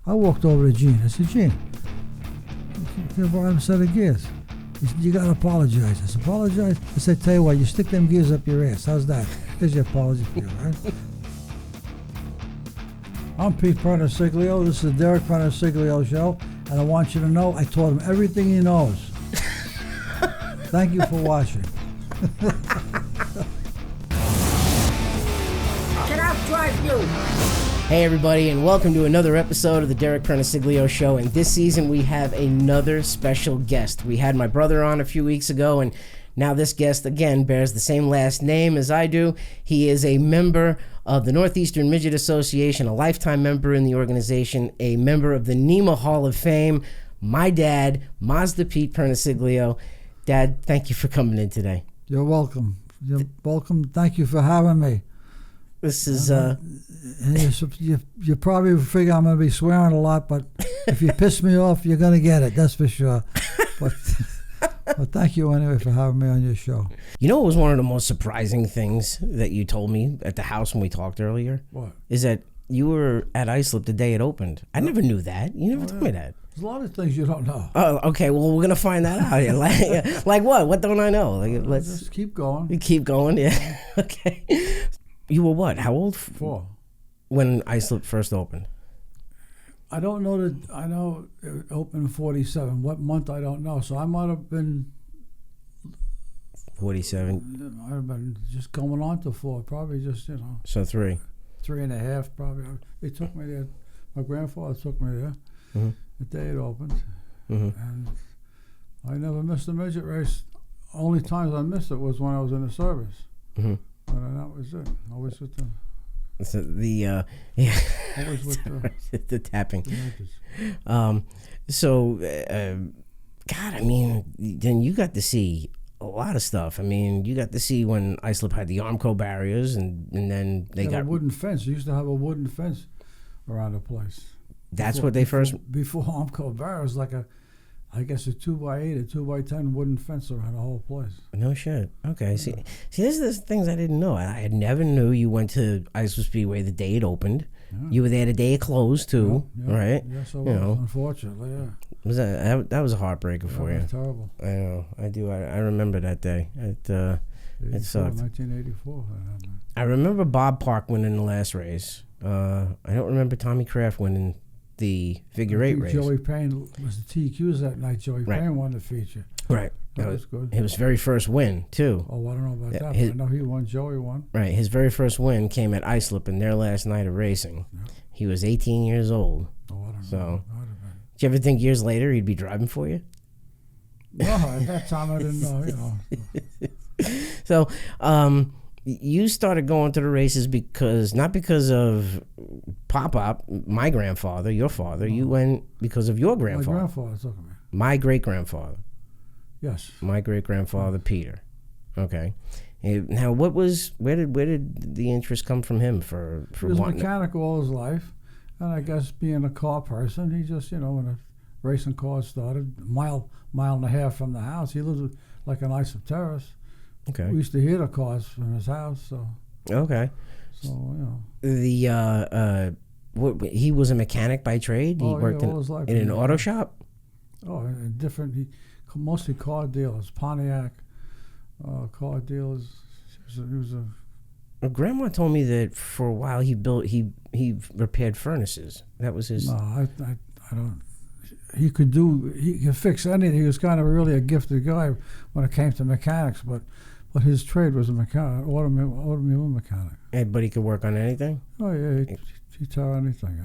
I walked over to Gene. I said, Gene, you brought him a set of gears. He said, you got to apologize. I said, apologize? I said, tell you what, you stick them gears up your ass. How's that? Here's your apology for you, right? I'm Pete Pernesiglio. This is the Derek Pernesiglio Show. And I want you to know I taught him everything he knows. Thank you for watching. Get out, drive you! Hey everybody, and welcome to another episode of the Derek Pernesiglio Show. And this season we have another special guest. We had my brother on a few weeks ago, and now this guest again bears the same last name as I do. He is a member of the Northeastern Midget Association, a lifetime member in the organization, a member of the NEMA Hall of Fame. My dad, Mazda Pete Pernesiglio. Dad, thank you for coming in today. You're welcome. You're welcome. Thank you for having me. This is you probably figure I'm going to be swearing a lot, but if you piss me off, you're going to get it. That's for sure. But thank you anyway for having me on your show. You know, it was one of the most surprising things that you told me at the house when we talked earlier. What? Is that you were at Islip the day it opened. I never knew that. You never told me that. There's a lot of things you don't know. Oh, okay. Well, we're gonna find that out. Like what? What don't I know? Let's just keep going. Keep going. Yeah. Okay. You were what? How old? 4. When Islip first opened. I don't know that. I know it opened in 47. What month I don't know. So I might have been 47. I might have been just going on to 4. Probably just So 3. 3.5 probably. They took me there. My grandfather took me there. Mm-hmm. The day it opened, Mm-hmm. and I never missed a midget race. Only times I missed it was when I was in the service. Mm-hmm. And that was it. Always with the. So yeah. Always with the tapping. The midgets. God, I mean, then you got to see a lot of stuff. I mean, you got to see when Islip had the Armco barriers, and then they got a wooden fence. You used to have a wooden fence around the place. That's what they first. Before Armco barriers, like I guess a 2x8, a 2x10 wooden fence around the whole place. No shit. Okay. Yeah. See, this is the things I didn't know. I had never knew you went to Islip Speedway the day it opened. Yeah. You were there the day it closed too, right? Yes, I was. Unfortunately, yeah. Was that was a heartbreaker for you? Terrible. I know. I do. I remember that day. It sucked. 1984. I remember Bob Park winning the last race. I don't remember Tommy Kraft winning the figure 8 race. Joey Payne was the TQs that night. Joey Payne won the feature. Right. That was good. His very first win, too. Oh, I don't know about that. I know he won. Joey won. Right. His very first win came at Islip in their last night of racing. Yeah. He was 18 years old. Oh, I don't know. So, did you ever think years later he'd be driving for you? No, at that time I didn't know, So, you started going to the races not because of Pop-Up, my grandfather, your father. You went because of your grandfather. My grandfather took me. My great-grandfather. Yes. My great-grandfather, Peter. Okay. Now, where did the interest come from him for he was mechanical all his life, and I guess being a car person, he just, when the racing cars started, mile and a half from the house, he lived like an Islip Terrace. Okay. We used to hear the cars from his house, so. Okay. So, he was a mechanic by trade? He worked in an auto shop? Oh, mostly car dealers, Pontiac car dealers. He was a. Well, Grandma told me that for a while he repaired furnaces. That was his. No, I don't. He could fix anything. He was kind of really a gifted guy when it came to mechanics, but his trade was a mechanic, automobile mechanic. But he could work on anything? Oh, yeah, he taught anything,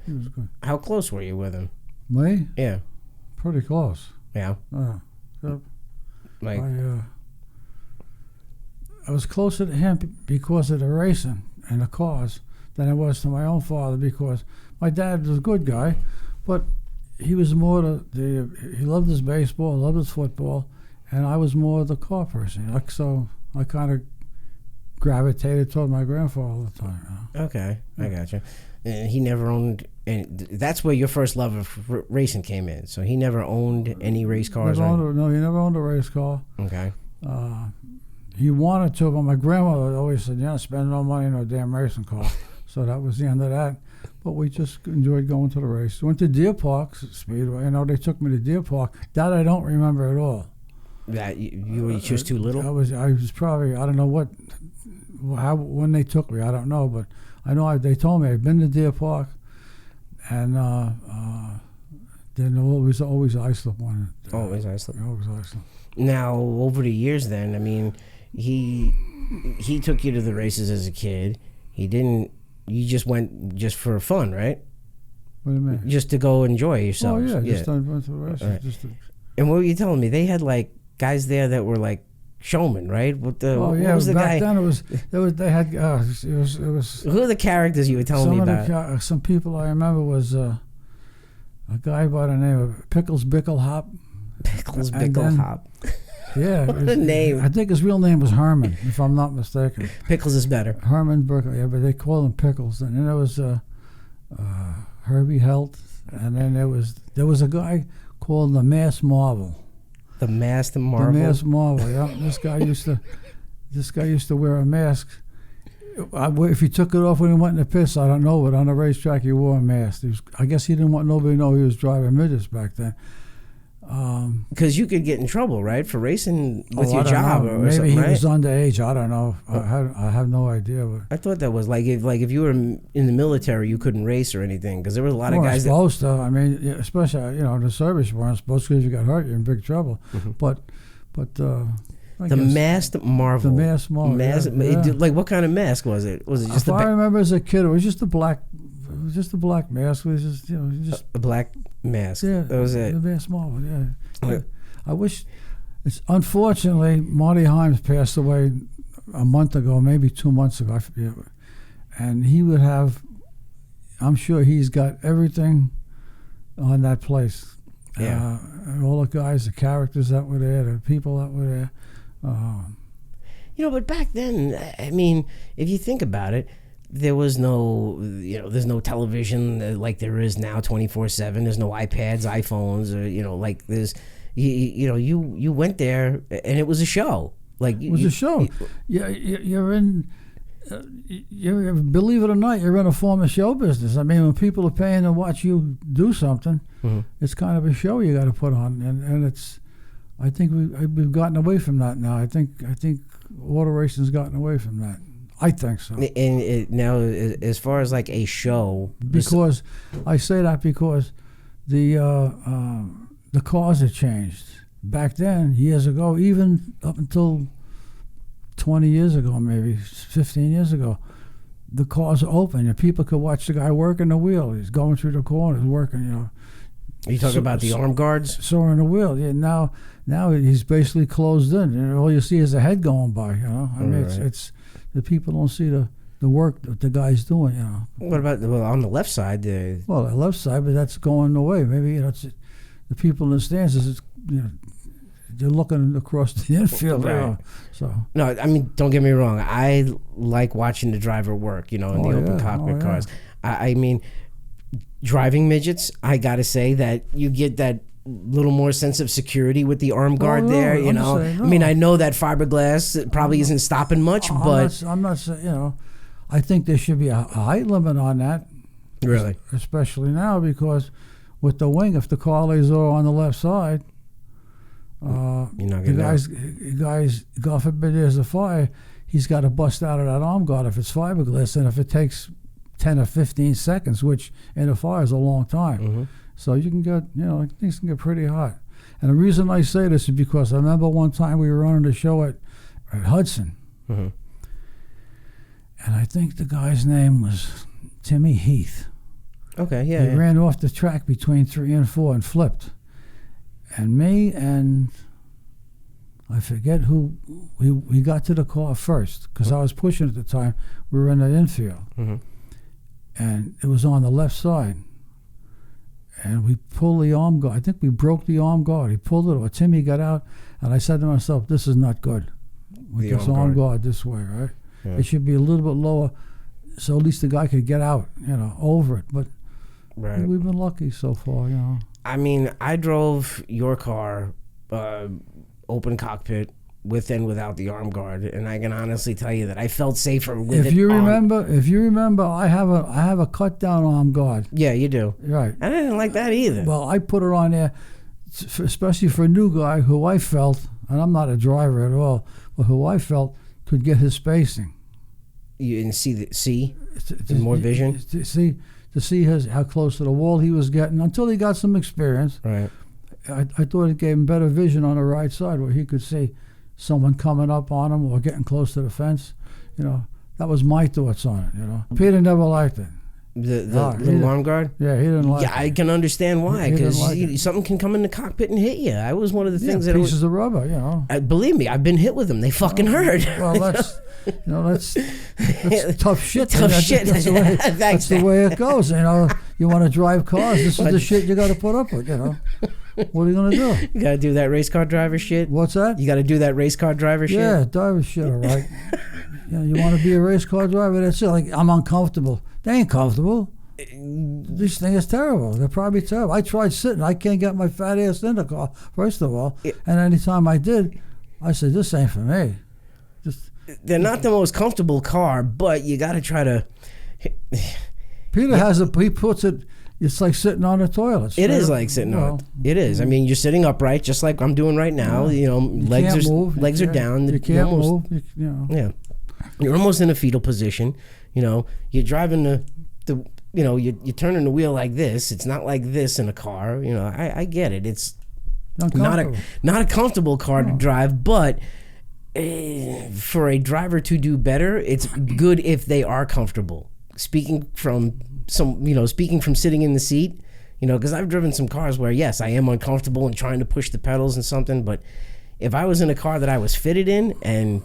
He was good. How close were you with him? Me? Yeah. Pretty close. Yeah. I was closer to him because of the racing and the cars than I was to my own father, because my dad was a good guy, but he was more he loved his baseball, loved his football, and I was more the car person. So I kind of gravitated toward my grandfather all the time. Okay, I gotcha. And he never owned, and that's where your first love of racing came in. So he never owned any race cars? No, he never owned a race car. Okay. He wanted to, but my grandmother always said, spend no money on a damn racing car. So that was the end of that. But we just enjoyed going to the race. Went to Deer Park Speedway. I know they took me to Deer Park. That I don't remember at all. That you were just too little? I was probably, I don't know when they took me, I don't know. But I know they told me I've been to Deer Park. And then always Islip won it. Always Islip. Always Islip. Now, over the years then, I mean, he took you to the races as a kid. He didn't... You just went just for fun, right? What do you mean? Just to go enjoy yourself. Oh, yeah. Just went to the races. Right. And what were you telling me? They had, like, guys there that were, like, showmen, right? What was the back guy? Then it was they had it was who are the characters you were telling me about? Some people I remember was a guy by the name of Pickles Bicklehop. Pickles Bicklehop. Yeah, what a name! I think his real name was Herman, if I'm not mistaken. Pickles is better. Herman Berkeley, yeah, but they called him Pickles. And then there was Herbie Helt, and then there was a guy called the Masked Marvel. The Masked Marvel. The Masked Marvel. Yeah, this guy used to wear a mask. If he took it off when he went in the pits, I don't know, but on the racetrack he wore a mask. I guess he didn't want nobody to know he was driving midgets back then. Because you could get in trouble, right, for racing with your I don't job know. or maybe something, he right? was underage. I don't know. I have no idea. But I thought that was like if you were in the military, you couldn't race or anything because there were a lot of guys. Supposed to. I mean, especially the service you weren't supposed to. If you got hurt, you're in big trouble. Mm-hmm. But the Masked Marvel. The Masked Marvel. Yeah. Like what kind of mask was it? Was it just I remember as a kid, it was just a black. It was just a black mask. It was just a black mask. Yeah, that was it. The Masked Marvel. Yeah. I wish. It's unfortunately Marty Himes passed away a month ago, maybe 2 months ago. I forget. And he would have. I'm sure he's got everything on that place. Yeah. All the guys, the characters that were there, the people that were there. But back then, I mean, if you think about it, there was no, there's no television like there is now 24/7. There's no iPads, iPhones, or, like there's, you went there and it was a show. Like it was a show. You're in, believe it or not, you're in a form of show business. I mean, when people are paying to watch you do something, it's kind of a show you got to put on, and it's. I think we've gotten away from that now. I think auto racing's gotten away from that. I think so. And now, as far as like a show, because I say that because the cars have changed. Back then, years ago, even up until 20 years ago, maybe 15 years ago, the cars are open and people could watch the guy working the wheel. He's going through the corners, working. Are you talking about the arm guards? Soaring the wheel. Yeah. Now he's basically closed in. All you see is the head going by. I mean, right. It's the people don't see the work that the guy's doing. What about on the left side? The left side, but that's going away. Maybe it's the people in the stands. It's they're looking across the infield. Right. So no, I mean, don't get me wrong. I like watching the driver work. In the open cockpit cars. I mean, driving midgets. I gotta say that you get that little more sense of security with the arm guard there. I mean, I know that fiberglass probably isn't stopping much, but I'm not saying. I think there should be a height limit on that. Really, especially now because with the wing, if the car lays over on the left side. You're not the guys, God forbid there's a fire, he's got to bust out of that arm guard if it's fiberglass, and if it takes 10 or 15 seconds, which in a fire is a long time. So you can get, things can get pretty hot. And the reason I say this is because I remember one time we were running a show at Hudson, and I think the guy's name was Timmy Heath. Okay, yeah. He ran off the track between 3 and 4 and flipped. And me and I forget who, we got to the car first because I was pushing at the time. We were in the infield. And it was on the left side. And we pulled the arm guard. I think we broke the arm guard. He pulled it, or Timmy got out. And I said to myself, this is not good. With this arm guard this way, right? Yeah. It should be a little bit lower so at least the guy could get out, over it. But we've been lucky so far, I mean, I drove your car, open cockpit, with and without the arm guard, and I can honestly tell you that I felt safer with If you remember, I have a cut down arm guard. Yeah, you do. Right. I didn't like that either. Well, I put it on there, especially for a new guy who I felt, and I'm not a driver at all, but who I felt could get his spacing. You didn't see more vision. To see how close to the wall he was getting until he got some experience. Right. I thought it gave him better vision on the right side where he could see someone coming up on him or getting close to the fence. You know, that was my thoughts on it. You know, Peter never liked it. The arm guard? Yeah, he didn't like it. Yeah, I can understand why, because like something can come in the cockpit and hit you. I was one of the things that pieces of rubber, you know. Believe me, I've been hit with them. They fucking hurt. Well, that's tough shit. Tough shit. That's the way it goes. You know, you want to drive cars. This is the shit you got to put up with. You know, what are you gonna do? You gotta do that race car driver shit. What's that? You gotta do that race car driver shit. Yeah, driver shit. All right. You know, you want to be a race car driver? That's it. Like, I'm uncomfortable. They ain't comfortable. This thing is terrible. They're probably terrible. I tried sitting. I can't get my fat ass in the car, first of all. And anytime I did, I said, this ain't for me. They're not the most comfortable car, but you got to try to... Peter he puts it, it's like sitting on a toilet. It is like sitting on it. It is. I mean, you're sitting upright, just like I'm doing right now. You know, legs are down. You can't move. Yeah. You're almost in a fetal position. You know, you're driving the you know, you're turning the wheel like this. It's not like this in a car. You know, I get it. It's not a comfortable car to drive, but for a driver to do better, it's good if they are comfortable. Speaking from sitting in the seat, you know, because I've driven some cars where, yes, I am uncomfortable and trying to push the pedals and something, but if I was in a car that I was fitted in and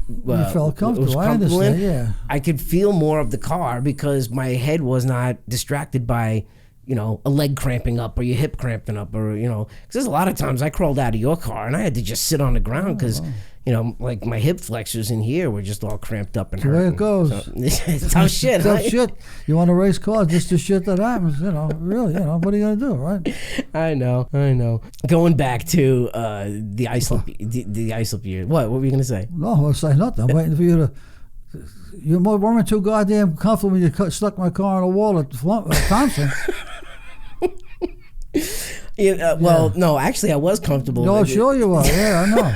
you felt comfortable. I understand, yeah. I could feel more of the car because my head was not distracted by, you know, a leg cramping up or your hip cramping up, or, you know, because there's a lot of times I crawled out of your car and I had to just sit on the ground because, you know, like my hip flexors in here were just all cramped up and hurting. The way it goes. So, it's tough shit. Tough shit. You want to race cars, just the shit that happens, you know, really, you know, what are you going to do, right? I know. Going back to the islip year. What were you going to say? No, I was saying nothing. I'm waiting for you to... You weren't too goddamn comfortable when you stuck my car on a wall at Thompson. Well, no, actually, I was comfortable. No, sure you were. Yeah, I know.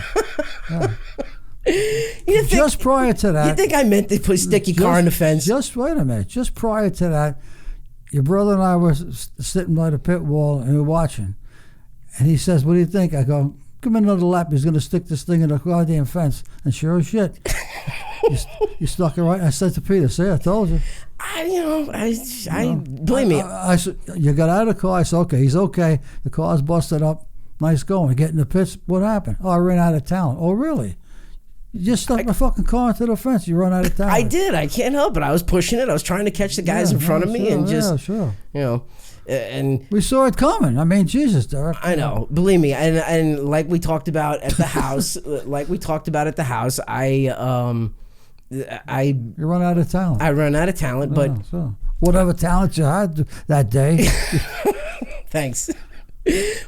Yeah. Just prior to that, you think I meant to put sticky car in the fence? Just wait a minute. Just prior to that, your brother and I were sitting by the pit wall and we were watching, and he says, "What do you think?" I go, "Give him another lap. He's going to stick this thing in the goddamn fence." And sure as shit, you stuck it right. I said to Peter, "See, I told you." Blame me. I said, you got out of the car. I said, okay, he's okay. The car's busted up. Nice going. Get in the pits. What happened? Oh, I ran out of talent. Oh, really? You just stuck my fucking car into the fence. You run out of talent. I did. I can't help it. I was pushing it. I was trying to catch the guys in front of me and just, you know. And we saw it coming. I mean, Jesus, Derek. I know. Believe me. And like we talked about at the house, You run out of talent. I run out of talent, but whatever talent you had that day. Thanks.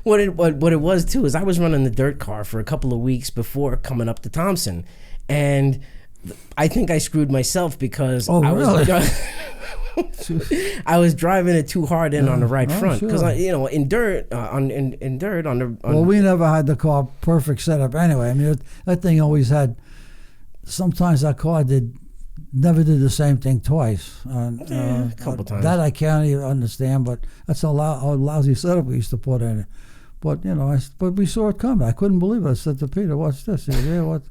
What it was too is I was running the dirt car for a couple of weeks before coming up to Thompson, and I think I screwed myself because I was driving it too hard on the right front because you know in dirt Well, we never had the car perfect setup anyway. I mean that thing always had. Sometimes that car never did the same thing twice. A couple times. That I can't even understand, but that's how lousy setup we used to put in it. But you know, but we saw it coming. I couldn't believe it. I said to Peter, "Watch this." He said, "Yeah, what?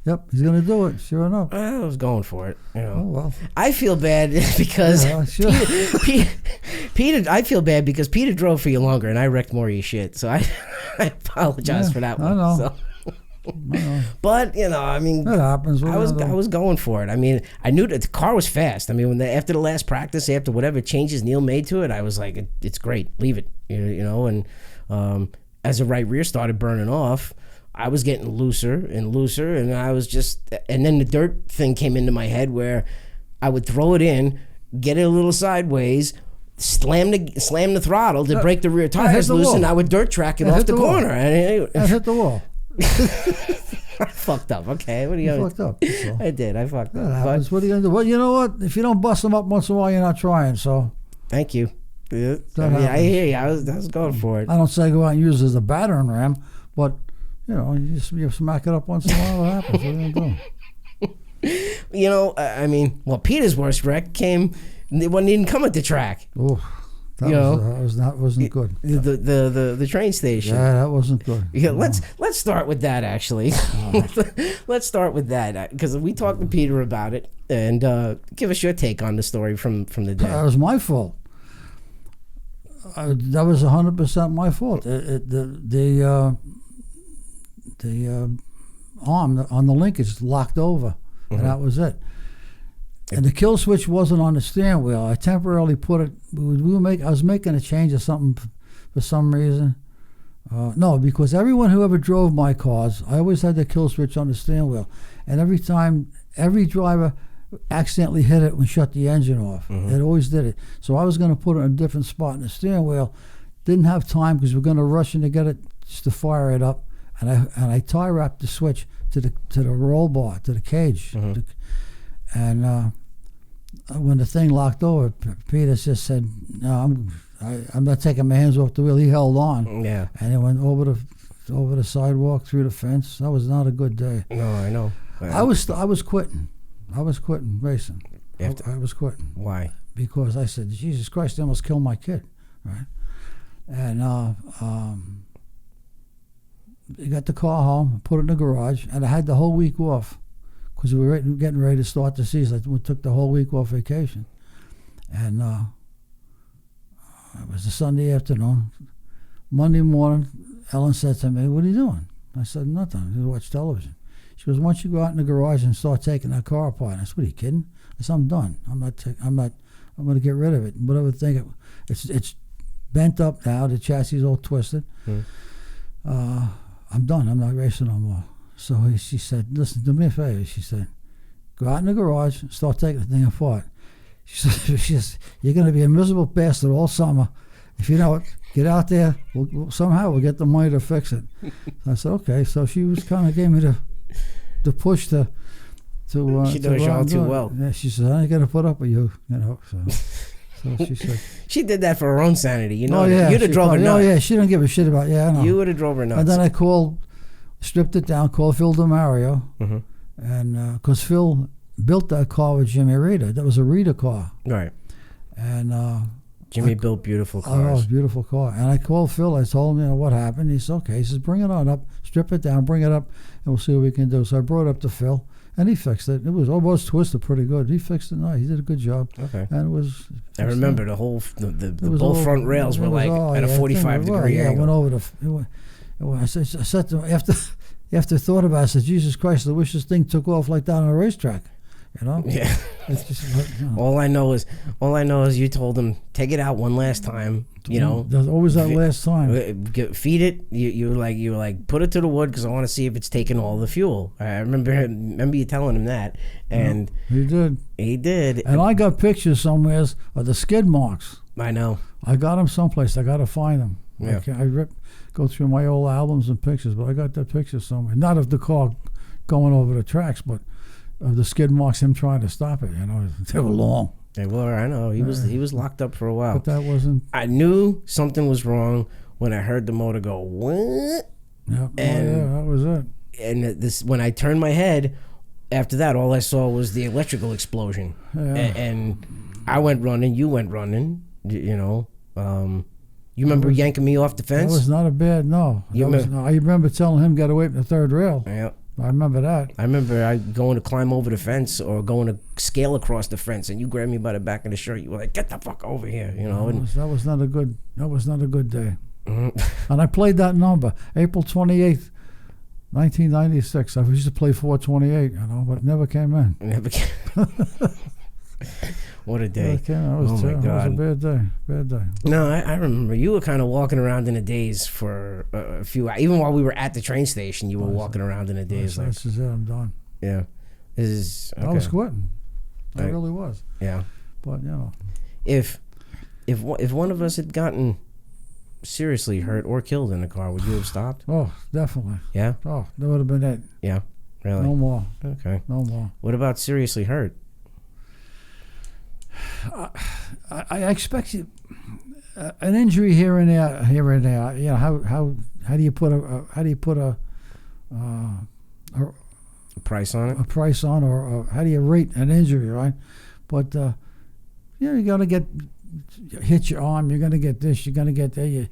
Yep, he's going to do it." Sure enough. I was going for it. You know. Oh well. I feel bad because Peter. I feel bad because Peter drove for you longer, and I wrecked more of your shit. So I apologize for that one. I know. So. But you know, I mean, that happens. I was going for it. I mean, I knew that the car was fast. I mean, after the last practice, after whatever changes Neil made to it, I was like, it's great, leave it. You know, and as the right rear started burning off, I was getting looser and looser, and I was and then the dirt thing came into my head where I would throw it in, get it a little sideways. Slam the throttle to break the rear tires loose, and I would dirt track it off the corner. I hit the wall. I fucked up. Okay, what are You you? fucked up. That's all. I did. I fucked That up. happens. What are you gonna do? Well, you know what? If you don't bust them up once in a while, you're not trying. So Thank you. Yeah, That I hear you. I was going for it. I don't say go out and use it as a battering ram, but you smack it up once in a while. What happens? What are you gonna do? I mean, well, Peter's worst wreck came when he didn't come at the track. Oh, that wasn't good. The train station. Yeah, that wasn't good. Yeah, let's start with that actually. Let's start with that because we talked to Peter about it, and give us your take on the story from the day. That was my fault. That was 100% my fault. The arm on the linkage locked over, and that was it. And the kill switch wasn't on the steering wheel. I temporarily put it. I was making a change or something for some reason. No, because everyone who ever drove my cars, I always had the kill switch on the steering wheel, and every driver accidentally hit it and shut the engine off. It always did it. So I was going to put it in a different spot in the steering wheel. Didn't have time because we're going to rush in to get it just to fire it up, and I tie wrapped the switch to the roll bar, to the cage, and when the thing locked over, Peter just said, "No, I'm not taking my hands off the wheel." He held on, Yeah. and it went over the sidewalk, through the fence. That was not a good day. No, I know. I was quitting. I was quitting racing. I was quitting. Why? Because I said, Jesus Christ, they almost killed my kid, right? And I got the car home, put it in the garage, and I had the whole week off because we were getting ready to start the season. We took the whole week off vacation. And it was a Sunday afternoon. Monday morning, Ellen said to me, "What are you doing?" I said, "Nothing. I watch television." She goes, "Why don't you go out in the garage and start taking that car apart?" I said, "What are you kidding?" I said, "I'm done. I'm going to get rid of it. Whatever thing, it's bent up now. The chassis is all twisted. I'm done. I'm not racing no more." So she said, "Listen, do me a favor." She said, "Go out in the garage and start taking the thing apart." She says, "You're going to be a miserable bastard all summer. If you don't, get out there. Somehow we'll get the money to fix it." I said, "Okay." So she was kind of gave me the push to she knows y'all too well. Yeah, she said, "I ain't going to put up with you." So she said, she did that for her own sanity. Oh yeah, you'd have drove her nuts. Oh yeah, she don't give a shit about. Yeah, I know. You would have drove her nuts. And then I stripped it down, called Phil DeMario, and because Phil built that car with Jimmy Rita. That was a Rita car. Right. And Jimmy built beautiful cars. Oh, it was a beautiful car. And I called Phil. I told him, what happened. He said, "Okay." He says, "Bring it on up, strip it down, bring it up, and we'll see what we can do." So I brought it up to Phil, and he fixed it. It was almost twisted pretty good. He fixed it nice. He did a good job. Okay. And it was. I remember the whole both front rails were like at a 45-degree angle. Yeah, went over the. I said to him after I thought about it, I said, "Jesus Christ, I wish this thing took off like that on a racetrack." Yeah. It's just, all I know is you told him, take it out one last time. There's always that last time. Feed it. You were like put it to the wood because I want to see if it's taking all the fuel. I remember you telling him that, and he did. He did. And I got pictures somewhere of the skid marks. I know. I got them someplace. I got to find them. Yeah. I go through my old albums and pictures, but I got that picture somewhere. Not of the car going over the tracks, but of the skid marks, him trying to stop it. They were long. They were. I know. He was locked up for a while. But that wasn't. I knew something was wrong when I heard the motor go what? Yeah. That was it. And when I turned my head, after that, all I saw was the electrical explosion. Yeah. And I went running. You went running. You remember yanking me off the fence? That was not a bad no. I remember telling him get away from the third rail. Yeah. I remember that. I remember going to climb over the fence or going to scale across the fence, and you grabbed me by the back of the shirt. You were like, "Get the fuck over here!" That was not a good day. And I played that number, April 28th, 1996. I used to play 428, but it never came in. What a day! It was my God. It was a bad day. No, I remember you were kind of walking around in a daze for a few hours. Even while we were at the train station, you were walking around in a daze. This is it. I'm done. Yeah. Okay. I was quitting. I really was. Yeah. But if one of us had gotten seriously hurt or killed in the car, would you have stopped? Oh, definitely. Yeah? Oh, that would have been it. Yeah, really? No more. Okay. No more. What about seriously hurt? I expect an injury here and there. You know, how do you put a Price on it? a price on, or how do you rate an injury, right? But you're gonna hit your arm. You're gonna get this. You're gonna get that. You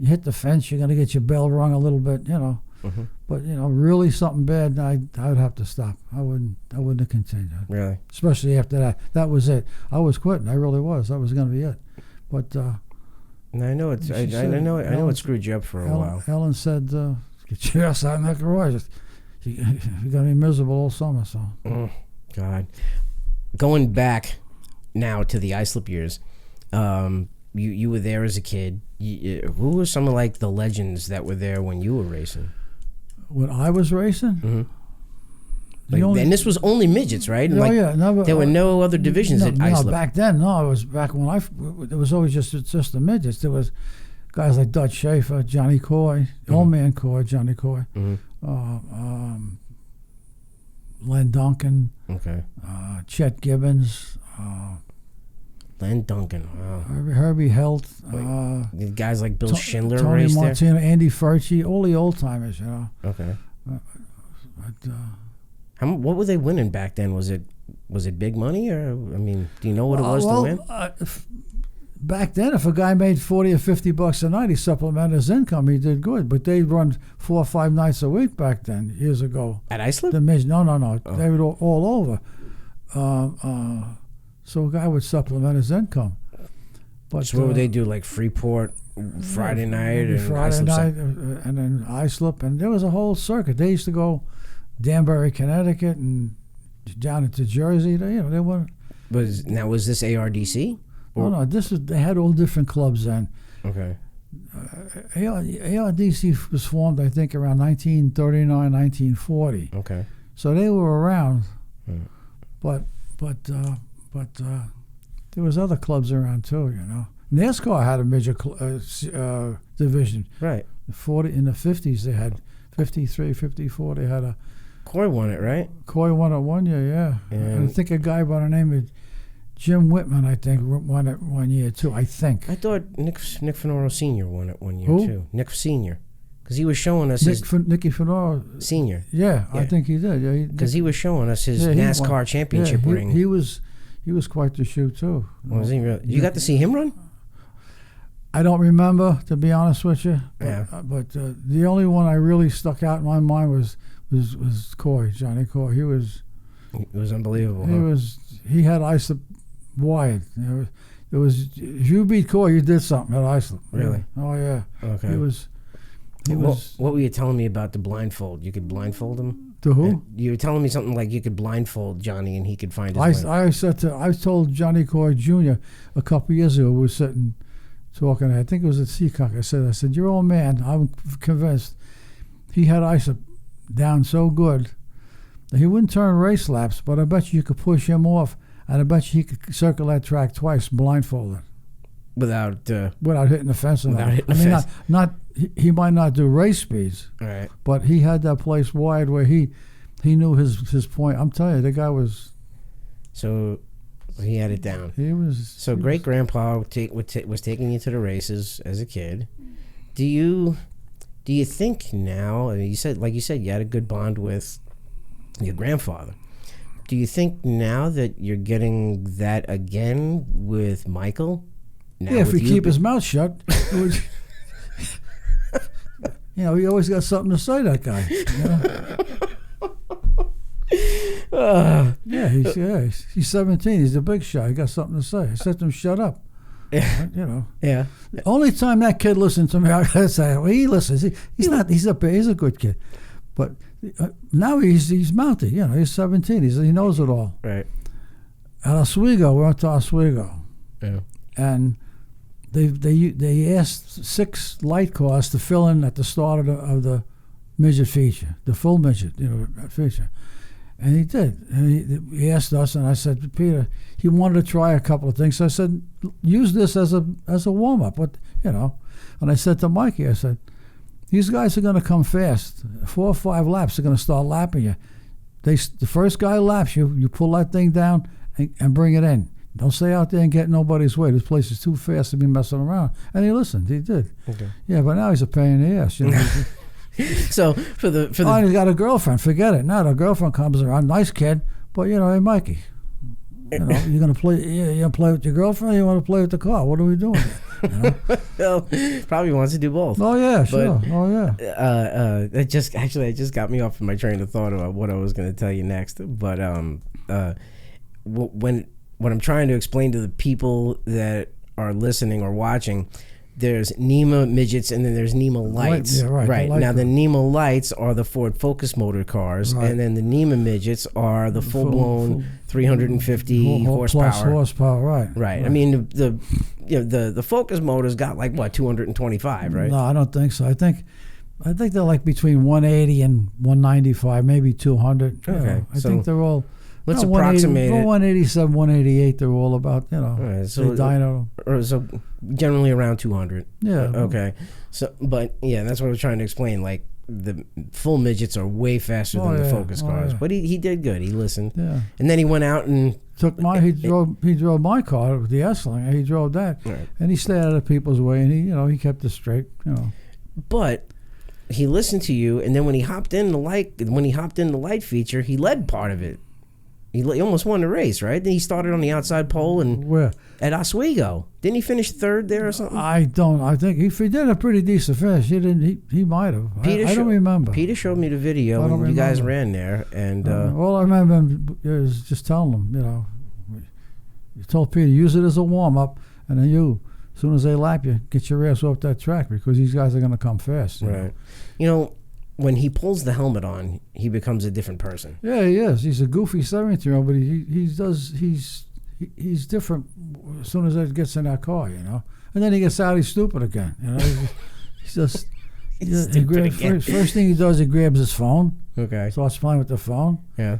hit the fence. You're gonna get your bell rung a little bit. You know. Mm-hmm. But really something bad, I would have to stop. I wouldn't have continued. Really? Especially after that. That was it. I was quitting. I really was. That was going to be it. But I know it's. I know it screwed you up for a while. Ellen said, "Get your ass out in that garage. You're going to be miserable all summer." So. Oh, God. Going back now to the islip years, you were there as a kid. Who were some of like the legends that were there when you were racing? When I was racing? Mm-hmm. And this was only midgets, right? And there were no other divisions at islip. No, back then, no. It was back when it was always just the midgets. There was guys like Dutch Schaefer, Johnny Coy, Old Man Coy, Johnny Coy, Len Duncan, Chet Gibbons, Len Duncan, wow. Herbie Helt, guys like Bill Schindler Tony raced Montana, there? Andy Furchi, all the old timers, you know. Okay. But, what were they winning back then? Was it big money, or I mean, do you know what it was to win? Back then, if a guy made $40 or $50 a night, he supplemented his income. He did good, but they'd run 4 or 5 nights a week back then, years ago. At islip? No. Oh. They were all over. So a guy would supplement his income. But so what would they do? Like Freeport Friday night and Friday night, and then islip, and there was a whole circuit. They used to go Danbury, Connecticut, and down into Jersey. They were. Now was this ARDC? No. They had all different clubs then. Okay. ARDC was formed, I think, around 1939, 1940. Okay. So they were around, but there was other clubs around too. You know, NASCAR had a midget division. Right. In the 50s they had 53, 54. They had a. Coy won it, right? Coy won it 1 year, yeah. And I think a guy by the name of Jim Whitman, I think, won it 1 year too. I think. I thought Nick Finoro Sr. won it 1 year too. Nick Sr. Because he was showing us Nicky Finoro Sr. Yeah, I think he did. Yeah, because he was showing us his NASCAR championship ring. He was quite the shoot too. Was he really? You got to see him run? I don't remember, to be honest with you. Yeah. But the only one I really stuck out in my mind was Coy, Johnny Coy. He was unbelievable. He had islip wide. It was if you beat Coy, you did something at islip. Really? Oh yeah. Okay. What were you telling me about the blindfold? You could blindfold him? To who? You were telling me something like you could blindfold Johnny and he could find his way. I told Johnny Coy Jr. a couple of years ago, we were sitting talking, I think it was at Seacock. I said, your old man, I'm convinced he had islip down so good that he wouldn't turn race laps, but I bet you could push him off, and I bet you he could circle that track twice blindfolded. Without hitting the fence. He might not do race speeds, right? But he had that place wide where he knew his point. I'm telling you, the guy was. So he had it down. He was. So great grandpa was taking you to the races as a kid. Do you think now? I mean, you said you had a good bond with your grandfather. Do you think now that you're getting that again with Michael? Now if he keep his mouth shut, he always got something to say, that guy. He's 17. He's a big shot. He got something to say. I said to him, shut up. Yeah. The only time that kid listened to me, I gotta say, well, he listens. He's a good kid. But now he's mounted. He's 17. He knows it all. Right. At Oswego, we went to Oswego. Yeah. And they asked 6 light cars to fill in at the start of the midget feature, the full midget feature, and he did. And he asked us, and I said, Peter, he wanted to try a couple of things. So I said, use this as a warm up. But And I said to Mikey, I said, these guys are going to come fast. 4 or 5 laps, they're going to start lapping you. The first guy laps you, you pull that thing down and bring it in. Don't stay out there and get nobody's way. This place is too fast to be messing around. And he listened. He did. Okay. Yeah, but now he's a pain in the ass. You know? So for the he's got a girlfriend. Forget it. Now the girlfriend comes around. Nice kid, but hey, Mikey, you're gonna play. You gonna play with your girlfriend? Or you want to play with the car? What are we doing? Well, probably wants to do both. Oh yeah, sure. Oh yeah. It just got me off of my train of thought about what I was going to tell you next. But when I'm trying to explain to the people that are listening or watching, there's NEMA midgets and then there's NEMA lights. Yeah, right. Now the NEMA lights are the Ford Focus motor cars, and then the NEMA midgets are the full-blown 350 horsepower. Plus horsepower, right. I mean the Focus motor's got like what 225, right? No, I don't think so. I think they're like between 180 and 195, maybe 200. Okay, I think they're all. Let's approximate it. 187, 188. They're all about Right, so so generally around 200. Yeah. Okay. So, but yeah, that's what I was trying to explain. Like the full midgets are way faster than the Focus cars. Yeah. But he did good. He listened. Yeah. And then he went out and he drove my car, the S-Line. He drove that, right. And he stayed out of people's way, and he kept it straight. But he listened to you, and then when he hopped in the light feature, he led part of it. He almost won the race, right? Then he started on the outside pole and where at Oswego. Didn't he finish third there or something? I think if he did a pretty decent finish. He might have. I don't remember. Peter showed me the video when you guys ran there, and all I remember him is just telling him, you told Peter use it as a warm up, and then as soon as they lap you, get your ass off that track because these guys are going to come fast. Right. When he pulls the helmet on, he becomes a different person. Yeah, he is. He's a goofy 17-year-old, but he's different as soon as he gets in that car, And then he gets out, he's stupid again. He's just first thing he does, he grabs his phone. Okay. Starts playing with the phone. Yeah.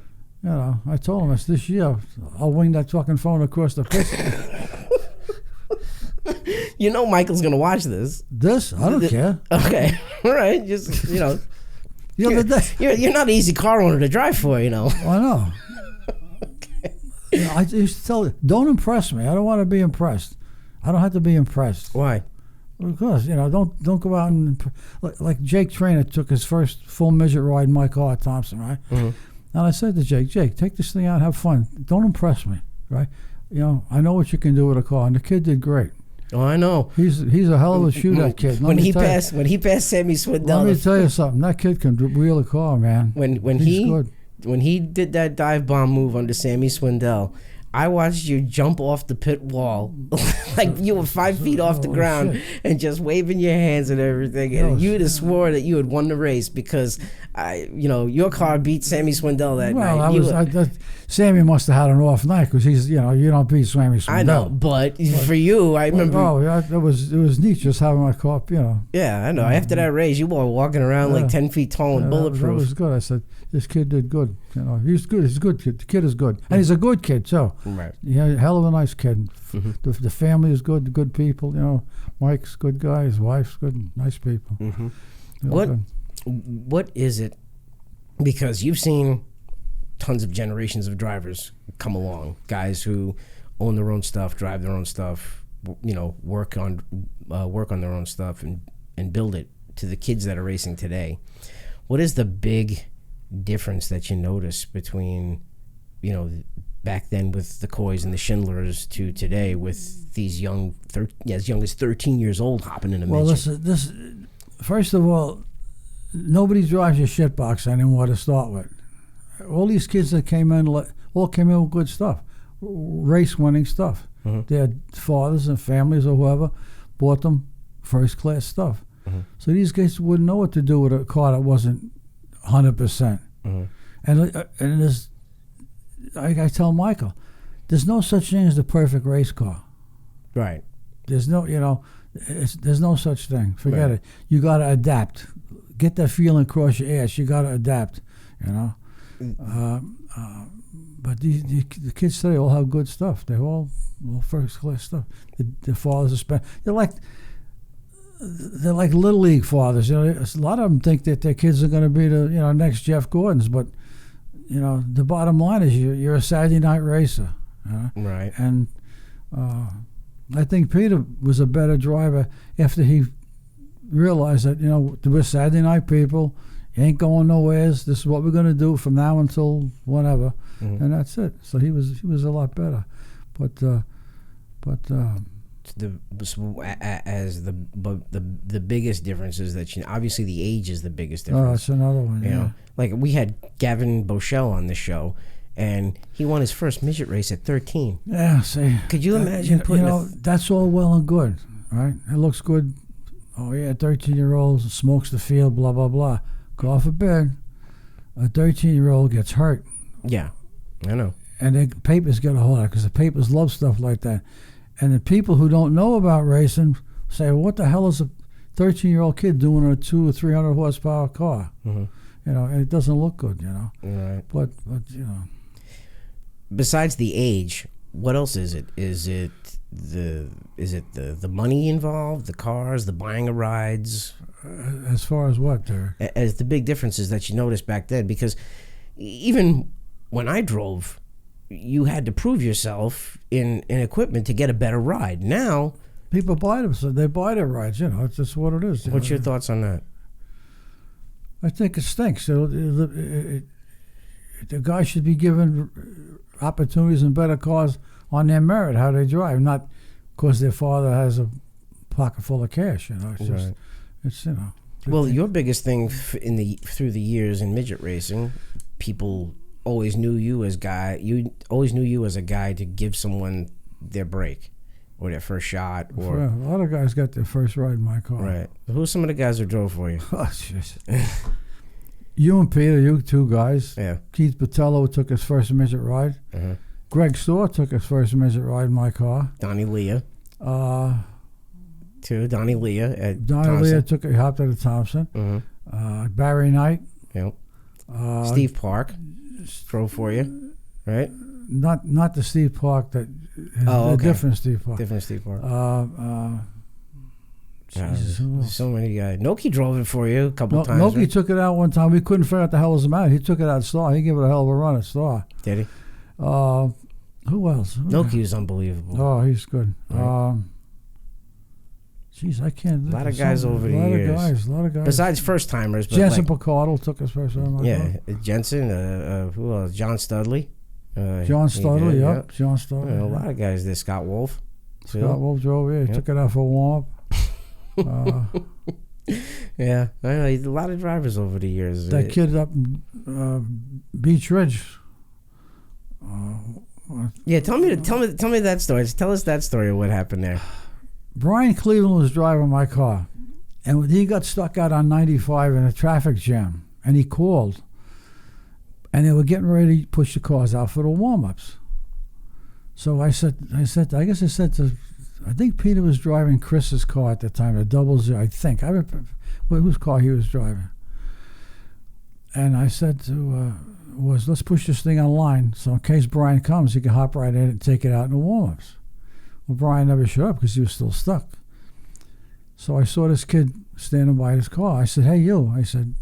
I told him it's this year. I'll wing that fucking phone across the pitch. Michael's gonna watch this. I don't care. Okay. All right. Just the other day, you're not an easy car owner to drive for, I know. Okay. I used to tell you, don't impress me. I don't want to be impressed. I don't have to be impressed. Why? Because don't go out and like Jake Trainer took his first full midget ride in my car at Thompson, right? Mm-hmm. And I said to Jake, take this thing out, have fun. Don't impress me, right? I know what you can do with a car, and the kid did great. Oh, I know. He's a hell of a shootout kid. When he passed Sammy Swindell. Let me tell you something. That kid can wheel a car, man. When he did that dive bomb move under Sammy Swindell, I watched you jump off the pit wall like you were 5 feet off the ground and just waving your hands and everything. And you'd have swore that you had won the race because your car beat Sammy Swindell that night. Sammy must have had an off night because he's you don't beat Sammy Swindell. I know, but for you, I remember. Oh, yeah, it was neat just having my car. Yeah, I know. After that race, you were walking around like 10 feet tall and bulletproof. That was good. I said, this kid did good. He's good. He's a good kid. The kid is good, and he's a good kid too. Right. Yeah, hell of a nice kid. Mm-hmm. The family is good. Good people. Mike's a good guy. His wife's good. Nice people. Mm-hmm. What is it? Because you've seen tons of generations of drivers come along, guys who own their own stuff, drive their own stuff, work on their own stuff and build it, to the kids that are racing today. What is the big difference that you notice between back then with the Coys and the Schindlers to today with these as young as 13 years old hopping in a midget? Well, this first of all, nobody drives your shitbox anymore to start with. All these kids that came in with good stuff, race-winning stuff. Mm-hmm. Their fathers and families or whoever bought them first-class stuff. Mm-hmm. So these guys wouldn't know what to do with a car that wasn't 100%. Mm-hmm. And there's, I tell Michael, there's no such thing as the perfect race car. Right. There's no, there's no such thing. Forget it. You got to adapt. Get that feeling across your ass. You got to adapt. But the kids today all have good stuff. They're all first class stuff. The fathers are they're like they're like little league fathers. You know, a lot of them think that their kids are going to be the next Jeff Gordons, but the bottom line is you're a Saturday night racer, right? And I think Peter was a better driver after he realized that we're Saturday night people. You ain't going nowheres. This is what we're going to do from now until whenever, and that's it. So he was a lot better, but the biggest difference is that obviously the age is the biggest difference. Oh, that's another one. You know, like we had Gavin Bochelle on the show, and he won his first midget race at 13. Yeah, see. Could you imagine putting? That's all well and good, right? It looks good. Oh yeah, 13-year-old smokes the field, blah blah blah. God forbid, a 13-year-old gets hurt. Yeah, I know. And the papers get a hold of it because the papers love stuff like that. And the people who don't know about racing say, well, what the hell is a 13-year-old kid doing in a 200 or 300 horsepower car? Mm-hmm. And it doesn't look good, Right. But Besides the age, what else is it? Is it the money involved, the cars, the buying of rides? As far as what, Derek? As the big differences that you noticed back then, because even when I drove, you had to prove yourself in equipment to get a better ride. Now people buy them, so they buy their rides. It's just what it is. What's your thoughts on that? I think it stinks. The guys should be given opportunities and better cars on their merit, how they drive, not because their father has a pocket full of cash. It's just, right. It's Well, your biggest thing through the years in midget racing, people always knew you as guy. You always knew you as a guy to give someone their break or their first shot. Or a lot of guys got their first ride in my car. Right. Who's some of the guys who drove for you? Oh, jeez. You and Peter, you two guys. Yeah. Keith Botello took his first midget ride. Uh-huh. Greg Storr took his first midget ride in my car. Donnie Leah. Too. Donnie Leah at Donnie Thompson. Leah he hopped out of Thompson. Uh-huh. Barry Knight. Yep. Steve Park drove for you, right? Not the Steve Park that. Okay. Different Steve Park. Different Steve Park. Jesus, so many guys. Noki drove it for you a couple times. Noki right? took it out one time. We couldn't figure out the hell was the matter. He took it out at Star. He gave it a hell of a run at Star. Did he? Who else? Noki was unbelievable. Oh, he's good. Right. Jeez, I can't. A lot of guys over the years. A lot of guys. Besides first timers, but Jensen Picardo took his first run. Yeah, Jensen. Who else? John Studley. John Studley. Yep. John Studley. A lot of guys there. Scott Wolf. Scott Wolf drove. Yeah, he took it out for a warm up. Yeah, I know a lot of drivers over the years. That kid up in Beach Ridge. Yeah, tell me that story. Tell us that story of what happened there. Brian Cleveland was driving my car, and he got stuck out on 95 in a traffic jam, and he called, and they were getting ready to push the cars out for the warm-ups. So I said, I think Peter was driving Chris's car at the time, the 00, I think. I remember whose car he was driving. And I said to let's push this thing online, so in case Brian comes, he can hop right in and take it out in the warm-ups. Well, Brian never showed up because he was still stuck. So I saw this kid standing by his car. I said, hey, you. I said,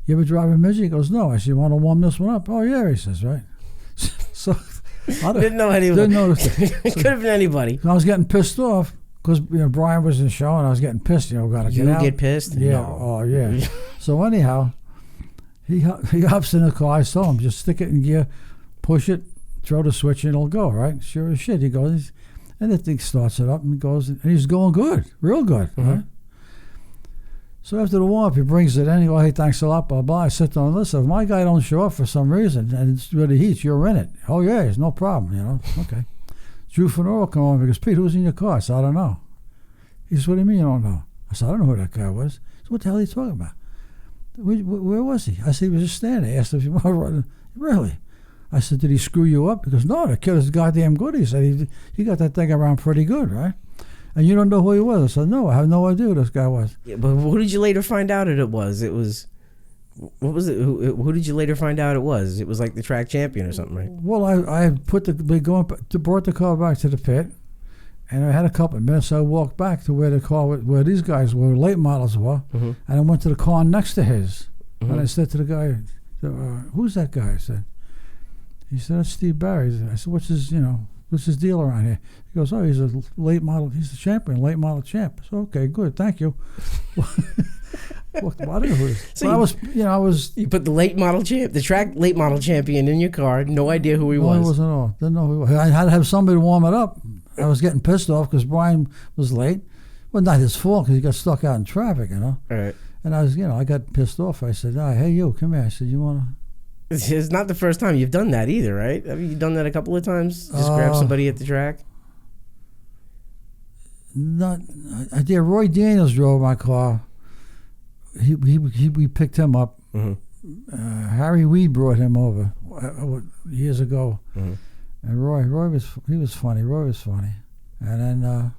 you ever drive a midget? He goes, no. I said, you want to warm this one up? Oh, yeah, he says, right. So I didn't know anyone. Didn't notice it. It could have been anybody. I was getting pissed off because Brian was in the show, and I was getting pissed. Gotta get out. You get pissed? Yeah. No. Oh, yeah. So anyhow, he hops in the car. I saw him just stick it in gear, push it, throw the switch, and it'll go. Right? Sure as shit. He goes, and the thing starts it up and goes, and he's going good, real good. Mm-hmm. Right? So after the warm up, he brings it in. He goes, hey, thanks a lot, blah blah. I sit down and listen. If my guy don't show up for some reason and it's really heats, you're in it. Oh yeah, it's no problem. Okay. Drew Fenora come on because Pete, who's in your car? I said, I don't know. He says, what do you mean you don't know? I said, I don't know who that guy was. He said, what the hell are you talking about? Where was he? I said, he was just standing. I asked if he was running. Really? I said, did he screw you up? He goes, no, the kid is goddamn good. He said, he got that thing around pretty good, right? And you don't know who he was. I said, no, I have no idea who this guy was. Yeah, but who did you later find out it was? It was, what was it? Who did you later find out it was? It was like the track champion or something, right? Well, I brought the car back to the pit, And I had a couple of minutes. So I walked back to where the car, where these guys were, late models were, Mm-hmm. and I went to the car next to his. Mm-hmm. And I said to the guy, "Who's that guy?" I said. He said, "That's Steve Barry." I said, "What's his deal around here?" He goes, "Oh, he's a late model. He's the champion, late model champ." So okay, good, thank you. What I don't know who it is. So I was. You put the late model the track late model champion in your car. No idea who he was. No, he wasn't at all. Didn't know who he was. I had to have somebody to warm it up. I was getting pissed off because Brian was late. Well, not his fault because he got stuck out in traffic, All right. And I got pissed off. I said, "Hey, you, come here." I said, "You want to?" It's not the first time you've done that either, right? Have you done that a couple of times? Just grab somebody at the track? Not. I did. Roy Daniels drove my car. We picked him up. Mm-hmm. Harry Weed brought him over years ago. Mm-hmm. And Roy was funny. Roy was funny. And then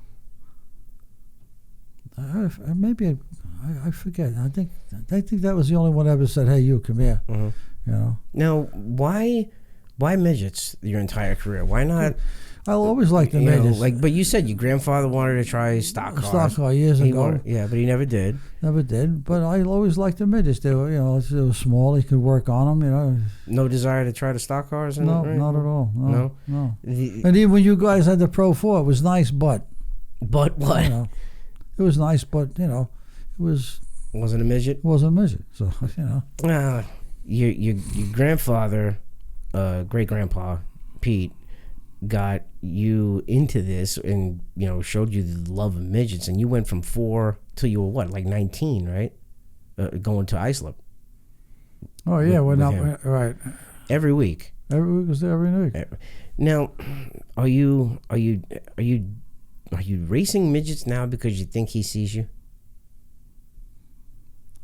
I forget. I think that was the only one ever said, "Hey, you, come here." Mm-hmm. Now, why midgets your entire career? Why not? I always liked the midgets. But you said your grandfather wanted to try stock cars. Stock car years ago. But he never did. Never did. But I always liked the midgets. They were, they were small. You could work on them. No desire to try the stock cars? No, not at all. No. And even when you guys had the Pro 4, it was nice, but. But what? It was nice, but it was. Wasn't a midget. It wasn't a midget. So Your grandfather, great grandpa Pete, got you into this and showed you the love of midgets, and you went from 4 till you were what, like 19, right? Going to Islip. Oh yeah, right. Every week. Every week was there every week. Now, are you racing midgets now because you think he sees you?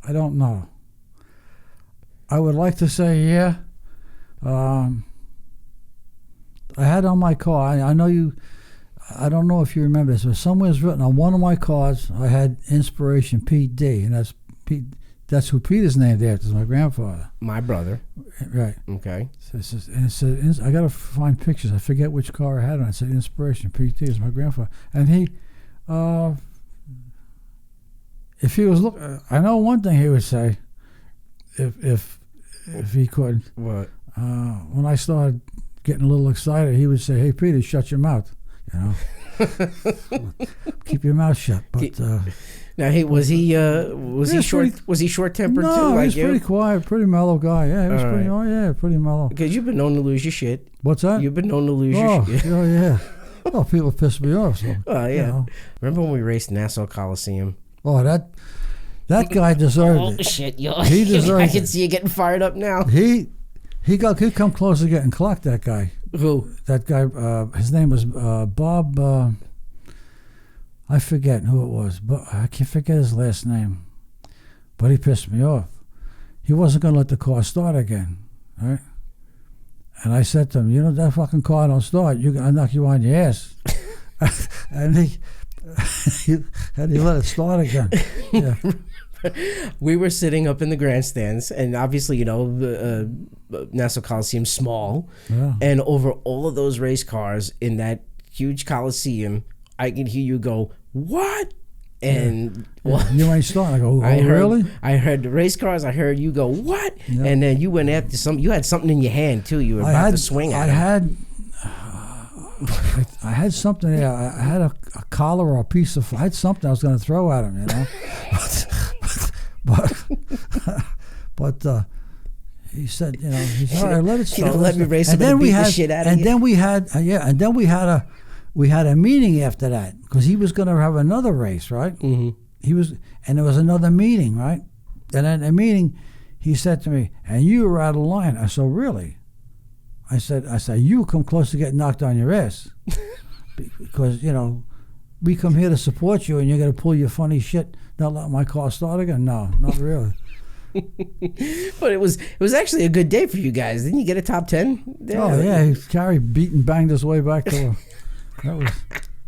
I don't know. I would like to say yeah. I had on my car, I know you, I don't know if you remember this, but somewhere's written on one of my cars, I had Inspiration Pete D, and that's who Pete is named after, is my grandfather. My brother. Right. Okay. And it said, I got to find pictures, I forget which car I had on it. It said Inspiration Pete D is my grandfather. And he, if he was I know one thing he would say, if he could. What? When I started getting a little excited, he would say, "Hey, Peter, shut your mouth. Keep your mouth shut." But now, was he short? Was he short tempered too? No, he was pretty quiet, pretty mellow guy. Yeah, he was pretty. Right. Oh yeah, pretty mellow. Because you've been known to lose your shit. What's that? You've been known to lose your shit. Oh yeah. Oh, people piss me off. So. Oh yeah. Remember when we raced Nassau Coliseum? Oh, that guy deserved it. Shit, yo! He deserved I can see you getting fired up now. He come close to getting clocked. That guy. Who? That guy. His name was Bob. I forget who it was, but I can't forget his last name. But he pissed me off. He wasn't going to let the car start again, right? And I said to him, that fucking car don't start. I'll knock you on your ass. And he let it start again. Yeah. We were sitting up in the grandstands, and obviously, Nassau Coliseum's small, and over all of those race cars in that huge Coliseum, I can hear you go, "What?" And you ain't starting. I go, really? I heard the race cars. I heard you go, "What?" Yeah. And then you went after some. You had something in your hand too. You were about to swing at it. I had something there. I had a collar or a piece of. I had something I was going to throw at him, but he said, he's all right. Let it start. Let me race him and beat the shit out of you. And then we had, we had a meeting after that because he was going to have another race, right? Mm-hmm. And there was another meeting, right? And at the meeting, he said to me, "And you were out of line." I said, "Really?" I said, "You come close to getting knocked on your ass because we come here to support you, and you're going to pull your funny shit, not let my car start again." No, not really. But it was actually a good day for you guys. Didn't you get a top 10? Oh yeah, he beat and banged his way back to. That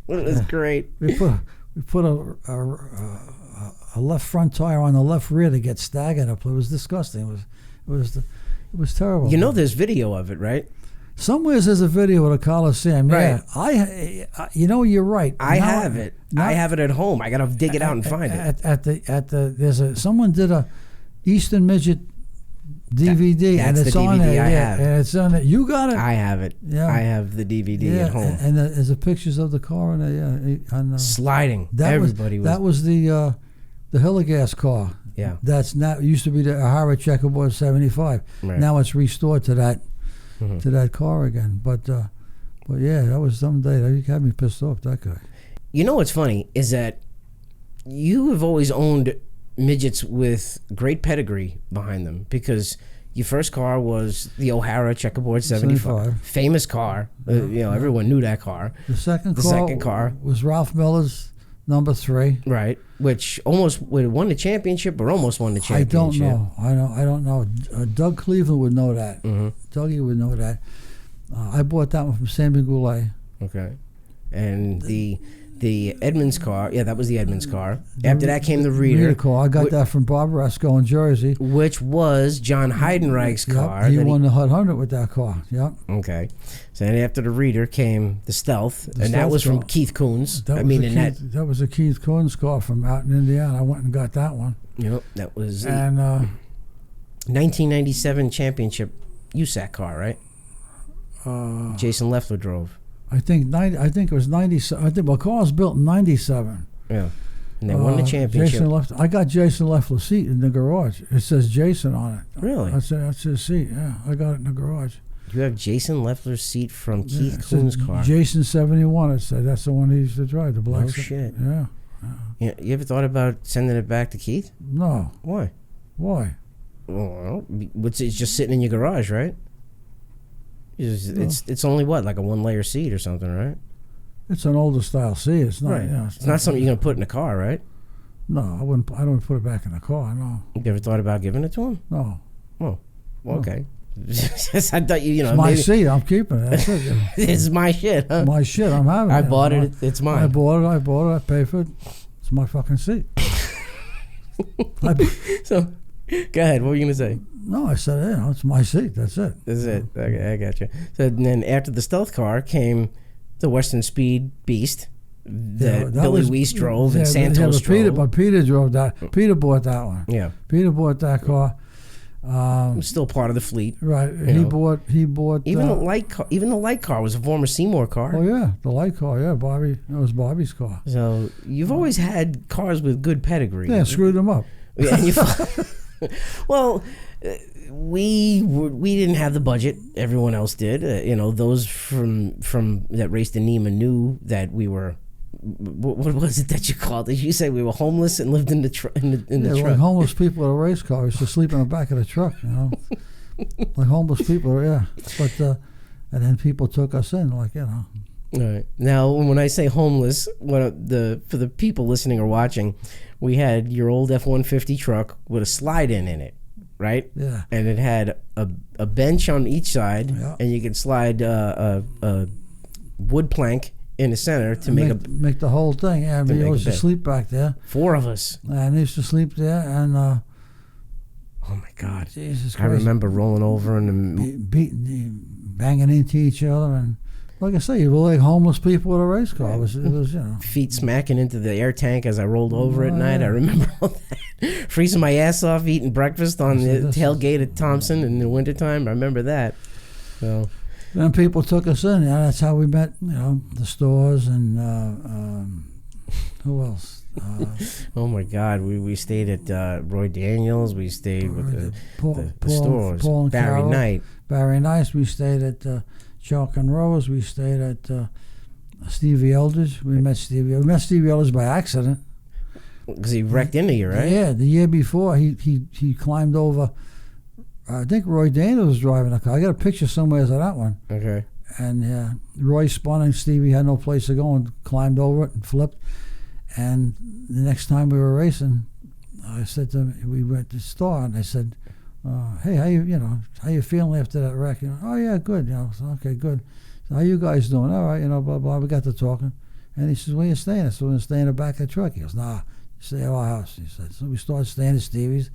was great. We put a left front tire on the left rear to get staggered up. It was disgusting. It was terrible. There's video of it, right? Somewhere there's a video of the Coliseum. Right. Yeah, you're right. I have it. I have it at home. I gotta dig it out and find it. Someone did a Eastern Midget DVD, and it's on there. And it's on it. You got it. I have it. Yeah, I have the DVD at home. And there's the pictures of the car in there. Yeah, sliding. That was the Hilligas car. Yeah, that's not used to be the O'Hara Checkerboard 75. Right. Now it's restored to that car again. But yeah, that was some day. You had me pissed off, that guy. You know what's funny is that you have always owned midgets with great pedigree behind them, because your first car was the O'Hara Checkerboard 75. Famous car. Everyone knew that car. The second car was Ralph Miller's number 3. Right, which almost won the championship, or almost won the championship. I don't know. Doug Cleveland would know that. Mm-hmm. Dougie would know that. I bought that one from Sammy Goulet. Okay. And the Edmonds car, that was the Edmonds car. After that came the Reader car. I got that from Bob Resco in Jersey, which was John Heidenreich's car. He won the Hut 100 with that car. Yep. Okay. So then after the Reader came the Stealth, and that was from Keith Koons. That was a Keith Koons car from out in Indiana. I went and got that one. Yep. That was 1997 championship USAC car, right? Jason Leffler drove. I think it was 97. I think car was built in 97. Yeah, and they won the championship. I got Jason Leffler's seat in the garage. It says Jason on it. Really? That's his seat. Yeah, I got it in the garage. You have Jason Leffler's seat from Keith Koons' car. Jason 71. It said that's the one he used to drive. The black. Oh shit. Yeah. You ever thought about sending it back to Keith? No. Why? Why? Well, it's just sitting in your garage, right? It's only like a 1-layer seat or something, right? It's an older style seat. It's not. Right. It's not something you're gonna put in a car, right? No, I wouldn't. I don't put it back in the car. No. You ever thought about giving it to him? No. Oh, well, okay. I thought it's my seat. I'm keeping it. That's it. It's my shit, huh? My shit. I'm having it. I bought it. It's mine. I bought it. I paid for it. It's my fucking seat. So, go ahead. What were you gonna say? No, I said, it's my seat. That's it. That's it. Okay, I got you. So then after the Stealth car came the Western Speed Beast that Billy Weiss drove and Santos drove. Peter drove that. Peter bought that one. Yeah. Peter bought that car. Still part of the fleet. Right. He bought even the light car. Even the light car was a former Seymour car. Oh yeah, the light car. Yeah, Bobby. It was Bobby's car. So you've always had cars with good pedigree. Yeah, screwed them up. Yeah. Well, we didn't have the budget. Everyone else did. Those from that raced in NEMA knew that we were. What was it that you called it? You said we were homeless and lived in the truck. Like homeless people at a race car used to sleep in the back of the truck. Like homeless people. Yeah, but and then people took us in. All right. Now, when I say homeless, for the people listening or watching, we had your old F-150 truck with a slide-in it, right? Yeah. And it had a bench on each side, and you could slide a wood plank in the center to make the whole thing. Yeah, we used to sleep back there. 4 of us. And I used to sleep there, and oh my God, Jesus Christ! I remember rolling over and banging into each other, and like I say, you were like homeless people with a race car. It was feet smacking into the air tank as I rolled over at night. I remember all that. Freezing my ass off, eating breakfast on the tailgate at Thompson in the wintertime. I remember that. So then people took us in. Yeah, that's how we met. The stores and who else? Oh my God, we stayed at Roy Daniels. We stayed with the stores. Paul and Barry Carol, Knight. Barry Knight. We stayed at Chalk and Rose. We stayed at Stevie Eldridge. We met Stevie Eldridge by accident. Because he wrecked into you, right? Yeah, the year before he climbed over. I think Roy Daniels was driving the car. I got a picture somewhere of that one. Okay. And Roy spun and Stevie had no place to go and climbed over it and flipped. And the next time we were racing, I said to him, we went to the store, and I said, hey, how you feeling after that wreck? Oh yeah, good. So, okay, good. So how you guys doing? All right, blah blah. We got to talking, and he says, where you staying? I said, we're gonna stay in the back of the truck. He goes, nah, stay at our house. He said. So we started staying at Stevie's,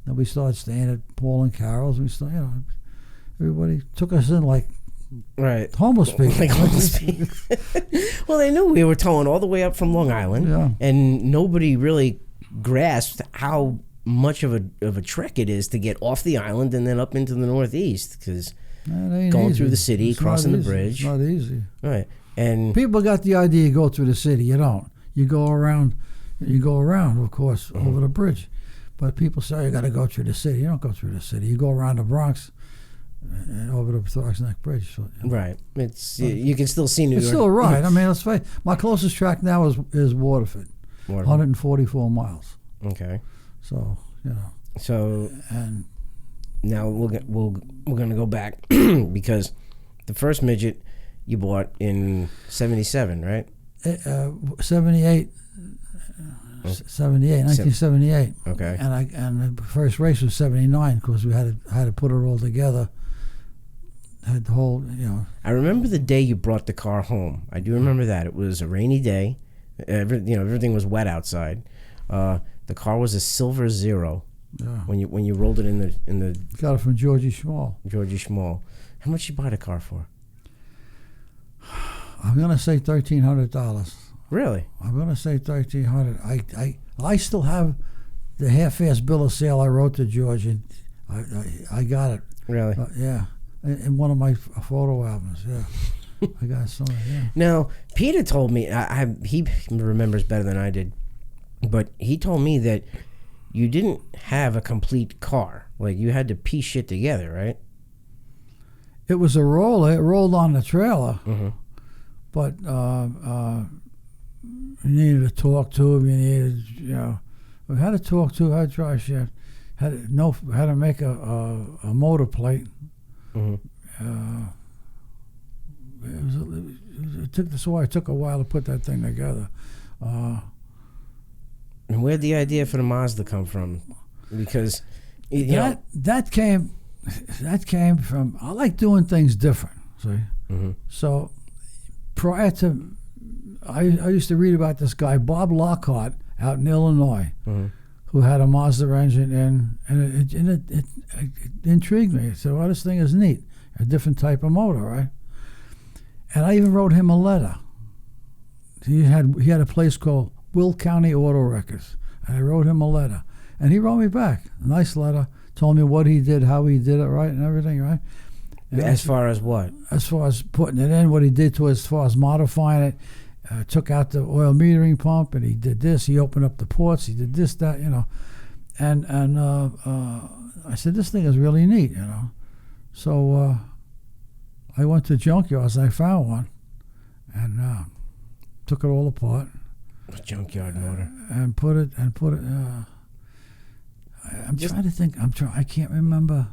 then we started staying at Paul and Carol's. We started, everybody took us in like Right. Homeless people. Like homeless people. Well, they knew we were towing all the way up from Long Island, and nobody really grasped how much of a trek it is to get off the island and then up into the Northeast, because going through the city, crossing the bridge. It's not easy. Right. And people got the idea you go through the city. You don't. You go around, of course, over the bridge. But people say you got to go through the city. You don't go through the city. You go around the Bronx and over the Thorx Neck Bridge. So, right. It's you can still see New York. It's still right. I mean, let's face it. My closest track now is Waterford. 144 miles. Okay. So, So and now we're gonna go back because the first midget you bought in 77, right? 78. 1978. Okay. And the first race was 79 because we had to put it all together. Had the whole, I remember the day you brought the car home. I do remember that. It was a rainy day. Everything was wet outside. The car was a silver Zero. Yeah. When you rolled it in the got it from Georgie Schmall. How much you buy the car for? I'm gonna say $1,300. Really? I'm gonna say $1,300. I still have the half-ass bill of sale I wrote to George, and I got it. Really? Yeah, in one of my photo albums. Yeah, I got some. Yeah. Now Peter told me he remembers better than I did, but he told me that you didn't have a complete car. Like you had to piece shit together, right? It was a roller. It rolled on the trailer, but you needed to talk to him. You needed, we had to talk to our drive shaft. Had to make a motor plate. It took a while to put that thing together. And where'd the idea for the Mazda come from? Because that came from, I like doing things different. See, so prior to, I used to read about this guy Bob Lockhart out in Illinois, who had a Mazda engine, and it intrigued me. So, well, this thing is neat, a different type of motor, right? And I even wrote him a letter. He had a place called Will County Auto Records, and I wrote him a letter, and he wrote me back a nice letter, told me what he did, how he did it, right, and everything, right. And as far as what? As far as putting it in, what he did to it, as far as modifying it, took out the oil metering pump, and he did this. He opened up the ports. He did this, that, and I said, this thing is really neat, So I went to junkyards and I found one, and took it all apart. A junkyard motor. And put it. I'm trying to think. I can't remember.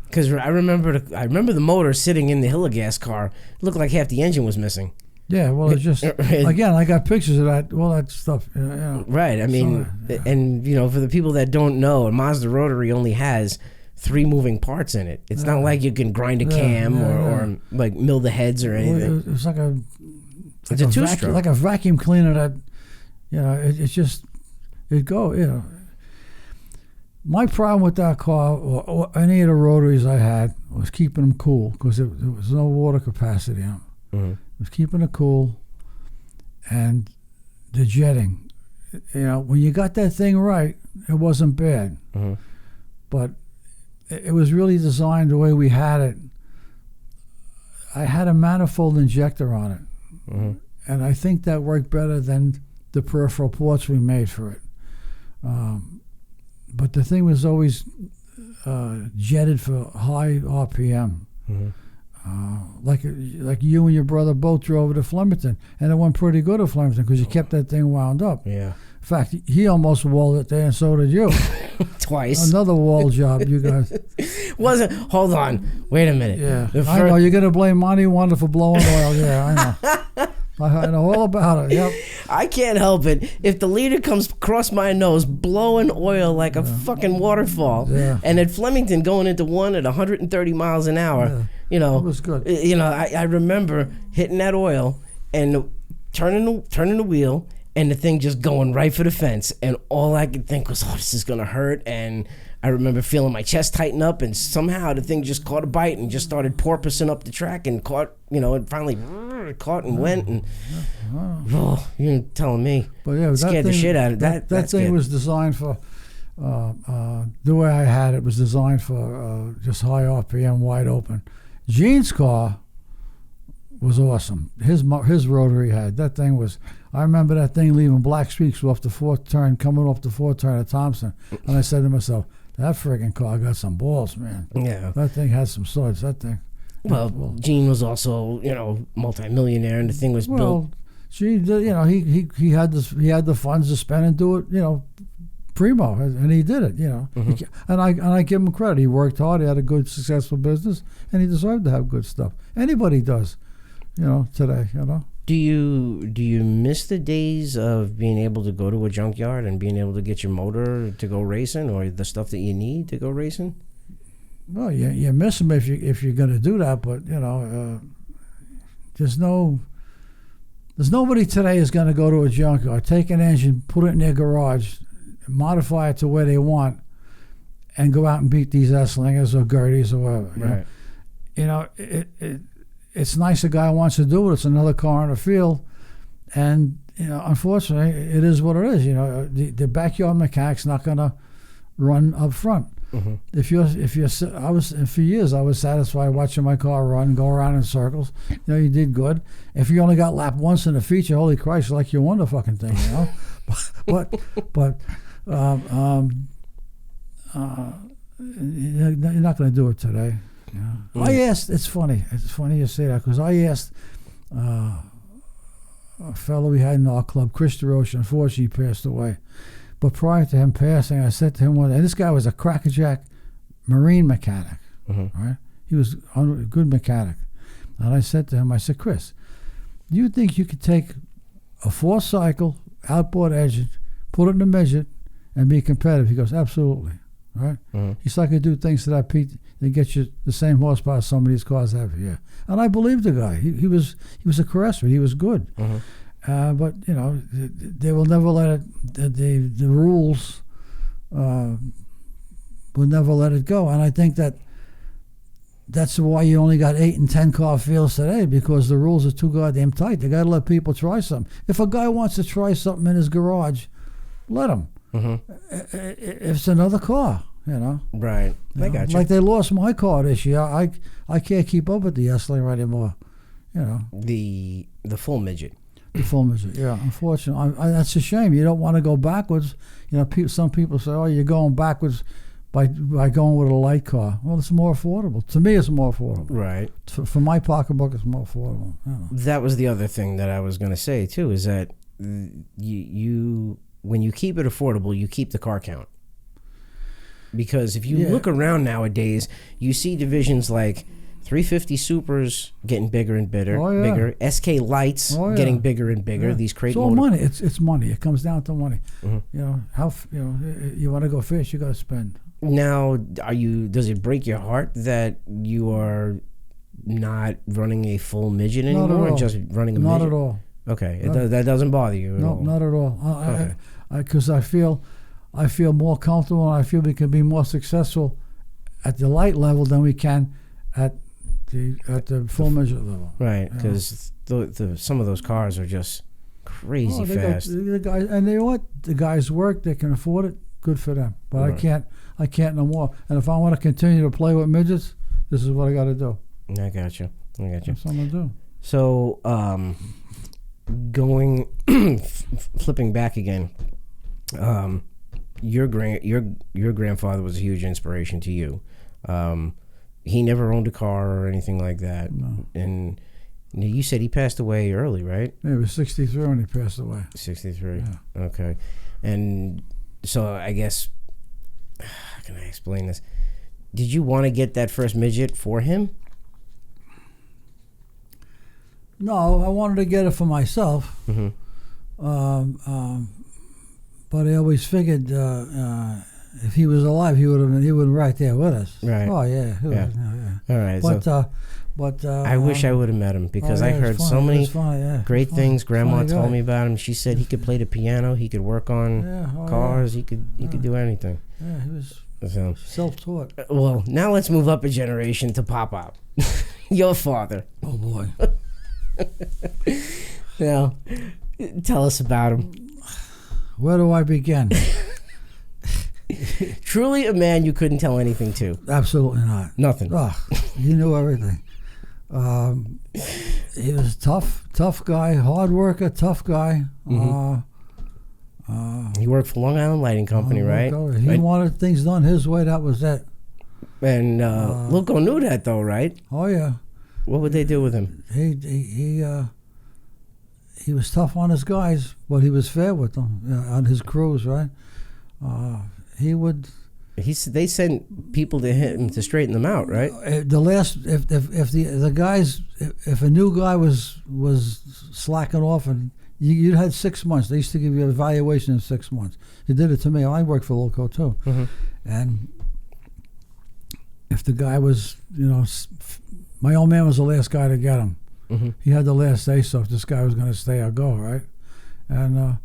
Because I remember the motor sitting in the Hillegas car. It looked like half the engine was missing. Yeah, well, it's just, again, I got pictures of that, all that stuff. Right, I mean, and, for the people that don't know, a Mazda rotary only has 3 moving parts in it. It's not like you can grind a cam or like mill the heads or anything. Well, it's like a two-stroke. Like a vacuum cleaner that, it go. My problem with that car, or any of the rotaries I had, was keeping them cool because there was no water capacity in them. It was keeping it cool, and the jetting. When you got that thing right, it wasn't bad. But it was really designed the way we had it. I had a manifold injector on it, and I think that worked better than the peripheral ports we made for it. But the thing was always jetted for high RPM. Like you and your brother both drove it to Flemington, and it went pretty good at Flemington because you kept that thing wound up. Yeah. In fact, he almost walled it there, and so did you. Twice. Another wall job, you guys. Hold on. Wait a minute. Yeah. I know, you're going to blame Monty Wonder for blowing oil. Yeah, I know. I know all about it. Yep. I can't help it. If the leader comes across my nose blowing oil like a fucking waterfall, and at Flemington going into one at 130 miles an hour, it was good. I remember hitting that oil and turning the wheel and the thing just going right for the fence. And all I could think was, oh, this is going to hurt. And I remember feeling my chest tighten up, and somehow the thing just caught a bite and just started porpoising up the track and caught, and finally caught and went. And oh, you're telling me. But yeah, scared the shit out of that. That thing was designed for, the way I had it was designed for just high RPM, wide open. Gene's car was awesome. His rotary had, that thing was, I remember that thing leaving Black Streaks off the fourth turn, coming off the fourth turn at Thompson. And I said to myself, that friggin' car got some balls, man. Yeah. That thing had some swords, that thing. Well, Gene was also, multi-millionaire, and the thing was built. Gene, he had the funds to spend and do it, primo, and he did it, And I give him credit. He worked hard. He had a good, successful business, and he deserved to have good stuff. Anybody does, today, Do you miss the days of being able to go to a junkyard and being able to get your motor to go racing, or the stuff that you need to go racing? Well, you miss them if you're going to do that, but there's nobody today is going to go to a junkyard, take an engine, put it in their garage, modify it to where they want, and go out and beat these S-Slingers or Gerties or whatever. Right. It's nice a guy wants to do it. It's another car in the field, and unfortunately, it is what it is. The backyard mechanic's not going to run up front. Mm-hmm. For years I was satisfied watching my car run, go around in circles. You did good. If you only got lapped once in the feature, holy Christ, like you won the fucking thing, but you're not going to do it today. Yeah. Mm-hmm. I asked. It's funny you say that, because I asked a fellow we had in our club, Chris DeRoche. Unfortunately, he passed away. But prior to him passing, I said to him one day, and this guy was a crackerjack marine mechanic, right? He was a good mechanic. And I said to him, Chris, do you think you could take a 4-cycle outboard engine, put it in a midget, and be competitive? He goes, absolutely, right? He said, I could do things to that Pete that get you the same horsepower some of these cars have here. And I believed the guy. He was a caresser. He was good. But they will never let it. The rules will never let it go, and I think that's why you only got 8 and 10 car fields today, because the rules are too goddamn tight. They got to let people try something. If a guy wants to try something in his garage, let him. It's another car, Right. I got you. Like they lost my car this year. I can't keep up with the S-Slinger anymore. The full midget. The full midget, yeah. Unfortunately, that's a shame. You don't want to go backwards. Some people say, "Oh, you're going backwards by going with a light car." Well, it's more affordable. To me, it's more affordable. Right. For my pocketbook, it's more affordable. That was the other thing that I was going to say too. Is that you when you keep it affordable, you keep the car count. Because if you look around nowadays, you see divisions like 350 Supers getting bigger and bigger. SK Lights getting bigger and bigger. These crate it's all money. It's money. It comes down to money. You want to go fish, you got to spend. Now, does it break your heart that you are not running a full midget anymore and just running a midget? Not at all. Okay, that doesn't bother you at all? No, not at all. Because I feel more comfortable, and I feel we can be more successful at the light level than we can at the full midget level. Right, because some of those cars are just crazy fast. The guys, and they what? The guys work, they can afford it, good for them. But right. I can't no more. And if I want to continue to play with midgets, this is what I got to do. I got you. That's what I'm going to do. So, flipping back again, your grandfather was a huge inspiration to you. He never owned a car or anything like that. No. And you said he passed away early, right? Yeah, he was 63 when he passed away. 63. Yeah. Okay. And so I guess, how can I explain this? Did you want to get that first midget for him? No, I wanted to get it for myself. Mm-hmm. But I always figured if he was alive, he would have right there with us. Right. Oh yeah. Yeah. All right. But I wish I would have met him because I heard so many great things. Grandma told me about him. She said he could play the piano. He could work on cars. He could do anything. Yeah, he was self-taught. Well, now let's move up a generation to Pop. Your father. Oh boy. Now, tell us about him. Where do I begin? Truly a man you couldn't tell anything to. Absolutely not. Nothing. Oh, he knew everything. He was tough guy, hard worker, tough guy. Mm-hmm. He worked for Long Island Lighting Company, right? He wanted things done his way. That was it. And Loco knew that, though, right? Oh yeah. What would they do with him? He was tough on his guys, but he was fair with them on his crews, right? He would. They sent people to him to straighten them out, right? If the guys, if a new guy was slacking off, and you had 6 months, they used to give you an evaluation in 6 months. He did it to me. I worked for Loco too, and if the guy was, my old man was the last guy to get him. He had the last say, so if this guy was going to stay or go, right? And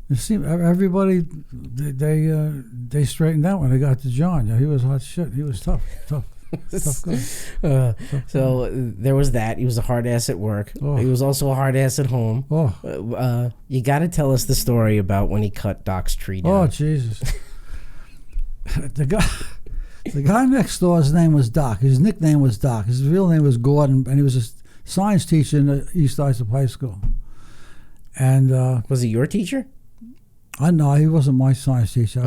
it seemed everybody they straightened out when they got to John. He was hot shit. He was tough guy. So there was that. He was a hard ass at work. He was also a hard ass at home. You got to tell us the story about when he cut Doc's tree down. Oh Jesus! The guy next door, his name was Doc. His nickname was Doc. His real name was Gordon, and he was a science teacher in the East Islip High School. And was he your teacher? No, he wasn't my science teacher.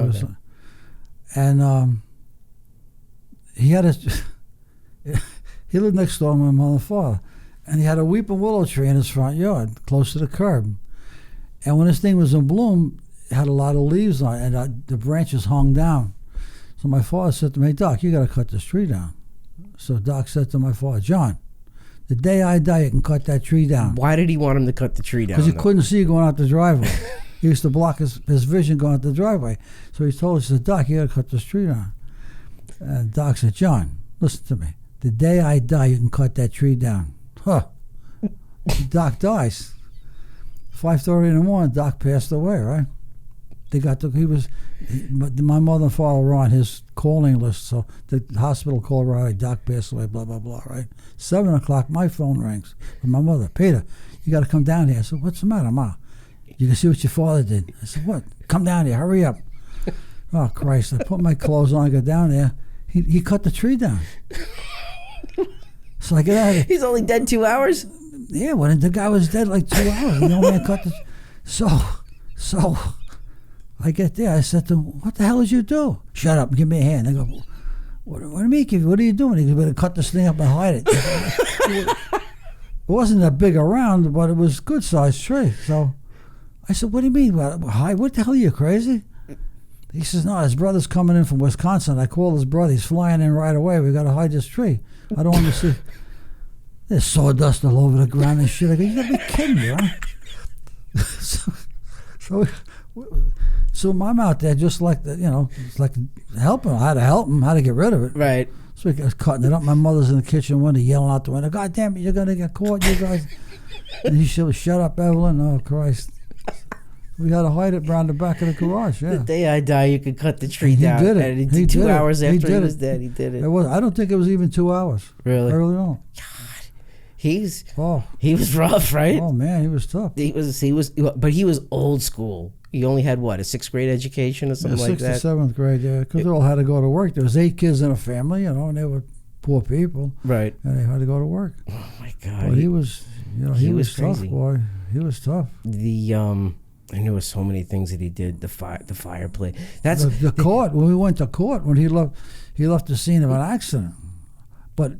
He had he lived next door to my mother and father, and he had a weeping willow tree in his front yard, close to the curb. And when this thing was in bloom, it had a lot of leaves on it, and the branches hung down. So my father said to me, Doc, you got to cut this tree down. So Doc said to my father, John, the day I die, you can cut that tree down. Why did he want him to cut the tree down? Because he couldn't see going out the driveway. He used to block his vision going out the driveway. So he told us, he said, Doc, you got to cut this tree down. And Doc said, John, listen to me. The day I die, you can cut that tree down. Doc dies. 5:30 in the morning, Doc passed away, right? My mother and father were on his calling list, so the hospital called right, Doc passed away, blah, blah, blah, right? 7 o'clock, my phone rings with my mother. Peter, you got to come down here. I said, what's the matter, Ma? You can see what your father did. I said, what? Come down here, hurry up. Oh, Christ. I put my clothes on, I go down there. He cut the tree down. So I get out of there. He's only dead 2 hours? Yeah, when the guy was dead like 2 hours. The old man cut the... So... I get there, I said to him, what the hell did you do? Shut up and give me a hand. I go, what do you mean? What are you doing? He goes, better cut this thing up and hide it. It wasn't that big around, but it was a good-sized tree. So I said, what do you mean? What the hell are you, crazy? He says, no, his brother's coming in from Wisconsin. I called his brother. He's flying in right away. We got to hide this tree. I don't want to see. There's sawdust all over the ground and shit. I go, you got to be kidding me, right? So I'm out there just like it's like helping him. I had to help him how to get rid of it. Right. So he was cutting it up. My mother's in the kitchen window yelling out the window, God damn it, you're going to get caught, you guys. And he said, shut up, Evelyn. Oh, Christ. We had to hide it around the back of the garage, yeah. The day I die, you could cut the tree down. He did it. And 2 hours after he was dead, he did it. I don't think it was even 2 hours. Really? I really don't. God. He was rough, right? Oh, man, he was tough. But he was old school. He only had, what, a 6th grade education or something like that? 6th to 7th grade, yeah, because they all had to go to work. There was 8 kids in a family, and they were poor people. Right. And they had to go to work. Oh, my God. But he was tough, crazy. boy. He was tough. I knew so many things that he did. The fireplace. That's the court. When we went to court, when he left the scene of an accident. But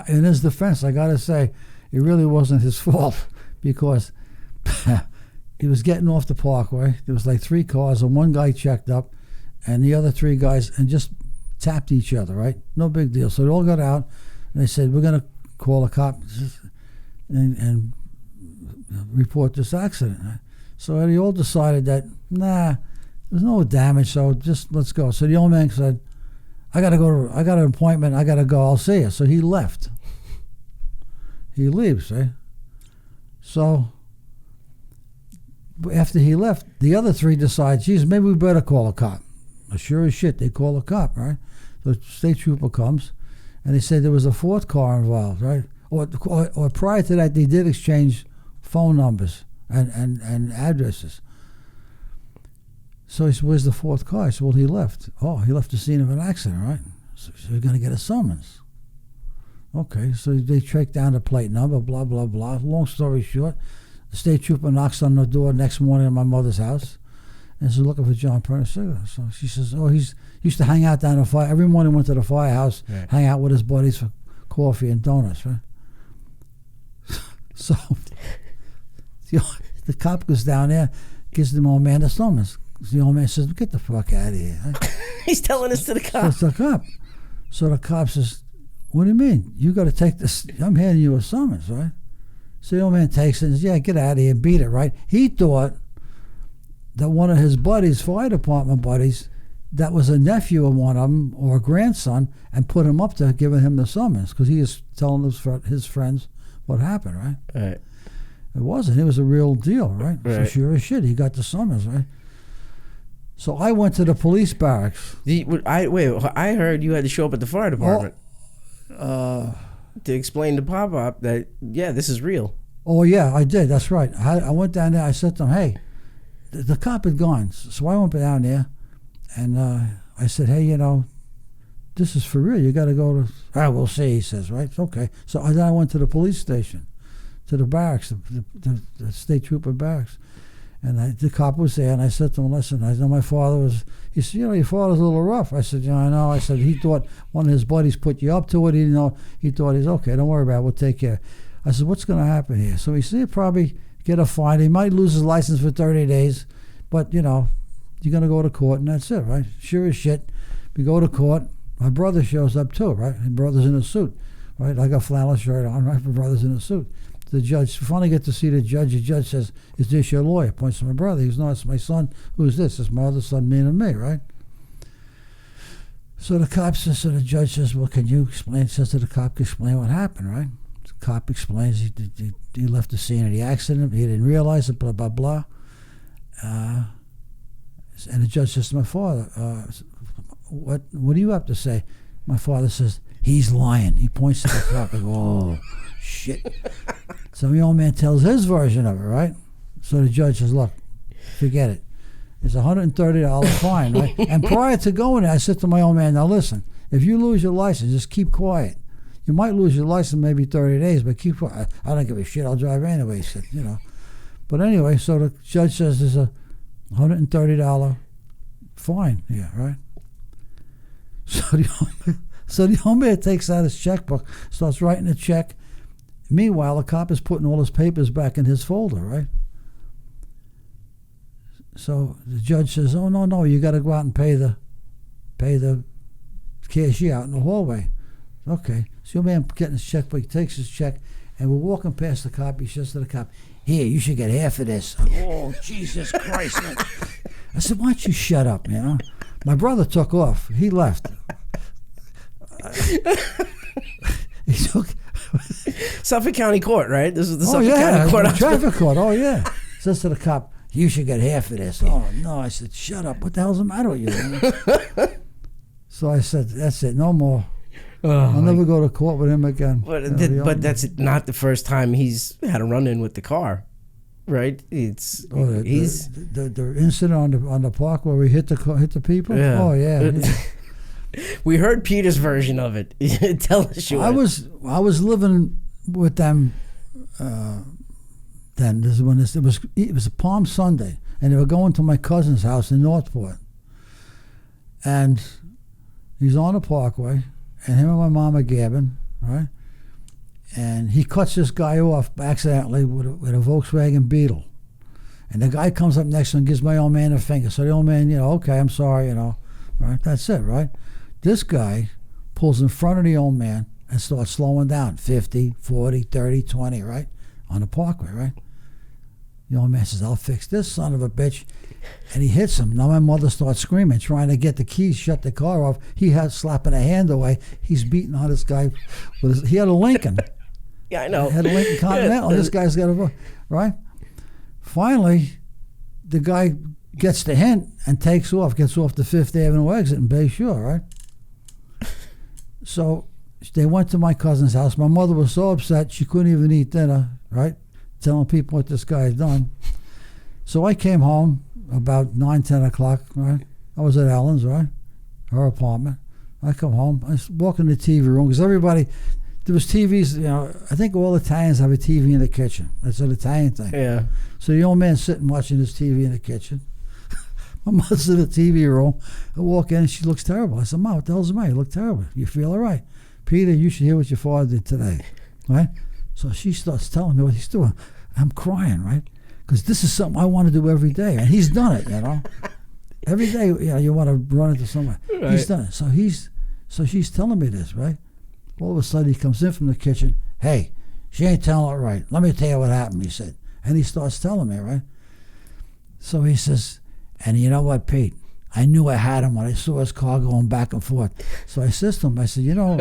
in his defense, I got to say, it really wasn't his fault because he was getting off the parkway. There was like 3 cars, and one guy checked up, and the other 3 guys, and just tapped each other, right? No big deal. So they all got out, and they said, we're going to call a cop and report this accident. So they all decided that, there's no damage, so just let's go. So the old man said, I got an appointment, I got to go, I'll see you. So he left. he leaves, right? So after he left, the other three decide, geez, maybe we better call a cop. Well, sure as shit, they call a cop, right? The state trooper comes, and they say there was a fourth car involved, right? Or prior to that, they did exchange phone numbers and addresses. So he said, where's the fourth car? I said, well, he left. Oh, he left the scene of an accident, right? So you're going to get a summons. Okay, so they track down the plate number, blah, blah, blah. Long story short, the state trooper knocks on the door next morning at my mother's house and says, looking for John Pernesiglio. So she says, oh, he's used to hang out down the fire. Every morning went to the firehouse, right, hang out with his buddies for coffee and donuts, right? So the cop goes down there, gives the old man the summons. The old man says, get the fuck out of here. Right? He's telling us to the cop. So the cop. So the cop says, what do you mean? You got to take this. I'm handing you a summons, right? So the old man takes it and says, yeah, get out of here and beat it, right? He thought that one of his buddies, fire department buddies, that was a nephew of one of them or a grandson, and put him up to giving him the summons because he is telling his friends what happened, right? Right. It wasn't. It was a real deal, right? Right. So sure as shit, he got the summons, right? So I went to the police barracks. I heard you had to show up at the fire department to explain to Pop that, yeah, this is real. Oh, yeah, I did. That's right. I went down there. I said to him, hey, the cop had gone. So I went down there, and I said, hey, you know, this is for real. You got to go to, we'll see, he says, right? Okay. So then I went to the police station, to the barracks, the state trooper barracks. And the cop was there, and I said to him, listen, I know my father was, he said, you know, your father's a little rough. I said, yeah, I know. I said, he thought one of his buddies put you up to it. He didn't know. He thought, he's okay, don't worry about it. We'll take care. I said, what's going to happen here? So he said, he'll probably get a fine. He might lose his license for 30 days, but, you know, you're going to go to court, and that's it, right? Sure as shit. We go to court. My brother shows up, too, right? My brother's in a suit, right? I got flannel shirt on, right? My brother's in a suit. The judge, finally get to see the judge. The judge says, is this your lawyer? Points to my brother. He goes, no, it's my son. Who's this? It's my other son, me and me, right? So the cop says, so the judge says, well, can you explain? Says to the cop, explain what happened, right? The cop explains he left the scene of the accident. He didn't realize it, blah, blah, blah. And the judge says to my father, what do you have to say? My father says, he's lying. He points to the cop. I go, oh, shit. So the old man tells his version of it, right? So the judge says, look, forget it. It's a $130 fine, right? And prior to going there, I said to my old man, now listen, if you lose your license, just keep quiet. You might lose your license maybe 30 days, but keep quiet. I don't give a shit. I'll drive anyway, he said, you know. But anyway, so the judge says there's a $130 fine here, right? So the old man takes out his checkbook, starts writing a check. Meanwhile, the cop is putting all his papers back in his folder, right? So the judge says, oh, no, you got to go out and pay the cashier out in the hallway. Okay. So the man getting his checkbook, he takes his check, and we're walking past the cop. He says to the cop, here, you should get half of this. Oh, Jesus Christ. I said, why don't you shut up, you know? My brother took off. He left. He took... Suffolk County Court, right? This is the Suffolk County Court. The traffic court. Oh, yeah. Says to the cop, you should get half of this. Oh, no. I said, shut up. What the hell's the matter with you? So I said, that's it. No more. I'll never go to court with him again. But that's not the first time he's had a run-in with the car, right? The incident on the park where we hit the people? Yeah. Oh, yeah. We heard Peter's version of it. Tell us. I was living with them then. This is when it was a Palm Sunday, and they were going to my cousin's house in Northport. And he's on the parkway, and him and my mom are gabbing, right? And he cuts this guy off accidentally with a Volkswagen Beetle. And the guy comes up next to him and gives my old man a finger. So the old man, okay, I'm sorry, right? That's it, right? This guy pulls in front of the old man and starts slowing down, 50, 40, 30, 20, right? On the parkway, right? The old man says, I'll fix this son of a bitch. And he hits him. Now my mother starts screaming, trying to get the keys, shut the car off. He has slapping a hand away. He's beating on this guy. He had a Lincoln. Yeah, I know. I had a Lincoln Continental. This guy's got a, right? Finally, the guy gets the hint and gets off the Fifth Avenue exit in Bay Shore, right? So they went to my cousin's house. My mother was so upset she couldn't even eat dinner, right? Telling people what this guy had done. So I came home about 9, 10 o'clock, right? I was at Ellen's, right? Her apartment. I come home. I walk in the TV room because everybody, there was TVs, you know, I think all Italians have a TV in the kitchen. That's an Italian thing. Yeah. So the old man's sitting watching his TV in the kitchen. My mother's in the TV room. I walk in and she looks terrible. I said, Mom, what the hell's the matter? You look terrible. You feel all right. Peter, you should hear what your father did today, right? So she starts telling me what he's doing. I'm crying, right? Because this is something I want to do every day. And he's done it, you know. Every day, you know, you want to run into someone. Right. He's done it. So she's telling me this, right? All of a sudden he comes in from the kitchen. Hey, she ain't telling it right. Let me tell you what happened, he said. And he starts telling me, right? So he says, and you know what, Pete? I knew I had him when I saw his car going back and forth. So I said to him, I said, you know,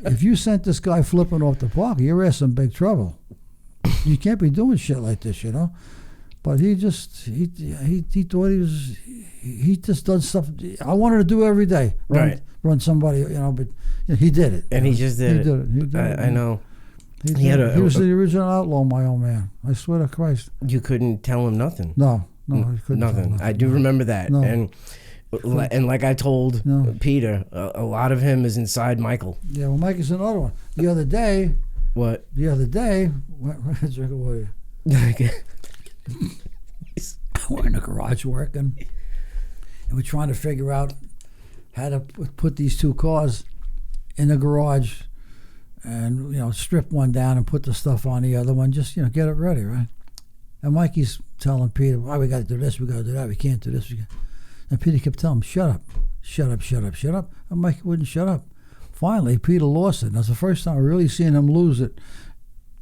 if you sent this guy flipping off the park, you're in some big trouble. You can't be doing shit like this, you know. But he thought he just done stuff I wanted to do every day. Run somebody, you know, but you know, he did it. And he just did it. He did it. I know. He was the original outlaw, my old man. I swear to Christ. You couldn't tell him nothing. No, I couldn't. Nothing. I do remember that. No. And like I told Peter, a lot of him is inside Michael. Yeah, well, Mike is another one. The other day. What? The other day, drink of water. We're in the garage working, and we're trying to figure out how to put these two cars in the garage, and you know, strip one down and put the stuff on the other one. Just, you know, get it ready, right? And Mikey's telling Peter, "Why we got to do this? We got to do that. We can't do this." And Peter kept telling him, "Shut up, shut up, shut up, shut up." And Mikey wouldn't shut up. Finally, Peter lost it. And that's the first time I really seen him lose it.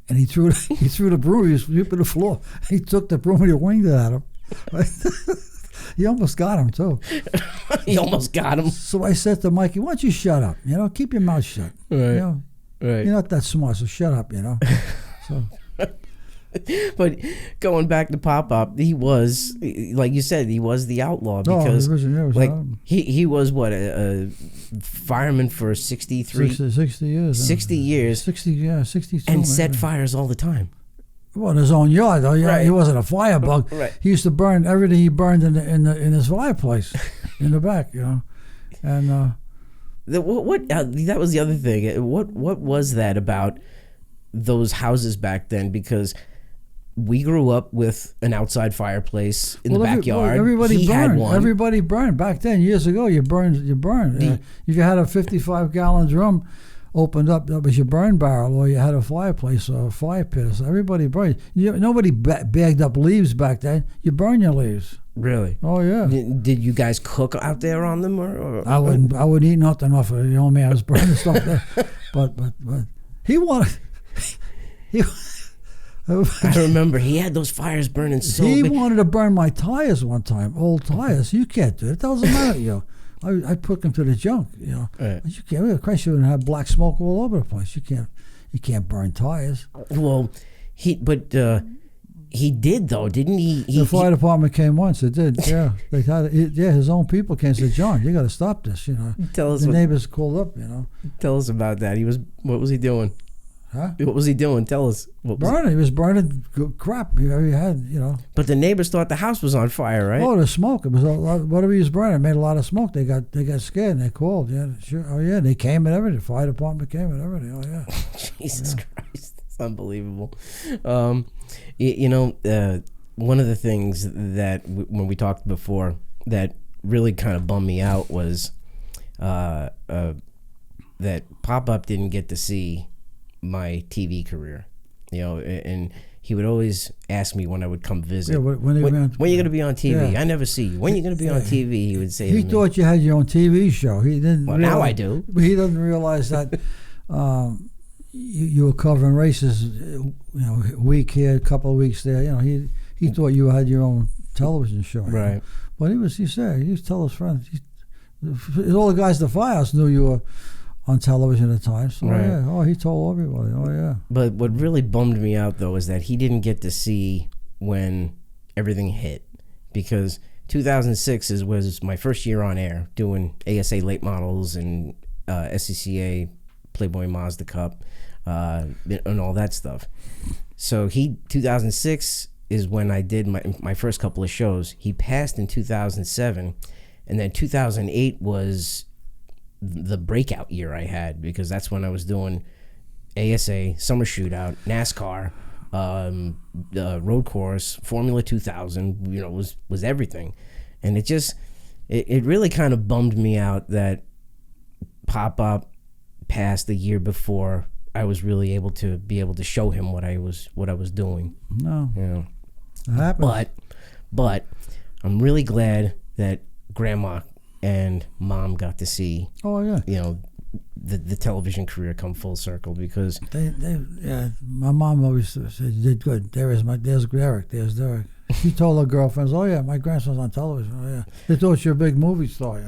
And he threw the broom. He was sweeping the floor. He took the broom and he winged it at him. He almost got him too. He almost got him. So I said to Mikey, "Why don't you shut up? You know, keep your mouth shut. Right. You know, right. You're not that smart, so shut up. You know." So. But going back to Pop-Up, he was, like you said, he was the outlaw because he was what, a fireman for 63 60 years. 60 years. 62. And set fires all the time. Well, in his own yard, though. Right. He wasn't a firebug. Right. He used to burn everything he burned in his fireplace in the back, you know. And that was the other thing. What was that about those houses back then? Because we grew up with an outside fireplace in the backyard. Everybody burned. Had one. Everybody burned back then. Years ago, you burned. If you had a 55-gallon drum opened up, that was your burn barrel, or you had a fireplace or a fire pit. So everybody burned. Nobody bagged up leaves back then. You burn your leaves. Really? Oh yeah. Did you guys cook out there on them, or? I wouldn't eat nothing off of it. The old man was burning stuff there, but he wanted. I remember he had those fires burning so He big. wanted to burn my tires one time, old tires. You can't do it. It doesn't matter, you know. I put them to the junk, you know. Right. You can't. Christ, you would have black smoke all over the place. You can't burn tires. Well, he did though, didn't he? The fire department came once. It did. Yeah, they had. His own people came and said, "John, you got to stop this." You know. Tell us. The neighbors called up. You know. Tell us about that. What was he doing? Huh? What was he doing? Tell us. He was burning crap. He had, you know. But the neighbors thought the house was on fire, right? Oh, the smoke. It was whatever he was burning. It made a lot of smoke. They got scared and they called. Yeah, sure. Oh yeah, they came and everything. The fire department came and everything. Oh yeah. Jesus Christ, it's unbelievable. You know, one of the things that when we talked before that really kind of bummed me out was that Pop-Up didn't get to see my TV career, you know, and he would always ask me when I would come visit. Yeah, when are you going to be on TV? Yeah. I never see you. When are you going to be on TV? He would say. He thought you had your own TV show. He didn't. Well, now I do. But he doesn't realize that you were covering races. You know, a week here, a couple of weeks there. You know, he thought you had your own television show. Right. Know? But he used to tell his friends. All the guys at the firehouse knew you were on television at times. So, Right. yeah. Oh, he told everybody. Oh, yeah. But what really bummed me out, though, is that he didn't get to see when everything hit. Because 2006 was my first year on air doing ASA late models and SCCA Playboy Mazda Cup and all that stuff. So 2006 is when I did my first couple of shows. He passed in 2007, and then 2008 was the breakout year I had, because that's when I was doing ASA, Summer Shootout, NASCAR, road course, Formula 2000, was everything. And it really kind of bummed me out that Pop-Up passed the year before I was really able to show him what I was doing. No. It happens. But I'm really glad that Grandma and Mom got to see. Oh, yeah. The television career come full circle, because my mom always said, "You did good. There's Derek. There's Derek." She told her girlfriends, "Oh yeah, my grandson's on television." Oh yeah, they thought you're a big movie star.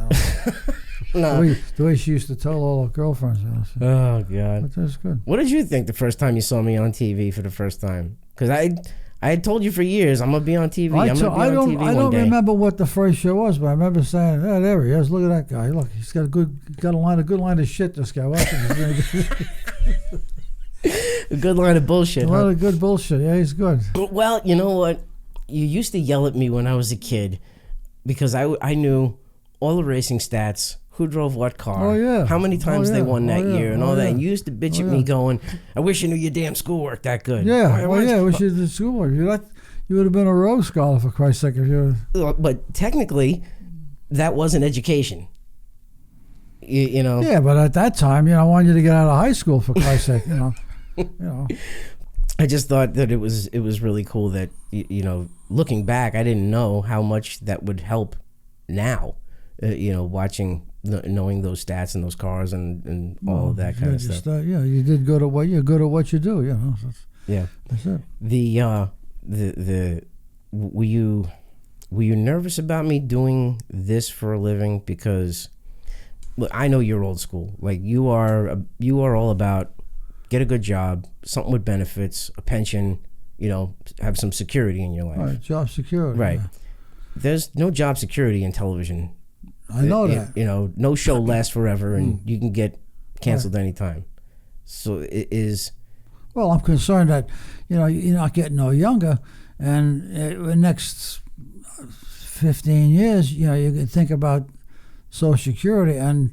No. The way she used to tell all her girlfriends. So. Oh God, But that's good. What did you think the first time you saw me on TV for the first time? Because I had told you for years, I'm gonna be on TV. I don't remember what the first show was, but I remember saying, "Yeah, there he is. Look at that guy. Look, he's got a good line of shit. This guy, watch him. A good line of bullshit. A lot of good bullshit. Yeah, he's good." Well, you know what? You used to yell at me when I was a kid, because I knew all the racing stats, who drove what car, Oh, yeah. how many times they won that year, and all that. yeah. And you used to bitch at me going, "I wish you knew your damn schoolwork that good." Yeah, I wish you did schoolwork. You would have been a Rhodes Scholar, for Christ's sake, if you. But technically, that wasn't education. You know. Yeah, but at that time, I wanted you to get out of high school, for Christ's sake, I just thought that it was really cool that looking back, I didn't know how much that would help now. Watching, knowing those stats and those cars and all of that kind of stuff. You did good at what you're good at what you do. Yeah, that's it. Were you nervous about me doing this for a living? Because look, I know you're old school. Like you are all about get a good job, something with benefits, a pension. Have some security in your life. Right, job security. Right. Yeah. There's no job security in television. I know that. No show lasts forever, and you can get canceled anytime. So it is. Well, I'm concerned that you're not getting no younger, and the next 15 years, you can think about Social Security, and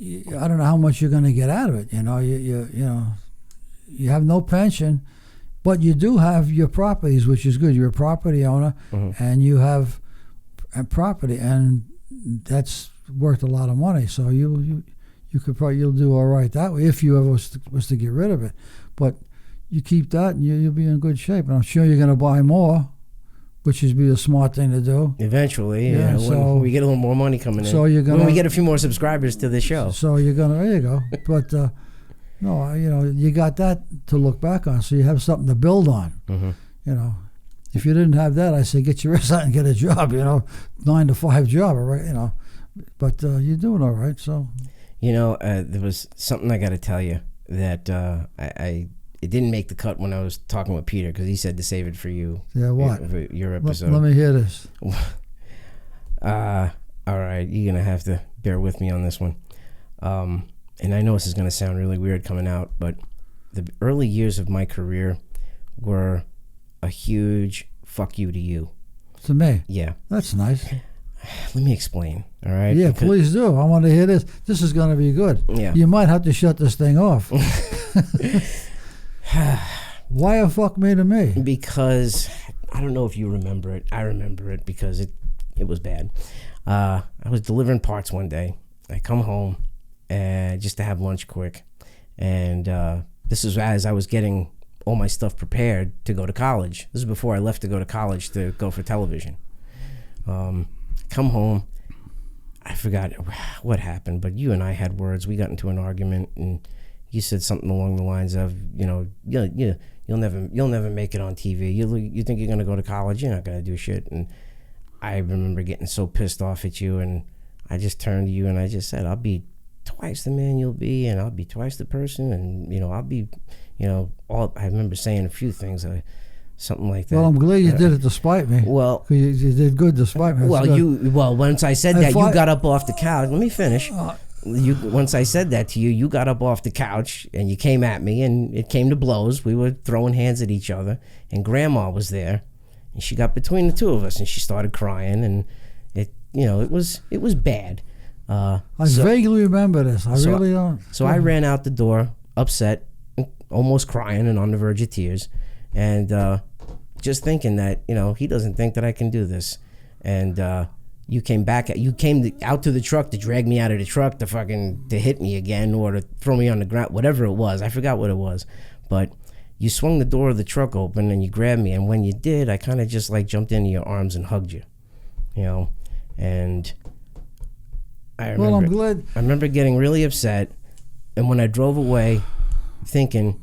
I don't know how much you're going to get out of it. You have no pension, but you do have your properties, which is good. You're a property owner, and you have a property, and that's worth a lot of money. So you'll do all right that way if you ever was to get rid of it. But you keep that, and you'll be in good shape. And I'm sure you're going to buy more, which would be a smart thing to do. Eventually, when we get a little more money coming in. So when we get a few more subscribers to the show. So there you go. But no, you got that to look back on, so you have something to build on. If you didn't have that, I say get your ass out and get a job. 9 to 5 job, right? But you're doing all right. So there was something I got to tell you that it didn't make the cut when I was talking with Peter, because he said to save it for you. Yeah, what? For your episode. Let me hear this. All right, you're gonna have to bear with me on this one. And I know this is gonna sound really weird coming out, but the early years of my career were a huge fuck you to you. To me? Yeah. That's nice. Let me explain, all right? Yeah, please do. I want to hear this. This is going to be good. Yeah. You might have to shut this thing off. Why a fuck me to me? Because I don't know if you remember it. I remember it because it was bad. I was delivering parts one day. I come home just to have lunch quick. And this is as I was getting all my stuff prepared to go to college. This is before I left to go to college to go for television. Come home. I forgot what happened, but you and I had words. We got into an argument, and you said something along the lines of, you'll never make it on TV. You think you're gonna go to college? You're not gonna do shit. And I remember getting so pissed off at you, and I just turned to you and I just said, I'll be twice the man you'll be, and I'll be twice the person, and I'll be, I remember saying a few things, something like that. Well, I'm glad you did it despite me. Well, 'cause you did good despite me. Once I said that, you got up off the couch. Let me finish. Once I said that to you, you got up off the couch and you came at me, and it came to blows. We were throwing hands at each other, and Grandma was there, and she got between the two of us, and she started crying, and it was bad. I vaguely remember this. I really don't. So I ran out the door, upset, almost crying, and on the verge of tears, and just thinking that he doesn't think that I can do this, and you came out to the truck to drag me out of the truck to hit me again or to throw me on the ground, whatever it was. I forgot what it was, but you swung the door of the truck open and you grabbed me, and when you did, I kind of just like jumped into your arms and hugged you, and I remember. Well, I'm glad. I remember getting really upset, and when I drove away, thinking,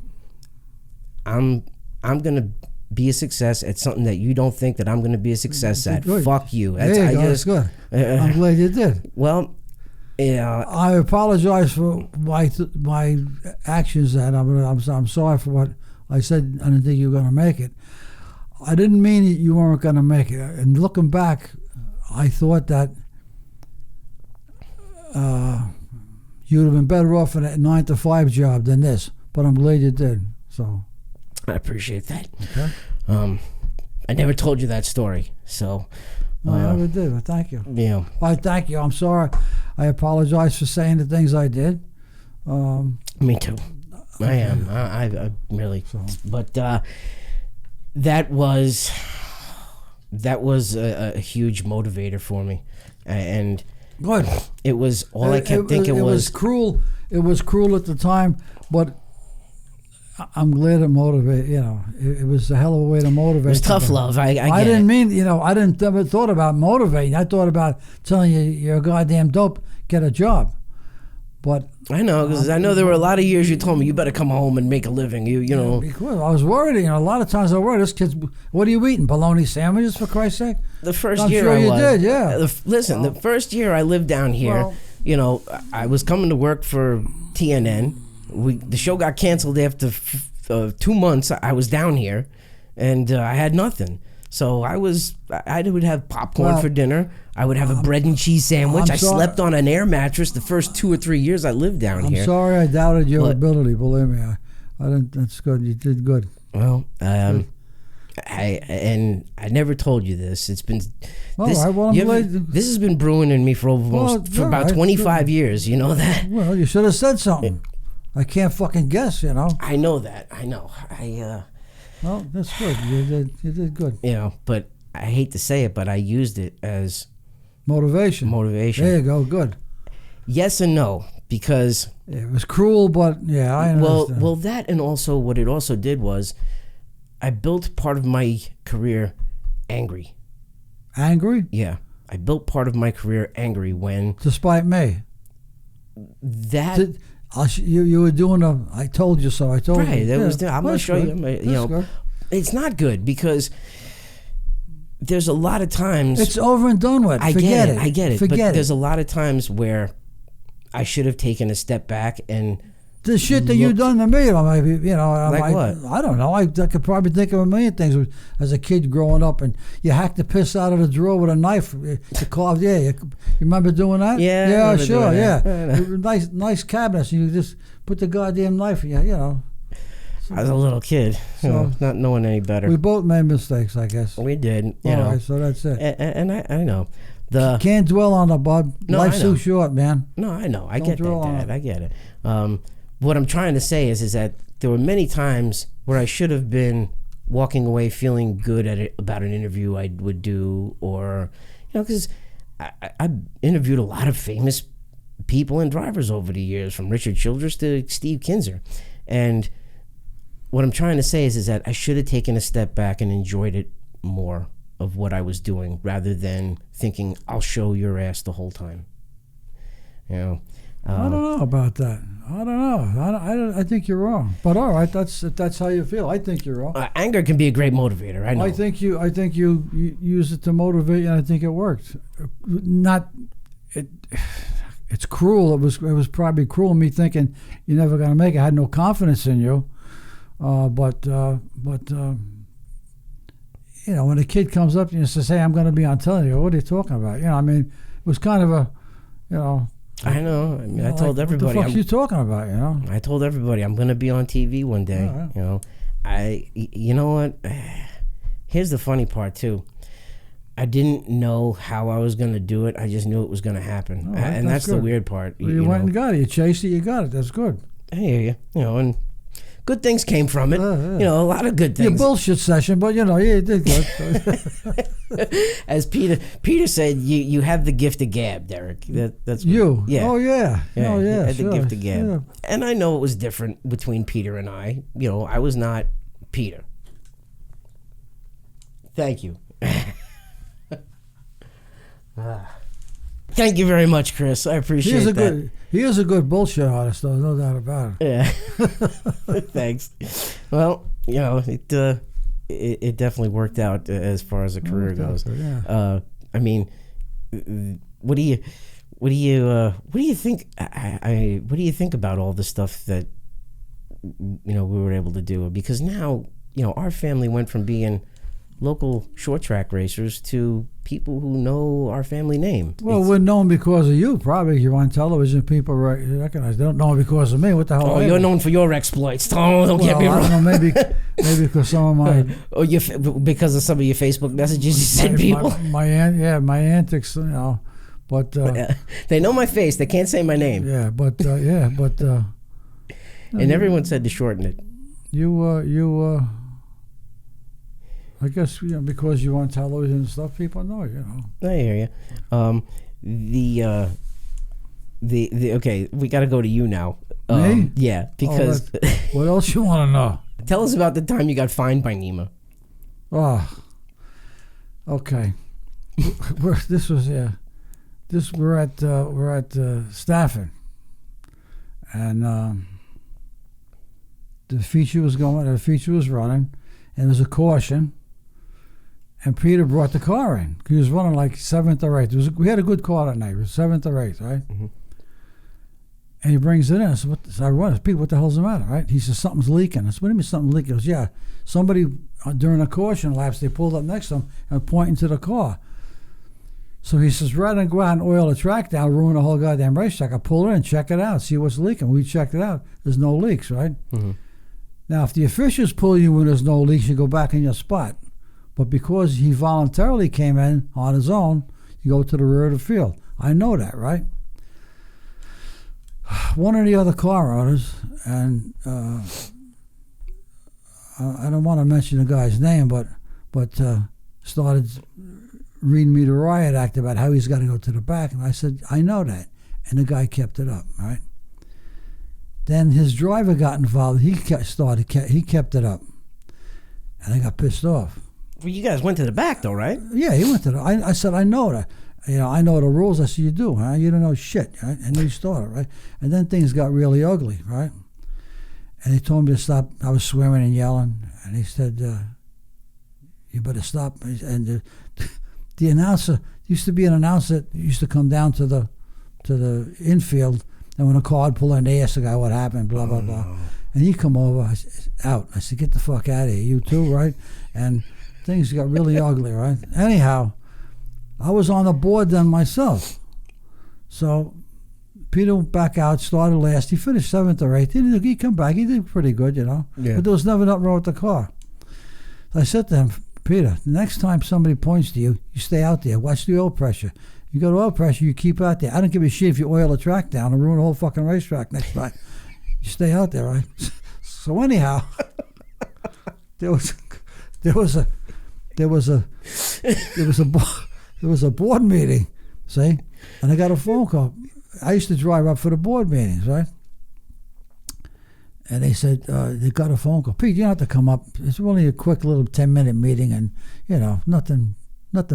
I'm gonna be a success at something that you don't think that I'm gonna be a success at. Good. Fuck you. That's good. I'm glad you did. Well, yeah. I apologize for my actions. That I'm sorry for what I said. I didn't think you were gonna make it. I didn't mean you weren't gonna make it. And looking back, I thought that you'd have been better off in a 9-to-5 job than this. But I'm glad you did. So I appreciate that. Okay. I never told you that story, so. No, I never did. But thank you. Yeah. I thank you. I'm sorry. I apologize for saying the things I did. Me too. I am. I really. So. But that was a huge motivator for me, and good. It was all I kept thinking was. It was cruel. It was cruel at the time, but I'm glad it motivated. It was a hell of a way to motivate. It was tough love. I didn't mean. I didn't ever thought about motivating. I thought about telling you you're a goddamn dope. Get a job. But I know, because I know there were a lot of years you told me you better come home and make a living. You know. Because I was worried. A lot of times I worried. This kid's. What are you eating? Bologna sandwiches, for Christ's sake. The first I'm year sure I you was. did. Yeah. The first year I lived down here. Well, I was coming to work for TNN. The show got canceled after 2 months. I was down here, and I had nothing. So I would have popcorn for dinner. I would have a bread and cheese sandwich. I slept on an air mattress the first 2 or 3 years I lived down here. I'm sorry I doubted your ability. Believe me, I didn't. That's good. You did good. Well, I never told you this. It's been this has been brewing in me for about 25 years. You know that. Well, you should have said something. I can't fucking guess. I know that. I know. Well, that's good. You did good. But I hate to say it, but I used it as motivation. There you go. Good. Yes and no, because it was cruel, but yeah, I understand. Well, that, and also what it also did was I built part of my career angry. Angry? Yeah, I built part of my career angry when. Despite me. That. You were doing I told you so. I told you. Right. I'm going to show you. Good. It's not good because there's a lot of times. It's over and done with. I get it. But Forget it. There's a lot of times where I should have taken a step back and. The shit that you done to me, maybe, like what? I don't know. I could probably think of a million things as a kid growing up, and you hacked the piss out of the drawer with a knife. You carved, you remember doing that? Yeah, sure, nice cabinets. You just put the goddamn knife in, I was a little kid, not knowing any better. We both made mistakes, I guess. We did, All right, so that's it. And I know. Can't dwell on it, bud. No, Life's too short, man. No, I know. I get that, Dad. I get it. What I'm trying to say is that there were many times where I should have been walking away feeling good about an interview I would do, or because I interviewed a lot of famous people and drivers over the years, from Richard Childress to Steve Kinzer, and what I'm trying to say is that I should have taken a step back and enjoyed it more of what I was doing, rather than thinking I'll show your ass the whole time. I don't know about that. I don't know. I think you're wrong. But all right, that's how you feel. I think you're wrong. Anger can be a great motivator. I know. I think you use it to motivate, and I think it worked. It it's cruel. It was probably cruel me thinking you're never going to make it. I had no confidence in you. But you know, when a kid comes up and says, "Hey, I'm going to be on television," what are you talking about? You know, I mean, it was kind of a, you know. I know. I mean, I told everybody. What the fuck are you talking about? You know. I told everybody I'm going to be on TV one day. Yeah. You know, you know what? Here's the funny part too. I didn't know how I was going to do it. I just knew it was going to happen, Right, and that's the weird part. Well, you went and got it. You chased it. You got it. That's good. I hear you. You know, and good things came from it. Yeah. You know, a lot of good things. Your bullshit session, but you know, you did good. As Peter said, you have the gift of gab, Derek. That's you. Yeah. Oh yeah. Yeah. Oh yeah. You had Sure. the gift of gab. Yeah. And I know it was different between Peter and I. You know, I was not Peter. Thank you. Thank you very much, Chris. I appreciate that. He is a good bullshit artist, though, no doubt about it. Yeah. Thanks. Well, you know, it definitely worked out as far as a career goes. Yeah. I mean, what do you think? What do you think about all the stuff that we were able to do? Because now, our family went from being local short track racers to people who know our family name. Well, we're known because of you. Probably you're on television. People recognize. They don't know because of me. What the hell? Oh, you're known for your exploits. Don't get me wrong. I don't know, maybe because some of my because of some of your Facebook messages you send people. My antics. But they know my face. They can't say my name. Yeah, but and everyone said to shorten it. I guess because you're on television and stuff, people know. I hear you. Okay, we got to go to you now. Me? Yeah, because what else you want to know? Tell us about the time you got fined by NEMA. Oh, okay. We're at Stafford, and the feature was running, and there was a caution. And Peter brought the car in. He was running like 7th or 8th. We had a good car that night. It was 7th or 8th, right? Mm-hmm. And he brings it in. I said, I run. Peter, what the hell's the matter, right? He says, something's leaking. I said, what do you mean something's leaking? He goes, yeah, somebody during a caution lapse, they pulled up next to him and pointing to the car. So he says, rather than go out and oil the track down, ruin the whole goddamn racetrack, I pull it in, check it out, see what's leaking. We checked it out. There's no leaks, right? Mm-hmm. Now, if the officials pull you when there's no leaks, you go back in your spot. But because he voluntarily came in on his own, you go to the rear of the field. I know that, right? One of the other car owners, and I don't want to mention the guy's name, but started reading me the riot act about how he's got to go to the back. And I said, I know that. And the guy kept it up, right? Then his driver got involved. He kept it up. And I got pissed off. Well, you guys went to the back, though, right? Yeah, he went to the... I said, I know that. I know the rules. I said, you do, huh? You don't know shit, right? And he started, right? And then things got really ugly, right? And he told me to stop. I was swearing and yelling. And he said, you better stop. And the announcer... used to be an announcer that used to come down to the infield, and when a car would pull in, they asked the guy what happened, blah, blah, blah. And he come over, I said, out. I said, get the fuck out of here, you too, right? And things got really ugly, right? Anyhow, I was on the board then myself. So Peter went back out, started last. He finished 7th or 8th. He come back. He did pretty good, Yeah. But there was never nothing wrong with the car. So I said to him, Peter, the next time somebody points to you, you stay out there. Watch the oil pressure. You got oil pressure, you keep out there. I don't give a shit if you oil the track down and ruin the whole fucking racetrack next time. You stay out there, right? So anyhow, there was a board meeting, see, and I got a phone call. I used to drive up for the board meetings, right? And they said they got a phone call. Pete, you don't have to come up. It's only a quick little 10-minute meeting, and nothing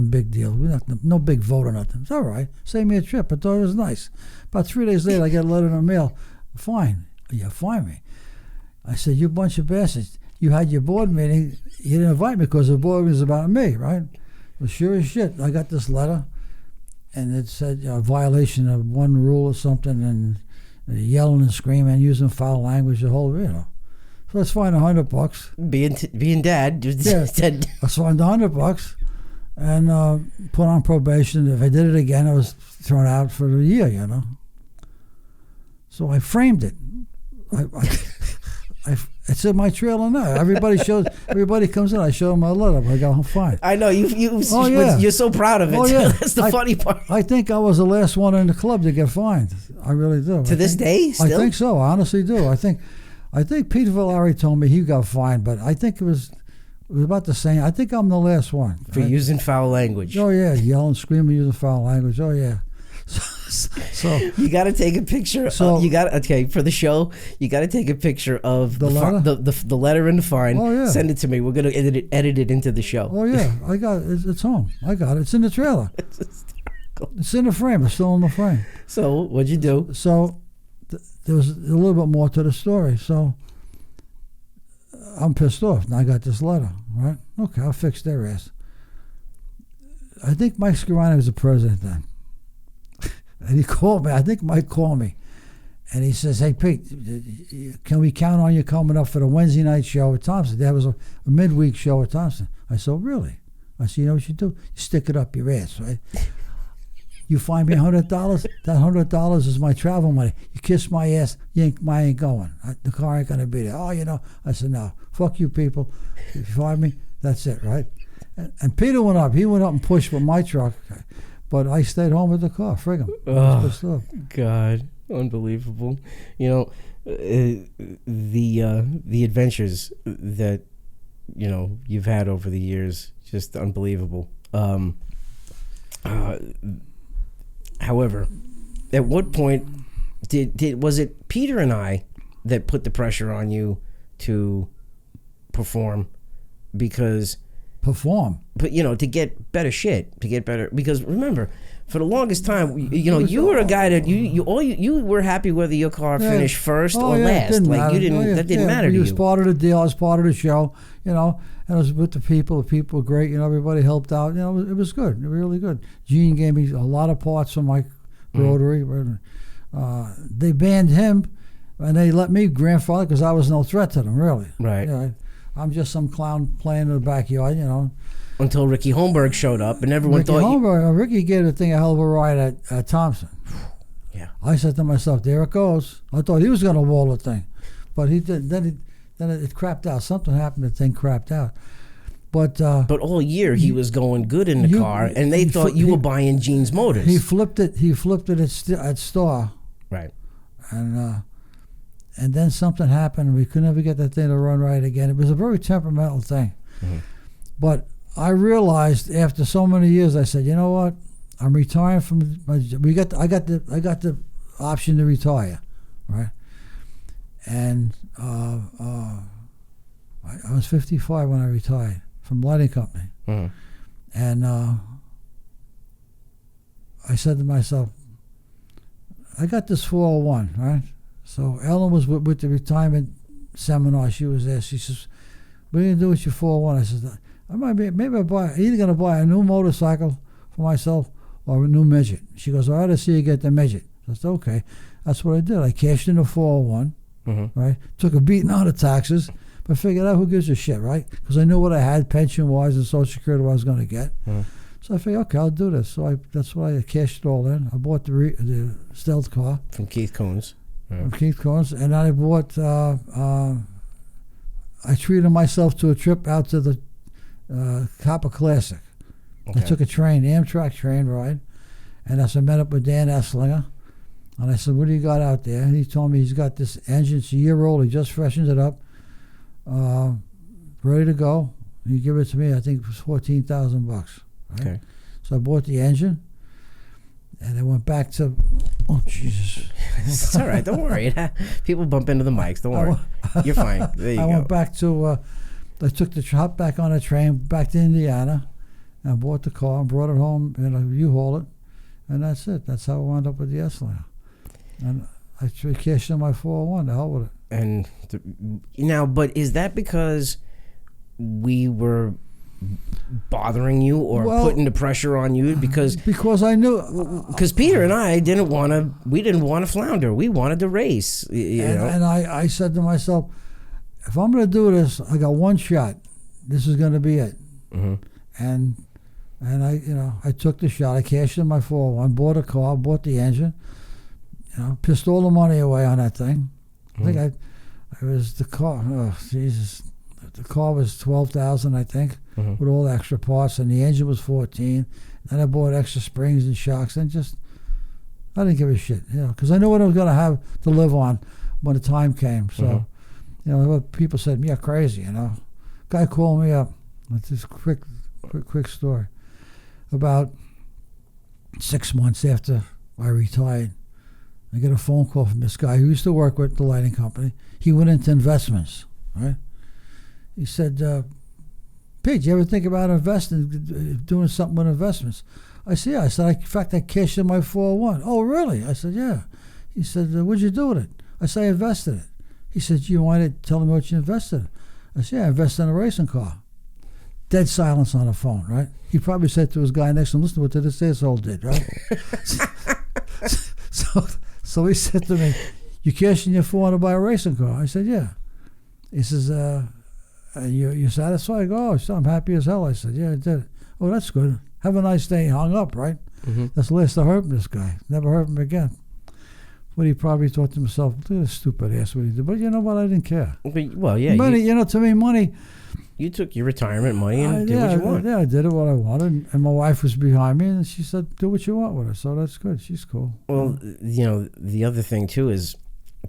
big deal. No big vote or nothing. It's all right. Save me a trip. I thought it was nice. About 3 days later, I get a letter in the mail. Fine. You fine me. I said, you bunch of bastards. You had your board meeting. You didn't invite me because the board was about me, right? Well, sure as shit. I got this letter. and it said violation of one rule or something, and yelling and screaming and using foul language, the whole, So let's find $100. Being dad, said let's find $100 and put on probation. If I did it again, I was thrown out for a year, So I framed it. It's in my trailer now. Everybody comes in. I show them my letter. I go, I'm fine. I know you're so proud of it. Oh, yeah. That's the funny part. I think I was the last one in the club to get fined. I really do. To this day, still? I think so. I honestly do. I think Peter Villari told me he got fined, but I think it was about the same. I think I'm the last one for using foul language. Oh yeah, yelling, screaming, using foul language. Oh yeah. So you got to take a picture. For the show, you got to take a picture of the letter and the fine. Oh, yeah. Send it to me. We're gonna edit it into the show. Oh yeah, I got it. It's home. I got it. It's in the trailer. It's in the frame. It's still in the frame. So what'd you do? So there was a little bit more to the story. So I'm pissed off. And I got this letter. Right? Okay, I'll fix their ass. I think Mike Scarani was the president then. And he called me. I think Mike called me. And he says, hey, Pete, can we count on you coming up for the Wednesday night show at Thompson? There was a midweek show at Thompson. I said, really? I said, you know what you do? You stick it up your ass, right? You find me $100, that $100 is my travel money. You kiss my ass, I ain't going. The car ain't going to be there. Oh, I said, no, fuck you people. If you find me, that's it, right? And Peter went up. He went up and pushed with my truck. But I stayed home with the car. Frig him. Oh, God. Unbelievable. The adventures that, you've had over the years, just unbelievable. However, at what point was it Peter and I that put the pressure on you to perform? But to get better shit, because remember, for the longest time, you were a guy that you were happy whether your car finished first or last. That didn't matter to you. It was part of the deal. I was part of the show, and I was with the people. The people were great. Everybody helped out. It was good. It was really good. Gene gave me a lot of parts from my rotary. They banned him, and they let me grandfather because I was no threat to them, really. Right. I'm just some clown playing in the backyard, Until Ricky Holmberg showed up, and everyone Ricky gave the thing a hell of a ride at Thompson. Yeah. I said to myself, there it goes. I thought he was going to wall the thing, but he did. Then it crapped out. Something happened. The thing crapped out. But all year he was going good in the car, and they thought you were buying Gene's motors. He flipped it. He flipped it at Star. Right. And then something happened. We could never get that thing to run right again. It was a very temperamental thing. Mm-hmm. But I realized after so many years, I said, you know what? I'm retiring from my. I got the option to retire, right? And I was 55 when I retired from lighting company, and I said to myself, I got this 401, right? So Ellen was with the retirement seminar. She was there. She says, what are you going to do with your 401? I said, maybe I'm either going to buy a new motorcycle for myself or a new midget. She goes, I'd rather see you get the midget. I said, okay. That's what I did. I cashed in the 401, right? Took a beating out of taxes, but figured out who gives a shit, right? Because I knew what I had pension-wise and Social Security what I was going to get. So I figured, okay, I'll do this. So that's why I cashed it all in. I bought the stealth car. From Keith Coons. From Keith Coons. And then I bought, I treated myself to a trip out to the Copper Classic. Okay. I took a train, Amtrak train ride, and I met up with Dan Esslinger. And I said, what do you got out there? And he told me he's got this engine. It's a year old. He just freshened it up. Ready to go. He gave it to me. I think it was $14,000. Right? Okay. So I bought the engine, and I went back to. Oh Jesus! It's all right. Don't worry. People bump into the mics. Don't worry. You're fine. There you go. I went back to. I took the hop back on a train back to Indiana, and bought the car and brought it home and I U-haul it, and that's it. That's how I wound up with the S-Line. And I cashed in my 401. The hell with it. And now, but is that because we were bothering you or putting the pressure on you? Because I knew, because Peter and I didn't want to flounder. We wanted to race. And I said to myself, if I'm going to do this, I got one shot. This is going to be it. Mm-hmm. And I took the shot. I cashed in my 401, bought a car, bought the engine, pissed all the money away on that thing. Mm-hmm. I think it was the car. Oh, Jesus. The car was $12,000, I think, mm-hmm. with all the extra parts, and the engine was $14,000. Then I bought extra springs and shocks, and I didn't give a shit, because I knew what I was going to have to live on when the time came. So, mm-hmm. People said, "You're crazy," Guy called me up. It's this quick story. About 6 months after I retired, I get a phone call from this guy who used to work with the lighting company. He went into investments, right? He said, Pete, you ever think about investing, doing something with investments? I said, yeah. I said, in fact, I cashed in my 401. Oh, really? I said, yeah. He said, what'd you do with it? I said, I invested it. He said, you want to tell me what you invested in? I said, yeah, I invested in a racing car. Dead silence on the phone, right? He probably said to his guy next to him, listen to what this asshole did, right? so he said to me, you cashed in your 400 to buy a racing car? I said, yeah. He says, you satisfied? I go, oh, I'm happy as hell. I said, yeah, I did. Oh, that's good. Have a nice day. He hung up, right? Mm-hmm. That's the last I heard from this guy. Never heard from him again. But he probably thought to himself, look at this stupid ass what he did. But you know what? I didn't care. Well, yeah. Money, to me, money. You took your retirement money and did what you want. Yeah, I did what I wanted. And my wife was behind me, and she said, do what you want with her. So that's good. She's cool. Well, the other thing, too, is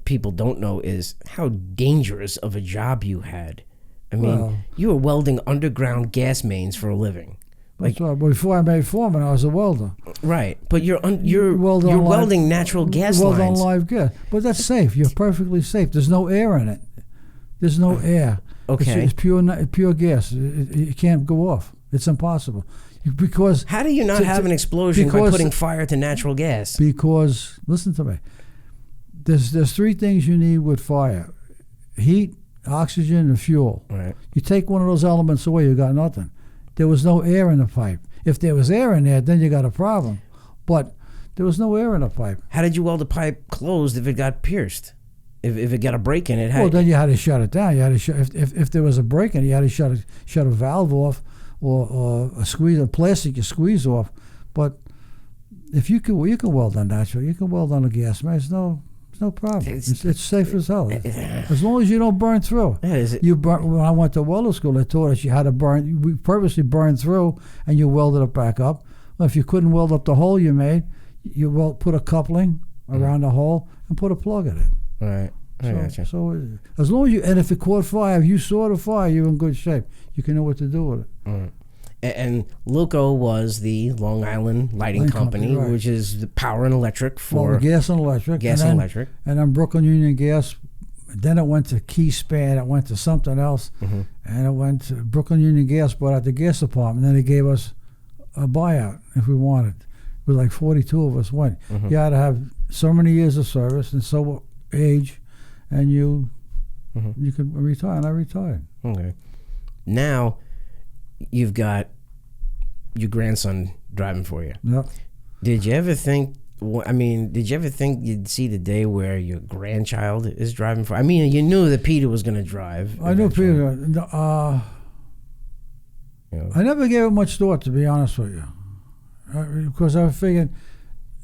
people don't know is how dangerous of a job you had. I mean, you were welding underground gas mains for a living. Like, that's right. Before I made foreman, I was a welder. Right, but you're welding natural gas lines. Weld on live gas, but that's safe. You're perfectly safe. There's no air in it. There's no air. Okay, it's pure gas. It can't go off. It's impossible. Because how do you not have an explosion by putting fire to natural gas? Because listen to me. There's three things you need with fire: heat, oxygen, and fuel. Right. You take one of those elements away, you got nothing. There was no air in the pipe. If there was air in there, then you got a problem. But there was no air in the pipe. How did you weld the pipe closed if it got pierced? If it got a break in it? Then you had to shut it down. You had to if there was a break in it, you had to shut a valve off or a plastic you squeeze off. But if you can weld on natural, you can weld on a gas man. There's no problem. It's safe as hell. As long as you don't burn through. When I went to welder school, they taught us you had to burn. We purposely burned through, and you welded it back up. Well, if you couldn't weld up the hole you made, you put a coupling around the hole and put a plug in it. Right. Gotcha. So as long as if it caught fire, if you saw the fire, you're in good shape. You can know what to do with it. Right. And Luco was the Long Island Lighting Company, right, which is the power and electric for gas and electric. And then Brooklyn Union Gas. Then it went to Keyspan. It went to something else, mm-hmm, and it went to Brooklyn Union Gas bought out the gas department. Then they gave us a buyout if we wanted. It was like 42 of us went. Mm-hmm. You had to have so many years of service and so age, and you could retire. And I retired. Okay. Now you've got your grandson driving for you. Yep. Did you ever think you'd see the day where your grandchild is driving for? I mean, you knew that Peter was going to drive. I knew Peter. I never gave it much thought, to be honest with you, because I figured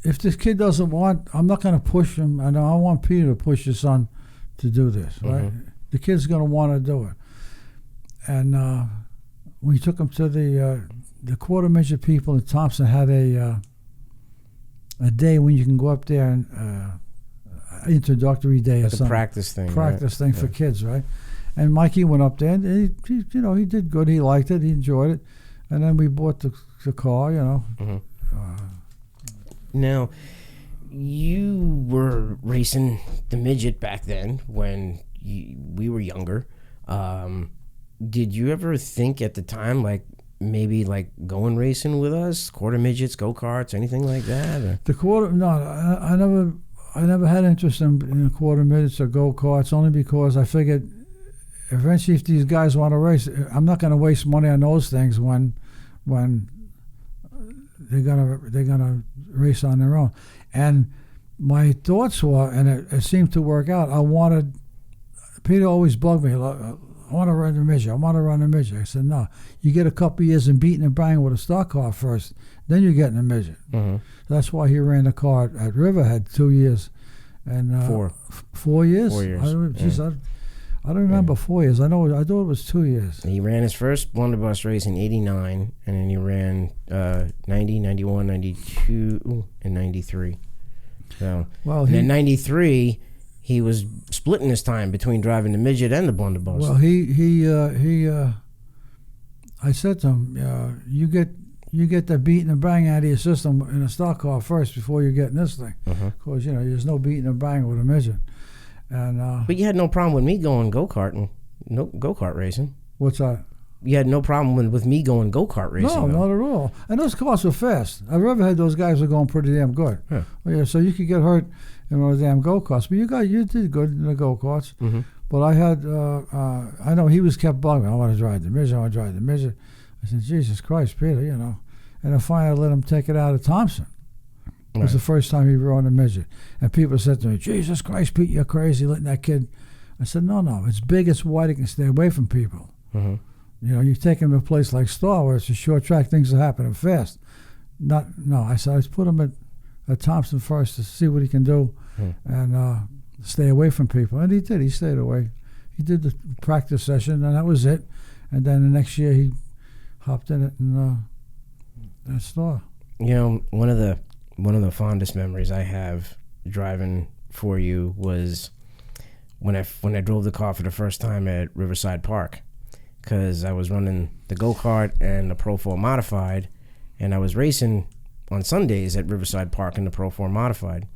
if this kid doesn't want, I'm not going to push him. I know I want Peter to push his son to do this. Right? Mm-hmm. The kid's going to want to do it, and we took him to the quarter midget people in Thompson had a day when you can go up there and introductory day or something. Practice thing For kids, right? And Mikey went up there and he did good. He liked it. He enjoyed it. And then we bought the car, Mm-hmm. Now, you were racing the midget back then when we were younger. Did you ever think at the time, maybe going racing with us, quarter midgets, go-karts, anything like that? Or? The quarter, no, I never had interest in quarter midgets or go-karts, only because I figured eventually, if these guys want to race, I'm not going to waste money on those things when they're gonna race on their own. And my thoughts were, and it seemed to work out. Peter always bugged me. I want to run the midget. I want to run the midget. I said, no. You get a couple years in beating and banging with a stock car first, then you get in a midget. Mm-hmm. That's why he ran the car at Riverhead 2 years. And 4 years? 4 years. I don't remember 4 years. I thought it was 2 years. He ran his first blunderbuss race in 89, and then he ran 90, 91, 92, and 93. So, in 93, he was splitting his time between driving the midget and the blunderbuss. Well, I said to him, you get the beating and bang out of your system in a stock car first before you get in this thing. Because, there's no beating and bang with a midget. And but you had no problem with me going go-kart racing. What's that? You had no problem with me going go-kart racing. No, not at all. And those cars were fast. At Riverhead, those guys were going pretty damn good. Yeah. Well, so you could get hurt in those damn go-karts. But you did good in the go-karts. Mm-hmm. But I had, I know he was kept bugging me. I want to drive the midget. I said, Jesus Christ, Peter, And then finally I let him take it out of Thompson. It was the first time he rode a midget. And people said to me, Jesus Christ, Pete, you're crazy letting that kid. I said, no, it's big, it's wide, it can stay away from people. Mm-hmm. You take him to a place like Star where it's a short track, things are happening fast. I said, let's put him at Thompson first to see what he can do and stay away from people. And he did, he stayed away. He did the practice session and that was it. And then the next year he hopped in it and at Star. One of the fondest memories I have driving for you was when I drove the car for the first time at Riverside Park, because I was running the go-kart and the Pro 4 Modified, and I was racing on Sundays at Riverside Park in the Pro 4 Modified,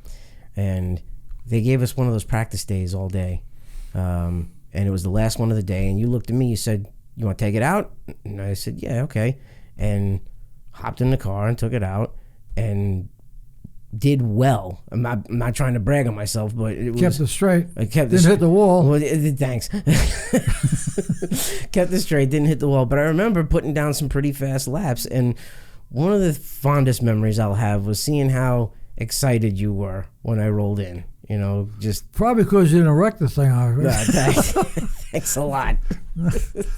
and they gave us one of those practice days all day, and it was the last one of the day, and you looked at me, you said, you want to take it out? And I said, yeah, okay, and hopped in the car and took it out, and did well. I'm not trying to brag on myself, but it kept it straight. I kept didn't hit the wall. Well, thanks. Kept it straight. Didn't hit the wall. But I remember putting down some pretty fast laps, and one of the fondest memories I'll have was seeing how excited you were when I rolled in. Just probably because you didn't wreck the thing. Thanks. Thanks a lot.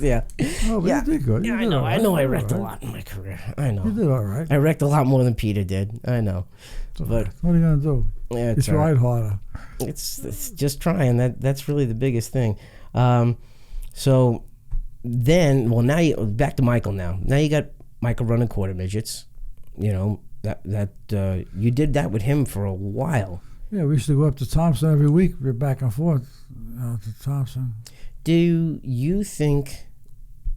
Yeah. Oh, but you did good. Yeah, I know. Right. I know I wrecked a lot in my career. I know. You did all right. I wrecked a lot more than Peter did. I know. But what are you gonna do? Yeah, it's ride harder. It's just trying. That's really the biggest thing. So then, now back to Michael. Now you got Michael running quarter midgets. That you did that with him for a while. Yeah, we used to go up to Thompson every week. We're back and forth to Thompson. Do you think,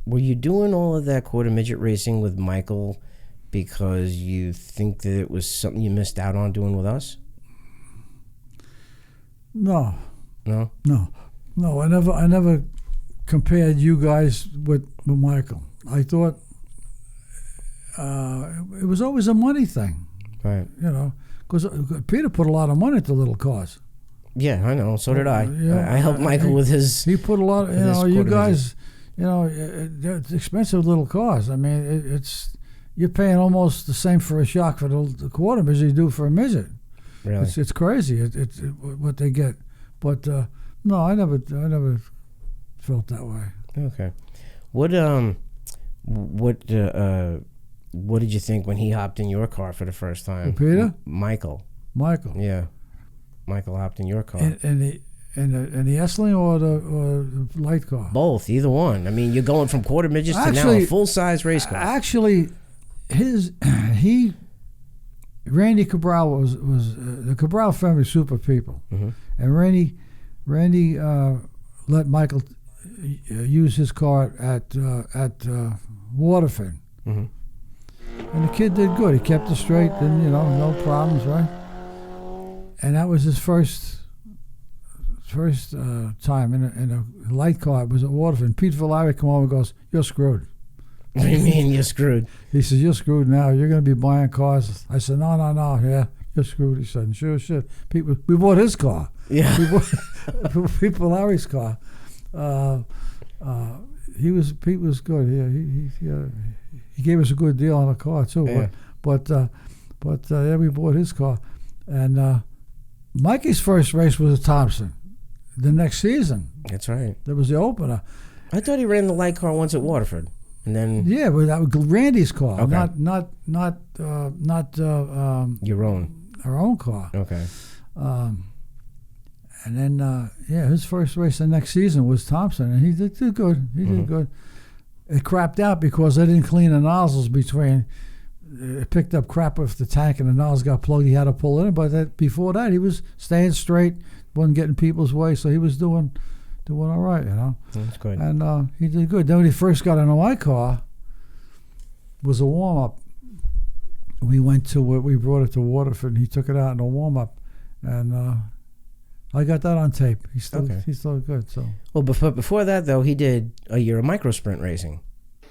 were you doing all of that quarter midget racing with Michael because you think that it was something you missed out on doing with us? No. No? No, I never compared you guys with Michael. I thought it was always a money thing. Right. Because Peter put a lot of money into little cars. Yeah, I know. So did I. Yeah, I helped Michael with his. He put a lot. You guys. It's expensive little cars. I mean, it's you're paying almost the same for a shock for the quarter as you do for a midget. Really, it's crazy. It's what they get. But no, I never felt that way. Okay, what did you think when he hopped in your car for the first time? Peter? Michael. Yeah. Michael hopped in your car. In the Essling or the light car? Both, either one. I mean, you're going from quarter midgets to now a full-size race car. Actually, Randy Cabral was the Cabral family, super people. Mm-hmm. And Randy let Michael use his car at Waterford. Mm-hmm. And the kid did good. He kept it straight, and no problems, right? And that was his first time in a light car. It was at Waterford. And Pete Villari come over and goes, "You're screwed." What do you mean you're screwed? He says, "You're screwed now. You're going to be buying cars." I said, "No. Yeah, you're screwed." He said, "Sure shit." Pete, we bought his car. Yeah. We bought Pete Villari's car. Pete was good. He gave us a good deal on the car too. Yeah. But we bought his car, and Mikey's first race was at Thompson. The next season, That's right. that was the opener. I thought he ran the light car once at Waterford, and then Yeah, but that was Randy's car, Okay. not your own. our own car. Okay. And then, his first race the next season was Thompson, and he did good. He did good. It crapped out because they didn't clean the nozzles between. It picked up crap if the tank and the nozzles got plugged. He had to pull it in, but before that, he was staying straight, wasn't getting people's way, so he was doing all right, you know. That's good. And he did good. Then when he first got into my car, was a warm up. We brought it to Waterford, and he took it out in a warm up, and I got that on tape. He's still good. So. Well, before that though, he did a year of micro sprint racing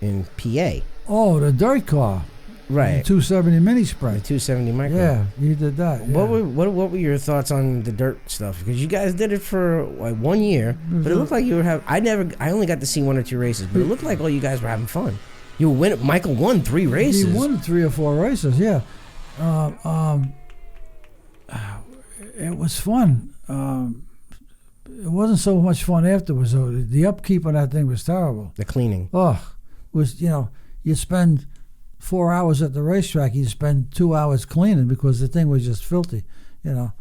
in PA. Oh, the dirt car, Right. the 270 mini The sprint. 270 micro. Yeah, he did that. Yeah. What were your thoughts on the dirt stuff? Because you guys did it for like 1 year, but it looked like you were having. I only got to see 1 or 2 races, but it looked like all you guys were having fun. You were winning. Michael won 3 races. He won 3 or 4 races. Yeah, it was fun. It wasn't so much fun afterwards, though. The upkeep on that thing was terrible. The cleaning. You spend 4 hours at the racetrack, you spend 2 hours cleaning because the thing was just filthy, you know.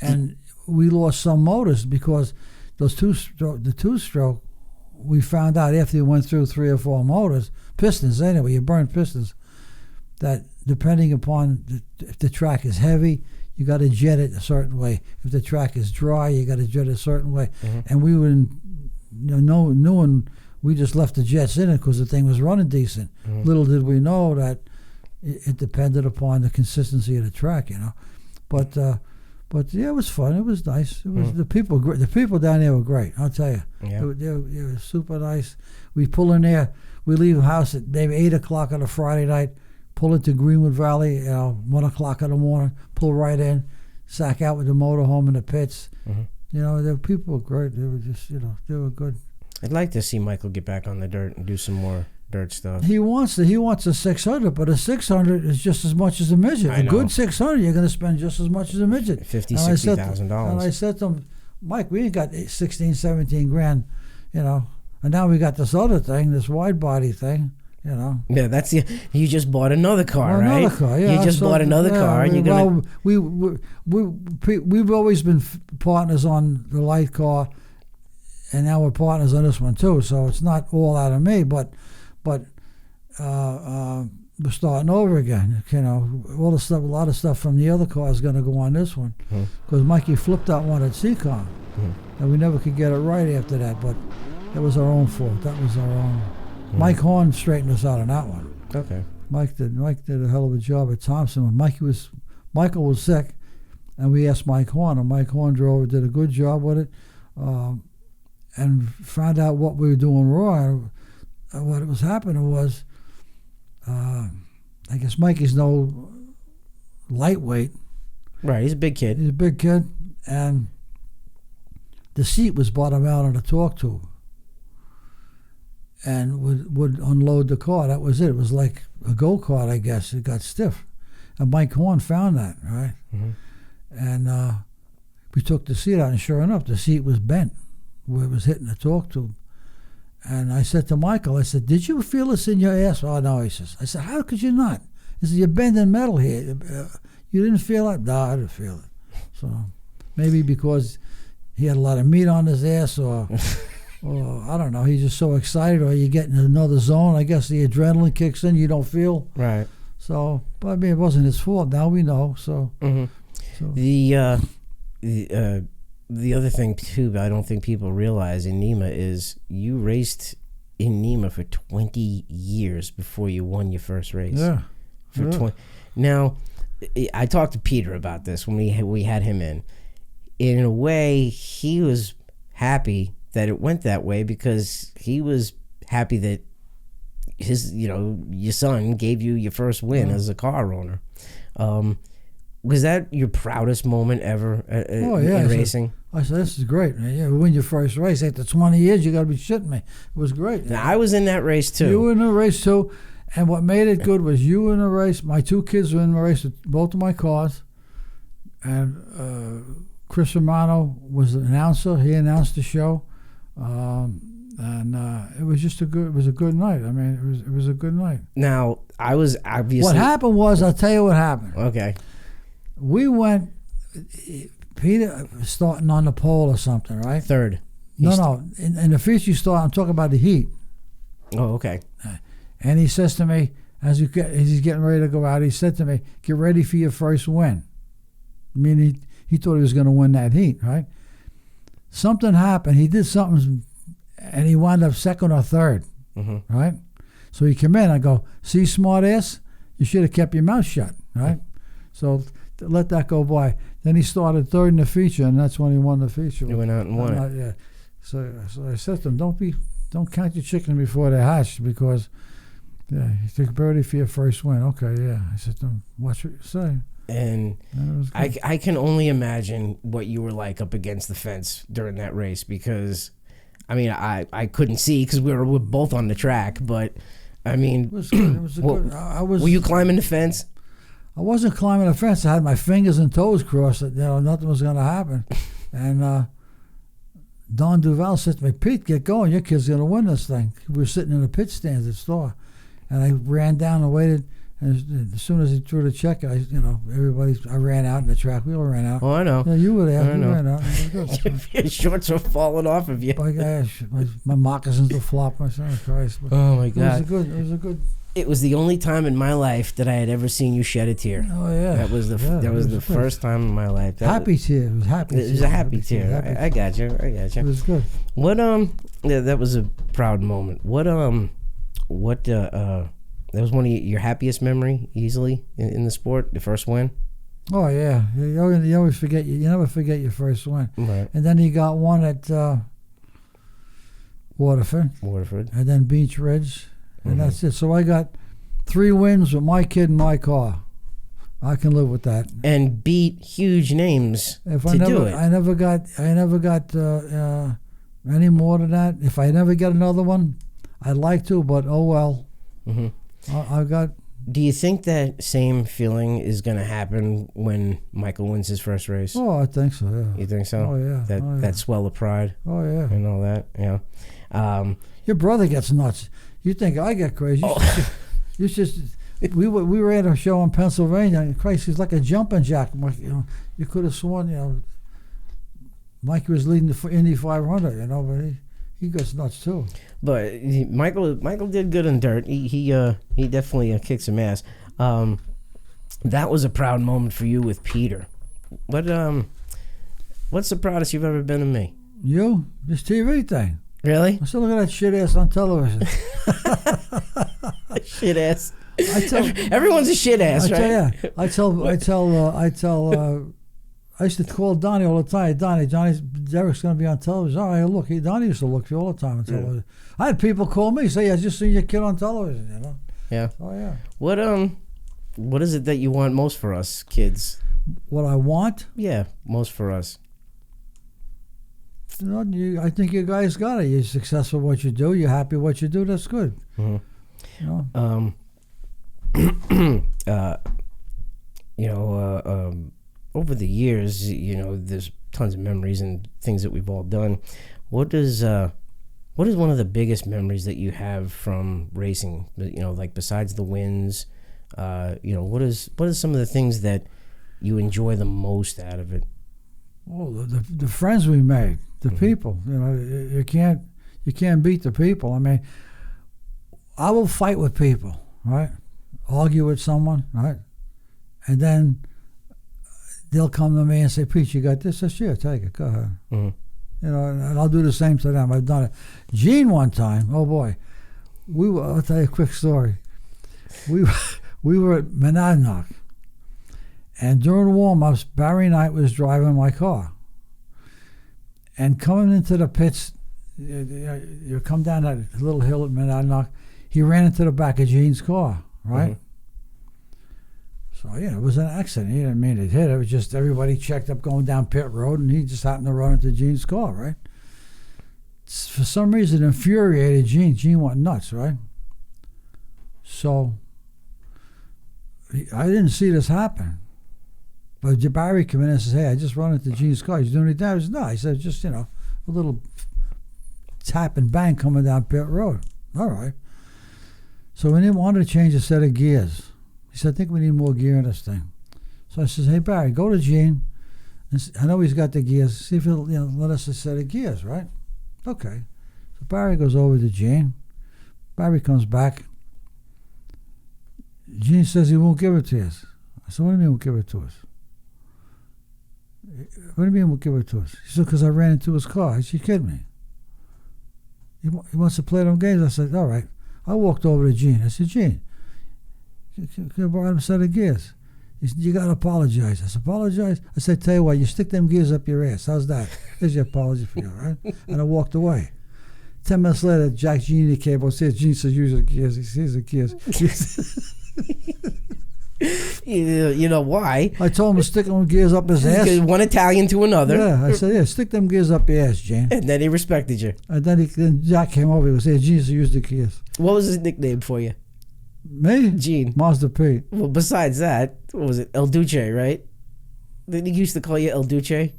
And we lost some motors because the 2-stroke, we found out after you went through 3 or 4 motors, pistons anyway, you burn pistons, that depending upon if the track is heavy, you got to jet it a certain way. If the track is dry, you got to jet it a certain way. Mm-hmm. And we were knowing we just left the jets in it because the thing was running decent. Mm-hmm. Little did we know that it depended upon the consistency of the track, you know. But yeah, it was fun. It was nice. It was the people. The people down there were great. I'll tell you. Yeah. They were super nice. We pull in there. We leave the house at maybe 8:00 on a Friday night. Pull into Greenwood Valley, 1:00 in the morning. Pull right in, sack out with the motorhome in the pits. Mm-hmm. You know, the people were great. They were just, they were good. I'd like to see Michael get back on the dirt and do some more dirt stuff. He wants a 600, but a 600 is just as much as a midget. A good 600, you're going to spend just as much as a midget. $50,000-$60,000. And I said to him, Mike, we ain't got 16, 17 grand, and now we got this other thing, this wide body thing. Yeah, that's you just bought another car, right? Another car, yeah. You just bought another car. And you're gonna. We've always been partners on the light car, and now we're partners on this one too. So it's not all out of me, but we're starting over again. All the stuff, a lot of stuff from the other car is going to go on this one because Mikey flipped that one at Seacom, and we never could get it right after that. But that was our own fault. That was our own. Mike Horn straightened us out on that one. Okay. Mike did a hell of a job at Thompson. When Michael was sick, and we asked Mike Horn, and Mike Horn did a good job with it, and found out what we were doing wrong. What was happening was, I guess Mikey's no lightweight. Right, he's a big kid. He's a big kid, and the seat was bottom out on the torque tube. And would unload the car. That was it. It was like a go-kart, I guess. It got stiff. And Mike Horn found that, right? Mm-hmm. And we took the seat out, and sure enough, the seat was bent where it was hitting the torque tube. And I said to Michael, I said, did you feel this in your ass? Oh, no, he says. I said, how could you not? He said, you're bending metal here. You didn't feel it? No, I didn't feel it. So maybe because he had a lot of meat on his ass, or I don't know, he's just so excited, or you get in another zone. I guess the adrenaline kicks in, you don't feel. Right. So, but I mean, it wasn't his fault. Now we know. So, the other thing too, but I don't think people realize in NEMA is you raced in NEMA for 20 years before you won your first race. Yeah. For 20. Now, I talked to Peter about this when we had him in. In a way, he was happy that it went that way because he was happy that your son gave you your first win as a car owner. Was that your proudest moment ever in racing? I said, this is great, man. Yeah, we win your first race. After 20 years, you got to be shitting me. It was great. Now, I was in that race, too. You were in the race, too. And what made it good was you were in the race. My two kids were in the race with both of my cars. And Chris Romano was the announcer. He announced the show. It was just a good night. I mean, it was a good night. Now, I was obviously... What happened was, I'll tell you what happened. Okay. We went... Peter starting on the pole or something, right? Third. No. In the feature start, I'm talking about the heat. Oh, okay. And he says to me, as he's getting ready to go out, he said to me, get ready for your first win. I mean, he thought he was going to win that heat, right? Something happened. He did something, and he wound up second or third, right? So he came in. I go, see, smart ass, you should have kept your mouth shut, right? So let that go by. Then he started third in the feature, and that's when he won the feature. He went out and won it. Yeah. So I said to him, don't count your chicken before they're hatched, because you took birdie for your first win. Okay, yeah. I said to him, watch what you say. And I can only imagine what you were like up against the fence during that race, because, I mean, I couldn't see because we were both on the track, but, I mean, it was good. Were you climbing the fence? I wasn't climbing the fence. I had my fingers and toes crossed. Nothing was going to happen. And Don Duval said to me, Pete, get going. Your kid's going to win this thing. We were sitting in the pit stands at the store. And I ran down and waited. And as soon as he threw the check, I ran out in the track. We all ran out. Oh, I know. Yeah, you were there. I know. Ran out. Your shorts were falling off of you. My gosh, my moccasins were flopping. Oh, Christ. Oh, my God. It was a good... It was the only time in my life that I had ever seen you shed a tear. Oh, yeah. That was the first time in my life. Happy tear. It was happy. It was a happy tear. I got you. It was good. What yeah, that was a proud moment. That was one of your happiest memory easily in the sport, the first win? Oh, yeah. You always forget. You never forget your first win. Right. And then he got one at Waterford. And then Beach Ridge. And that's it. So I got 3 wins with my kid and my car. I can live with that. And beat huge names do it. I never got any more than that. If I never get another one, I'd like to, but oh well. I got. Do you think that same feeling is going to happen when Michael wins his first race? Oh, I think so, yeah. You think so? Oh, yeah. That swell of pride? Oh, yeah. And all that, yeah. Your brother gets nuts. You think I get crazy. We were at a show in Pennsylvania, and Christ, he's like a jumping jack. You could have sworn, Mike was leading the Indy 500, but he gets nuts too. But Michael did good in dirt. He definitely kicked some ass. That was a proud moment for you with Peter. What's the proudest you've ever been to me? You? This TV thing. Really? I still look at that shit ass on television. Shit ass. Everyone's a shit ass, right? I used to call Donnie all the time. Derek's going to be on television. All right, look, Donnie used to look for you all the time on television. Yeah. I had people call me, say, I just seen your kid on television, Yeah. Oh, yeah. What is it that you want most for us kids? What I want? Yeah, most for us. I think you guys got it. You're successful at what you do. You're happy with what you do. That's good. Over the years, there's tons of memories and things that we've all done. What is one of the biggest memories that you have from racing? Like besides the wins, what is some of the things that you enjoy the most out of it? Well, the friends we made, the people. You can't beat the people. I mean, I will fight with people, right? Argue with someone, right? And then they'll come to me and say, Pete, you got this? I say, sure, take it. Go ahead. And I'll do the same to them. I've done it. Gene one time, oh boy, I'll tell you a quick story. We were at Monadnock, and during warm-ups, Barry Knight was driving my car. And coming into the pits, you come down that little hill at Monadnock, he ran into the back of Gene's car, right? So, it was an accident. He didn't mean to hit. It was just everybody checked up going down pit road, and he just happened to run into Gene's car, right? For some reason, it infuriated Gene. Gene went nuts, right? So, I didn't see this happen. But Barry came in and says, hey, I just run into Gene's car. He's doing any damage? No. He said, just, a little tap and bang coming down pit road. All right. So we wanted to change a set of gears. He said, I think we need more gear in this thing. So I says, hey, Barry, go to Gene. I know he's got the gears. See if he'll let us a set of gears, right? Okay. So Barry goes over to Gene. Barry comes back. Gene says he won't give it to us. I said, what do you mean won't give it to us? What do you mean won't give it to us? He said, because I ran into his car. I said, you kidding me? He wants to play them games. I said, all right. I walked over to Gene. I said, Gene, can you borrow him a set of gears? He said, you got to apologize. I said, apologize? I said, tell you what, you stick them gears up your ass. How's that? There's your apology for you, right? And I walked away. 10 minutes later, Jack Gene came on says, Gene says, use the gears. He sees the gears. You know why? I told him to stick them gears up his ass. One Italian to another. Yeah, I said, yeah, stick them gears up your ass, Gene. And then he respected you. And then Jack came over. He was saying, Gene said, use the gears. What was his nickname for you? Me? Gene. Mazda P. Well, besides that, what was it? El Duce, right? Did he used to call you El Duce?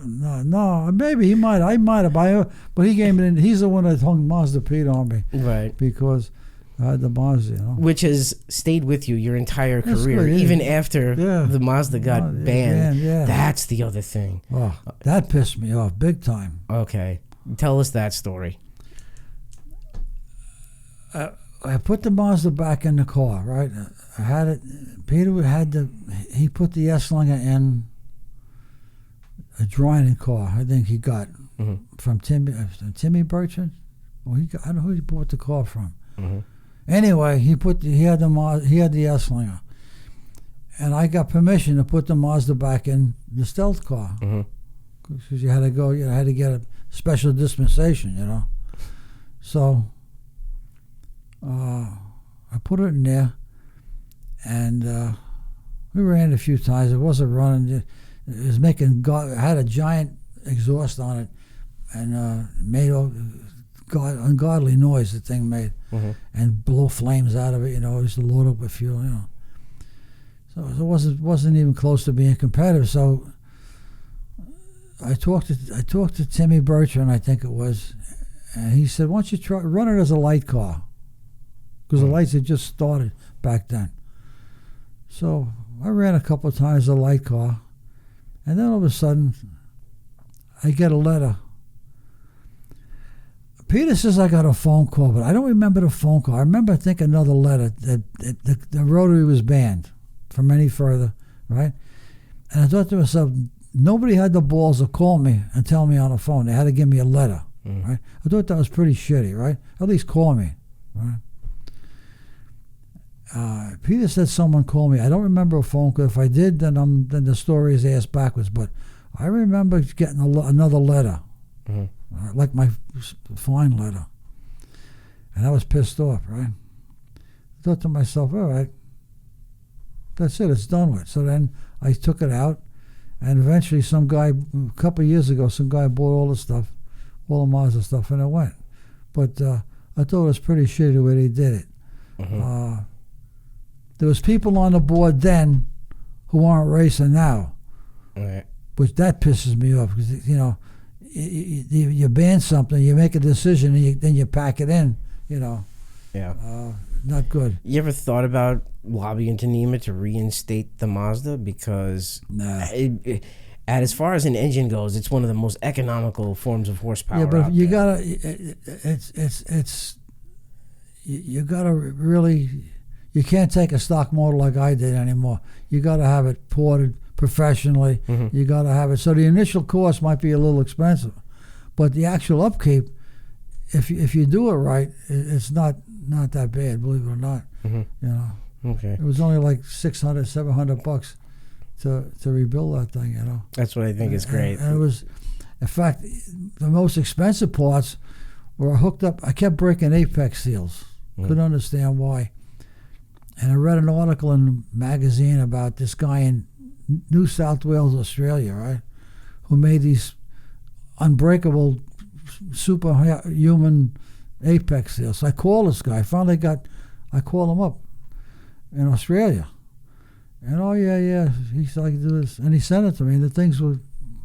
No, maybe he might. I might have, but he gave me. He's the one that hung Mazda Pete on me, right? Because I had the Mazda, which has stayed with you your entire career, good, yeah. even after the Mazda got banned. Yeah. That's the other thing. Oh, that pissed me off big time. Okay, tell us that story. I put the Mazda back in the car, right? I had it. Peter he put the S-Linger in a drying car. I think he got from Timmy Bertrand. Well, I don't know who he bought the car from. Mm-hmm. Anyway, he had the S-Linger, and I got permission to put the Mazda back in the stealth car because you had to go. You had to get a special dispensation, So I put it in there, and we ran it a few times. It wasn't running. It was making. It had a giant exhaust on it, and made ungodly noise. The thing made, and blow flames out of it. It used to load up with fuel. So it wasn't even close to being competitive. So I talked to Timmy Bertrand, I think it was, and he said, "Why don't you try run it as a light car?" Because the lights had just started back then. So I ran a couple of times as a light car, and then all of a sudden, I get a letter. Peter says I got a phone call, but I don't remember the phone call. I remember, I think, another letter that the rotary was banned from any further, right? And I thought to myself, nobody had the balls to call me and tell me on the phone. They had to give me a letter, right? I thought that was pretty shitty, right? At least call me, right? Peter said someone called me. I don't remember a phone call. If I did, then the story is ass backwards. But I remember getting another letter, like my fine letter, and I was pissed off. Right? I thought to myself, all right, that's it. It's done with. So then I took it out, and eventually some guy, a couple of years ago, some guy bought all the stuff, all the Mazda stuff, and it went. But I thought it was pretty shitty the way they did it. There was people on the board then who aren't racing now, right? Which that pisses me off because you ban something, you make a decision, and then you pack it in. Yeah. Not good. You ever thought about lobbying to NEMA to reinstate the Mazda because as far as an engine goes, it's one of the most economical forms of horsepower. Yeah, but out you there. You gotta really. You can't take a stock motor like I did anymore. You got to have it ported professionally. You got to have it. So the initial cost might be a little expensive, but the actual upkeep, if you do it right, it's not that bad. Believe it or not, Okay. It was only like $600, $700 to rebuild that thing. That's what I think is great. And it was, in fact, the most expensive parts were hooked up. I kept breaking apex seals. Couldn't understand why. And I read an article in the magazine about this guy in New South Wales, Australia, right, who made these unbreakable superhuman apex seals. So I called this guy. I called him up in Australia. And he said I could do this. And he sent it to me. And the things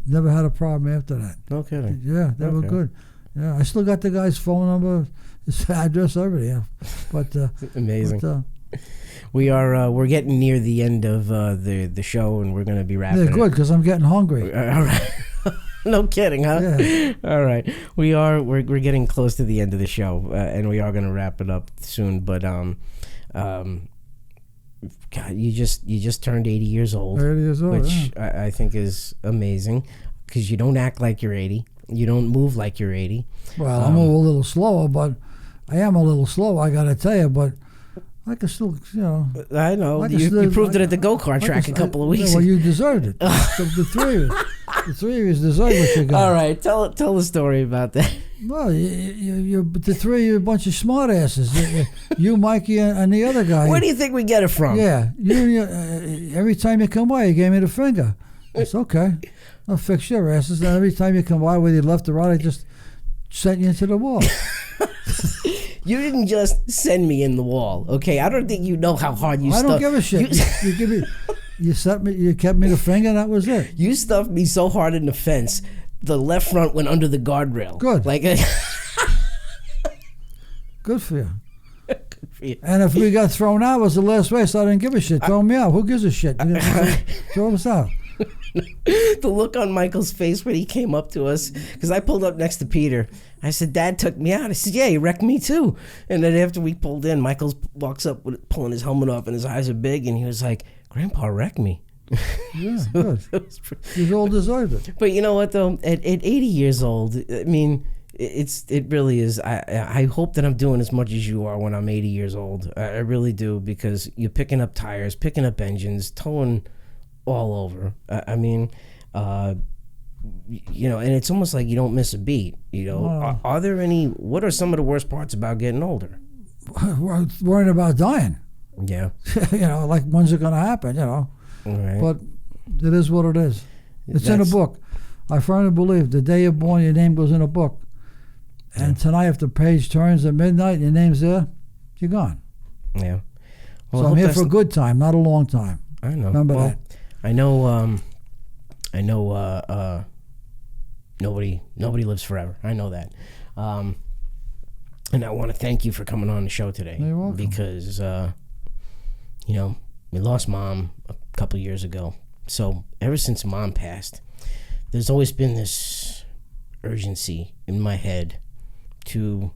never had a problem after that. No kidding. Yeah, they were good. Yeah, I still got the guy's phone number, his address, everything. But amazing. We're getting near the end of the show, and we're going to be wrapping. They're good because I'm getting hungry. All right. No kidding, huh? Yeah. All right. We're getting close to the end of the show, and we are going to wrap it up soon. But God, you just turned 80 years old. 80 years old, which I think is amazing because you don't act like you're 80. You don't move like you're 80. Well, I move a little slower, but I am a little slow, I got to tell you, but I can still, I know. You proved it at the go-kart track a couple of weeks ago. Well, you deserved it. So the three of you deserve what you got. All right, tell the story about that. Well, the three of you are a bunch of smart asses. You, Mikey, and the other guy. Where do you think we get it from? Yeah, every time you come by, you gave me the finger. It's okay. I'll fix your asses. And every time you come by, whether you left or right, I just sent you into the wall. You didn't just send me in the wall, okay? I don't think you know how hard you stuffed. I don't give a shit. You kept me the finger, and that was it. You stuffed me so hard in the fence, the left front went under the guardrail. Good. Good for you. Good for you. And if we got thrown out, it was the last race. I didn't give a shit. Throw me out. Who gives a shit? Throw us out. The look on Michael's face when he came up to us, because I pulled up next to Peter. I said, Dad took me out. I said, yeah, he wrecked me too. And then after we pulled in, Michael walks up pulling his helmet off, and his eyes are big, and he was like, Grandpa wrecked me. Yeah, good. He's all deserved it. But you know what, though? At 80 years old, I mean, it really is. I hope that I'm doing as much as you are when I'm 80 years old. I really do, because you're picking up tires, picking up engines, towing all over. I mean, and it's almost like you don't miss a beat. Are there what are some of the worst parts about getting older? Worrying about dying. Yeah. Like when's it going to happen, Right. But it is what it is. It's in a book. I firmly believe the day you're born, your name goes in a book. And tonight, if the page turns at midnight, your name's there, you're gone. Yeah. Well, so I'm here for a good time, not a long time. I know. Remember that. I know. Nobody lives forever. I know that. And I want to thank you for coming on the show today. You're welcome. Because we lost Mom a couple years ago. So ever since Mom passed, there's always been this urgency in my head to.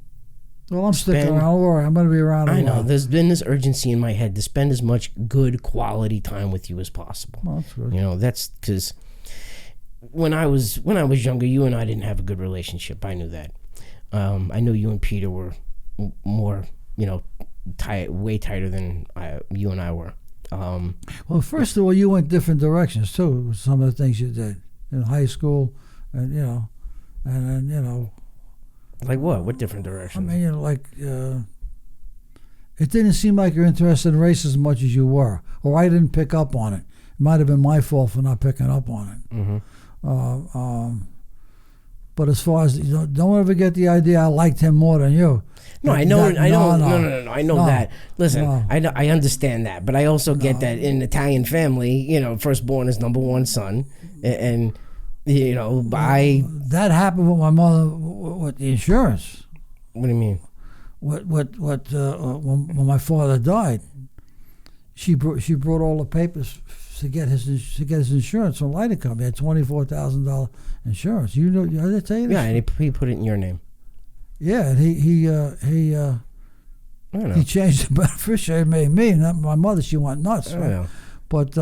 Well, I'm sticking around. Don't worry, I'm going to be around. I know. There's been this urgency in my head to spend as much good quality time with you as possible. Well, that's good. That's because when I was younger, you and I didn't have a good relationship. I knew that. I knew you and Peter were more, way tighter than you and I were. Well, first of all, you went different directions too. With some of the things you did in high school, and then Like what? What different directions? I mean, it didn't seem like you're interested in race as much as you were, or I didn't pick up on it. It might have been my fault for not picking up on it. Mm-hmm. But as far as don't ever get the idea I liked him more than you. No, I know. No. I know that. Listen, I understand that, but I also get that in Italian family, firstborn is number one son, and that happened with my mother with the insurance. What do you mean? When my father died, she brought all the papers to get his insurance from lighting company. He had $24,000 insurance. Did I tell you this? Yeah, and he put it in your name. Yeah, and he changed the beneficiary, made me, not my mother. She went nuts. Right? But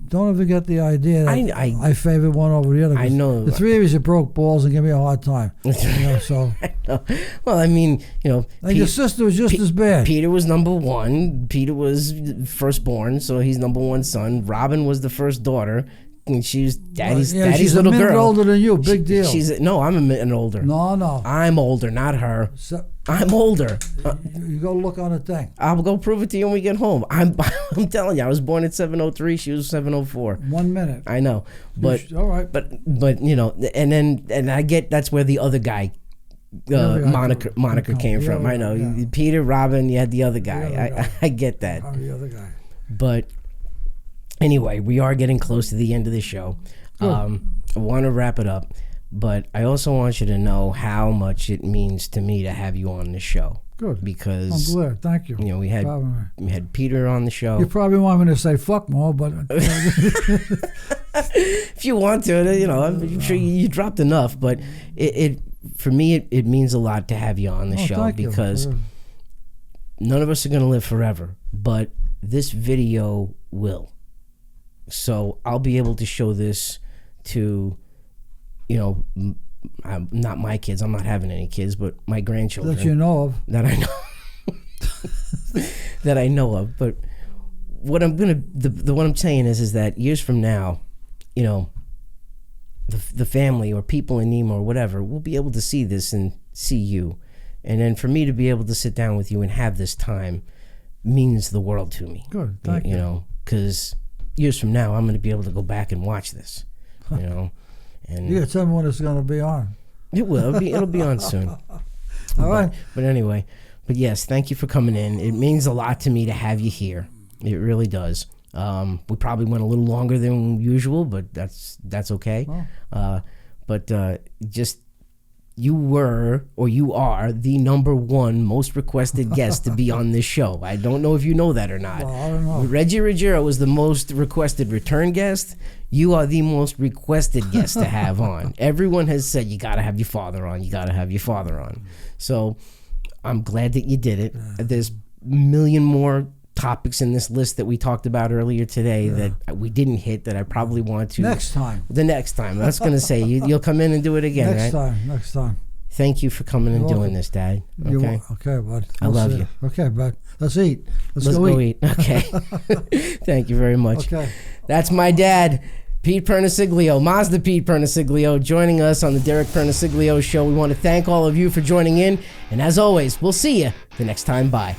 don't ever get the idea that I favor one over the other. I know. The three of you broke balls and give me a hard time. So. I know. Well, I mean, your sister was just as bad. Peter was number one. Peter was firstborn, so he's number one son. Robin was the first daughter. And she's daddy's little girl. She's a minute older than you. Big deal. I'm a minute older. No. I'm older, not her. I'm older. You go look on the thing. I'll go prove it to you when we get home. I'm telling you, I was born at 7:03. She was 7:04. 1 minute. I know, but all right. But you know, and I get that's where the other guy moniker came from. I know, Peter, Robin. You had the other guy. I get that. I'm the other guy. But anyway, we are getting close to the end of the show. I want to wrap it up, but I also want you to know how much it means to me to have you on the show. Good. Because I'm glad. Thank you. You know, we had Peter on the show. You probably want me to say fuck more, but if you want to, you know, I'm sure you dropped enough. But it for me, it means a lot to have you on the show because none of us are going to live forever, but this video will. So I'll be able to show this to, you know, not my kids. I'm not having any kids, but my grandchildren. That you know of. That I know. That I know of. But what I'm gonna, what I'm saying is that years from now, you know, the family or people in NEMA or whatever will be able to see this and see you, and then for me to be able to sit down with you and have this time means the world to me. Good. Thank you. You know, because years from now, I'm going to be able to go back and watch this. You know. And you tell me when it's going to be on. It will. It'll be on soon. All right. But anyway, yes, thank you for coming in. It means a lot to me to have you here. It really does. We probably went a little longer than usual, but that's okay. Oh. Just you were or you are the #1 most requested guest to be on this show. I don't know if you know that or not. Well, I don't know. Reggie Ruggiero was the most requested return guest. You are the most requested guest to have on. Everyone has said you got to have your father on. You got to have your father on. So I'm glad that you did it. There's a million more topics in this list that we talked about earlier today that we didn't hit that I probably want to. Next time. The next time. I was going to say, you'll come in and do it again, Next time. Thank you for coming and doing this, Dad. Okay? Okay, bud. I love you. Okay, bud. Let's eat. Let's go eat. Okay. Thank you very much. Okay. That's my dad, Pete Pernesiglio, Mazda Pete Pernesiglio, joining us on the Derek Pernesiglio Show. We want to thank all of you for joining in. And as always, we'll see you the next time. Bye.